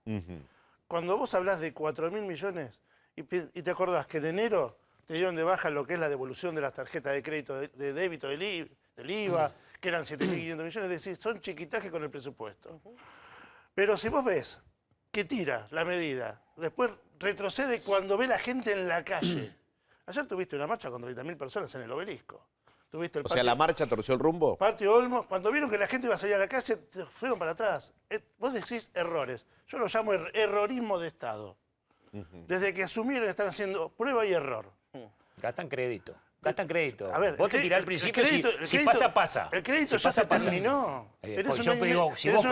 Cuando vos hablás de 4.000 millones y te acordás que en enero te dieron de baja lo que es la devolución de las tarjetas de crédito de débito del IVA, que eran 7.500 millones, decís, son chiquitajes con el presupuesto. Pero si vos ves que tira la medida, después retrocede cuando ve la gente en la calle. Ayer tuviste una marcha con 30.000 personas en el Obelisco. Tuviste el O sea, ¿la marcha torció el rumbo? Patio Olmos, cuando vieron que la gente iba a salir a la calle, fueron para atrás. Vos decís errores. Yo lo llamo errorismo de Estado. Desde que asumieron están haciendo prueba y error. Gastan crédito. Gastan crédito. A ver, vos te tirás al principio, si pasa, pasa. El crédito si ya pasa, se pasa. terminó. Pues yo digo, si vos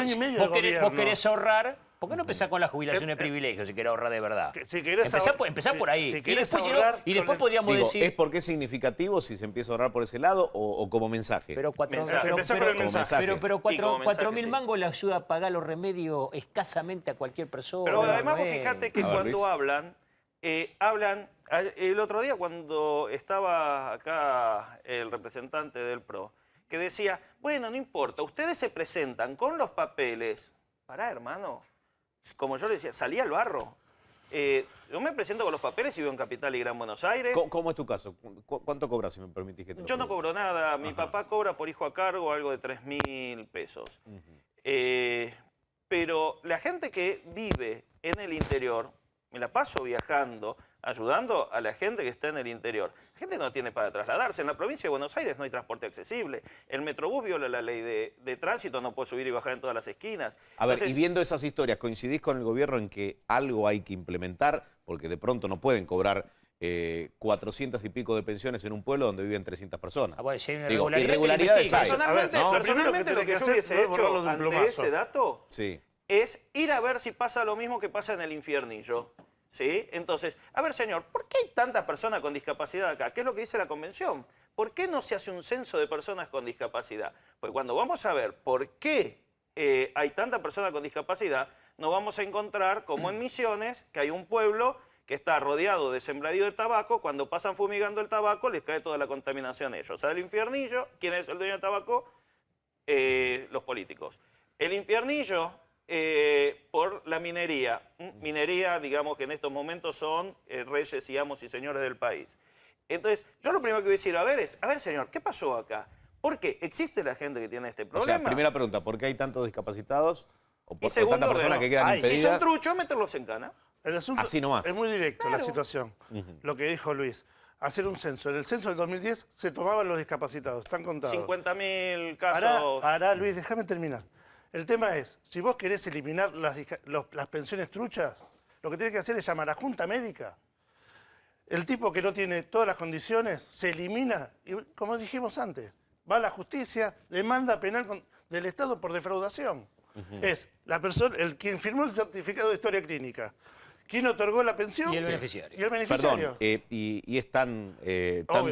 querés ahorrar, ¿por qué no empezás con la jubilación de privilegio si querés ahorrar de verdad? Si querés empezá por ahí. Si querés ahorrar, y después podríamos decir... ¿Es porque es significativo si se empieza a ahorrar por ese lado o como mensaje? Pero 4.000 mangos le ayuda a pagar los remedios escasamente a cualquier persona. Pero además vos fijate que cuando hablan, el otro día cuando estaba acá el representante del PRO, que decía, bueno, no importa, ustedes se presentan con los papeles. Pará, hermano. Como yo le decía, salí al barro. Yo me presento con los papeles y vivo en Capital y Gran Buenos Aires. ¿Cómo es tu caso? ¿Cuánto cobras, si me permitís que te lo Yo no pregunte? cobro nada. Mi papá cobra por hijo a cargo algo de 3.000 pesos. Pero la gente que vive en el interior, me la paso viajando, ayudando a la gente que está en el interior. La gente no tiene para trasladarse. En la provincia de Buenos Aires no hay transporte accesible. El Metrobús viola la ley de tránsito, no puede subir y bajar en todas las esquinas. A ver, Entonces, y viendo esas historias, ¿coincidís con el gobierno en que algo hay que implementar? Porque de pronto no pueden cobrar 400 y pico de pensiones en un pueblo donde viven 300 personas. Bueno, si hay una Digo, irregularidades hay. Personalmente, lo que yo hubiese hecho ante ese dato Sí. es ir a ver si pasa lo mismo que pasa en el infiernillo. ¿Sí? Entonces, a ver, señor, ¿por qué hay tantas personas con discapacidad acá? ¿Qué es lo que dice la Convención? ¿Por qué no se hace un censo de personas con discapacidad? Pues cuando vamos a ver por qué hay tanta persona con discapacidad, nos vamos a encontrar, como en Misiones, que hay un pueblo que está rodeado de sembradío de tabaco. Cuando pasan fumigando el tabaco, les cae toda la contaminación a ellos. O sea, el infiernillo, ¿quién es el dueño del tabaco? Los políticos. El infiernillo... por la minería. Minería, digamos que en estos momentos son reyes y amos y señores del país. Entonces, yo lo primero que voy a decir, a ver, señor, ¿qué pasó acá? ¿Por qué? ¿Existe la gente que tiene este problema? O sea, primera pregunta, ¿por qué hay tantos discapacitados? ¿O por Y segundo, tantas personas que quedan si impedidas? son truchos, meterlos en cana. El asunto Así nomás. es muy directo la situación. Lo que dijo Luis. Hacer un censo. En el censo del 2010 se tomaban los discapacitados. Están contados. 50.000 casos. Pará, Luis, déjame terminar. El tema es, si vos querés eliminar las pensiones truchas, lo que tenés que hacer es llamar a Junta Médica. El tipo que no tiene todas las condiciones se elimina y, como dijimos antes, va a la justicia, demanda penal del Estado por defraudación. Es la persona, quien firmó el certificado de historia clínica, quien otorgó la pensión y el beneficiario. Y el beneficiario. Perdón, y es tan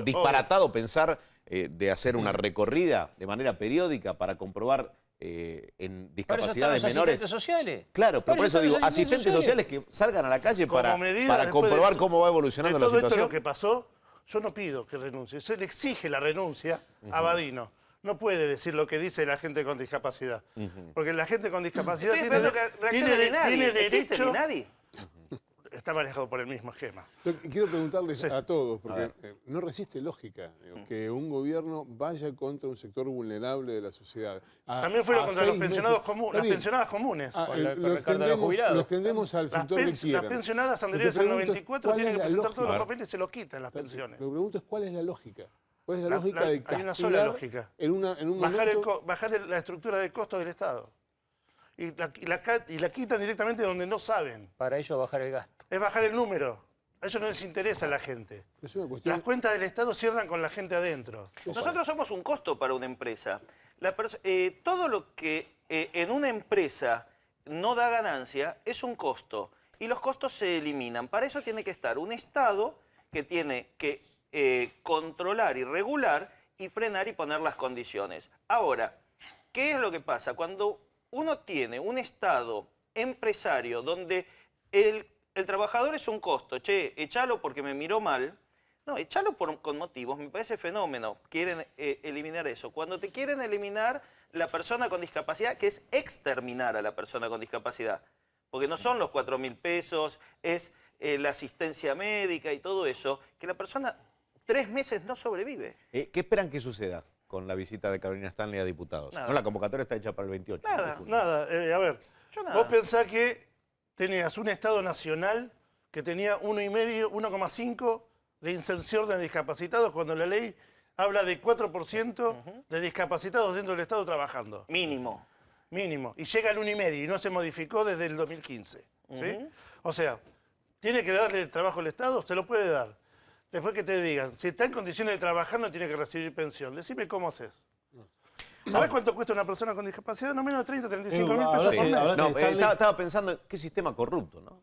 disparatado pensar de hacer una recorrida de manera periódica para comprobar en discapacidades menores. ¿Asistentes sociales? Claro, pero por eso digo, asistentes asistentes sociales que salgan a la calle para medida, comprobar cómo va evolucionando la todo situación. esto lo que pasó, yo no pido que renuncie, se le exige la renuncia a Badino. No puede decir lo que dice la gente con discapacidad. Porque la gente con discapacidad Estoy tiene esperando que reaccione Linadi. tiene ¿Existe derecho... Linadi? Está manejado por el mismo esquema. Quiero preguntarles a todos, porque no resiste lógica que un gobierno vaya contra un sector vulnerable de la sociedad. También fueron contra los pensionados las pensionadas comunes. Lo extendemos al sector que quieran. Las pensionadas anteriores al 94 tienen que presentar todos los papeles y se los quitan las pensiones. Lo que pregunto es cuál es la lógica. ¿Cuál es la lógica de castigar? Hay una sola lógica. En un momento... bajar la estructura de costos del Estado. Y la quitan directamente donde no saben. Para ello bajar el gasto. Es bajar el número. A ellos no les interesa a la gente. Las cuentas del Estado cierran con la gente adentro. Nosotros somos un costo para una empresa. Todo lo que en una empresa no da ganancia es un costo. Y los costos se eliminan. Para eso tiene que estar un Estado que tiene que controlar y regular y frenar y poner las condiciones. Ahora, ¿qué es lo que pasa? Cuando uno tiene un Estado empresario donde el trabajador es un costo. Che, echalo porque me miró mal. No, echalo con motivos. Me parece fenómeno. Quieren eliminar eso. Cuando te quieren eliminar la persona con discapacidad, que es exterminar a la persona con discapacidad. Porque no son los 4.000 pesos, es la asistencia médica y todo eso, que la persona 3 meses no sobrevive. ¿Qué esperan que suceda con la visita de Carolina Stanley a diputados? Nada. No, la convocatoria está hecha para el 28. Nada. A ver, nada. vos pensás que tenías un Estado nacional que tenía 1,5, 1,5 de inserción de discapacitados cuando la ley habla de 4% de discapacitados dentro del Estado trabajando. Mínimo. Mínimo. Y llega al 1,5 y no se modificó desde el 2015. ¿Sí? O sea, ¿tiene que darle el trabajo al Estado? Se lo puede dar. Después que te digan, si está en condiciones de trabajar no tiene que recibir pensión. Decime cómo haces. ¿Sabés cuánto cuesta una persona con discapacidad? No menos de 30, 35 mil pesos por mes. No, estaba pensando, qué sistema corrupto, ¿no?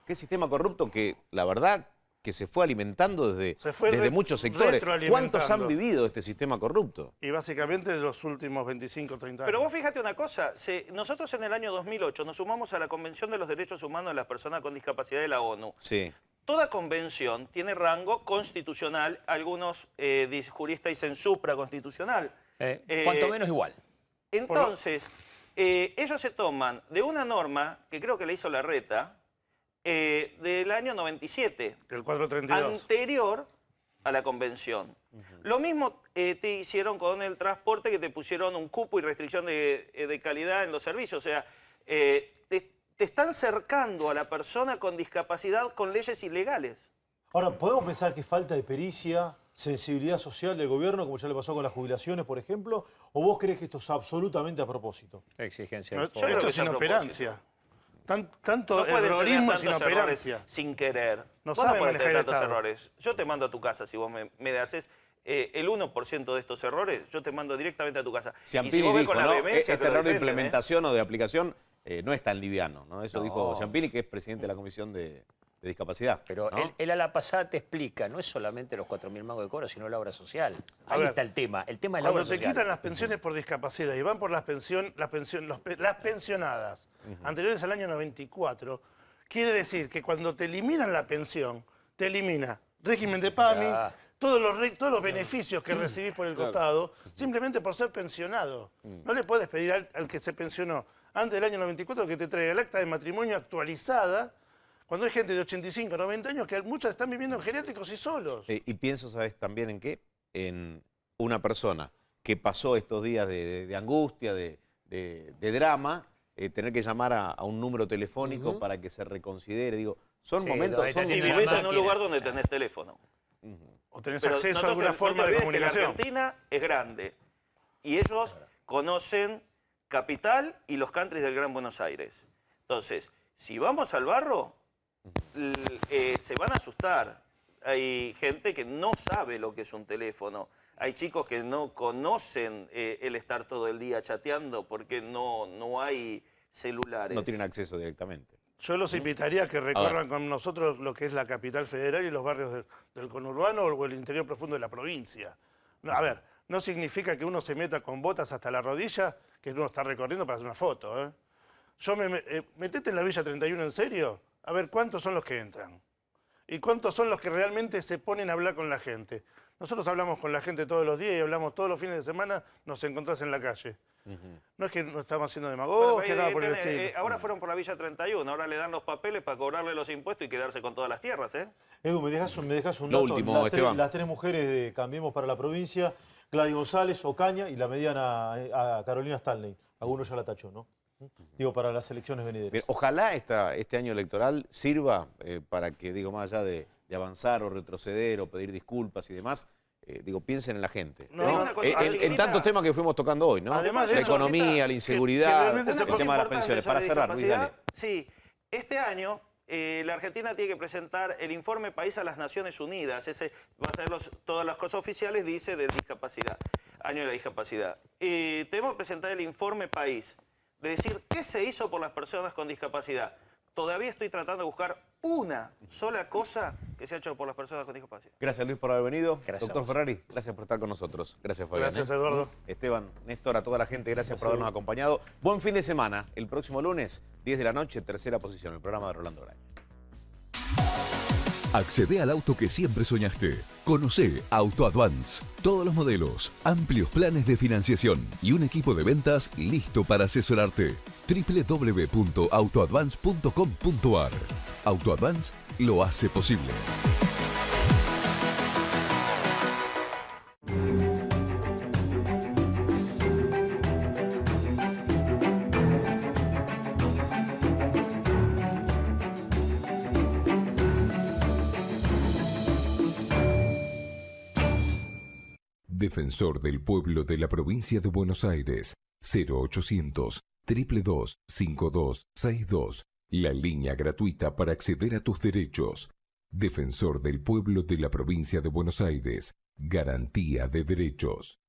Qué sistema corrupto que, la verdad, que se fue alimentando desde muchos sectores. ¿Cuántos han vivido este sistema corrupto? Y básicamente de los últimos 25, 30 años. Pero vos fíjate una cosa, nosotros en el año 2008 nos sumamos a la Convención de los Derechos Humanos de las Personas con Discapacidad de la ONU. Sí. Toda convención tiene rango constitucional, algunos juristas dicen supraconstitucional. Cuanto menos igual. Entonces, ellos se toman de una norma, que creo que le hizo Larreta, del año 97. El 432. Anterior a la convención. Lo mismo te hicieron con el transporte, que te pusieron un cupo y restricción de calidad en los servicios. O sea, te están cercando a la persona con discapacidad con leyes ilegales. Ahora, ¿podemos pensar que falta de pericia, sensibilidad social del gobierno, como ya le pasó con las jubilaciones, por ejemplo? ¿O vos crees que esto es absolutamente a propósito? Exigencia. No, esto es inoperancia. Tanto errorismo es inoperancia. Sin querer. No vos sabe no podés manejar tener el tantos Estado. errores. Yo te mando a tu casa si vos me haces el 1% de estos errores, yo te mando directamente a tu casa. Ciampini y si vos ves dijo, con la ¿no? vehemencia, Este te lo error de defienden, implementación o de aplicación no es tan liviano, ¿no? Eso No. dijo Ciampini, que es presidente de la Comisión de Discapacidad. Pero ¿no? él a la pasada te explica, no es solamente los 4.000 mangos de cobro, sino la obra social. A Ahí ver, está el tema es la obra Cuando te social. quitan las pensiones por discapacidad y van por las pensionadas anteriores al año 94, quiere decir que cuando te eliminan la pensión, te elimina régimen de PAMI, Ah. todos los beneficios que recibís por el costado, simplemente por ser pensionado. No le puedes pedir al que se pensionó antes del año 94 que te traiga el acta de matrimonio actualizada, cuando hay gente de 85, 90 años que muchas están viviendo en geriátricos y solos. Y pienso, ¿sabes también en qué? En una persona que pasó estos días de angustia, de drama, tener que llamar a un número telefónico para que se reconsidere. Digo, son momentos... Si vivís en un lugar donde tenés teléfono. O tenés Pero acceso a no alguna te forma de olvides que comunicación. la Argentina es grande y ellos conocen Capital y los countries del Gran Buenos Aires. Entonces, si vamos al barro, se van a asustar. Hay gente que no sabe lo que es un teléfono. Hay chicos que no conocen el estar todo el día chateando porque no hay celulares. No tienen acceso directamente. Yo los invitaría a que recorran con nosotros lo que es la capital federal y los barrios del conurbano o el interior profundo de la provincia. No, a ver, no significa que uno se meta con botas hasta la rodilla, que uno está recorriendo para hacer una foto. ¿Eh? Metete en la Villa 31 en serio, a ver cuántos son los que entran. Y cuántos son los que realmente se ponen a hablar con la gente. Nosotros hablamos con la gente todos los días y hablamos todos los fines de semana, nos encontrás en la calle. No es que no estamos haciendo demagogia, nada por el estilo. Ahora fueron por la Villa 31, ahora le dan los papeles para cobrarle los impuestos y quedarse con todas las tierras, ¿eh? Edu, me dejas un Lo dato. último, Esteban. Las tres mujeres de Cambiemos para la provincia, Gladys González, Ocaña y la mediana a Carolina Stanley. Alguno ya la tachó, ¿no? Digo, para las elecciones venideras. Bien, ojalá este año electoral sirva para que, digo, más allá de avanzar o retroceder o pedir disculpas y demás, piensen en la gente. En tantos temas que fuimos tocando hoy, ¿no? Además de la eso, economía, la inseguridad, el tema de las importante pensiones. sobre Para cerrar, Luis, dale. discapacidad, sí, este año la Argentina tiene que presentar el informe país a las Naciones Unidas. Ese va a ser todas las cosas oficiales, dice, de discapacidad, año de la discapacidad. Tenemos que presentar el informe país, de decir qué se hizo por las personas con discapacidad. Todavía estoy tratando de buscar una sola cosa que se ha hecho por las personas con discapacidad. Gracias, Luis, por haber venido. Gracias. Doctor Ferrari, gracias por estar con nosotros. Gracias, Fabián. Gracias, Eduardo. Esteban, Néstor, a toda la gente, gracias por habernos acompañado. Buen fin de semana. El próximo lunes, 10 de la noche, tercera posición, el programa de Rolando Braña. Accede al auto que siempre soñaste. Conoce Auto Advance. Todos los modelos, amplios planes de financiación y un equipo de ventas listo para asesorarte. www.autoadvance.com.ar. Auto Advance lo hace posible. Defensor del Pueblo de la Provincia de Buenos Aires, 0800 222 5262. La línea gratuita para acceder a tus derechos. Defensor del Pueblo de la Provincia de Buenos Aires, garantía de derechos.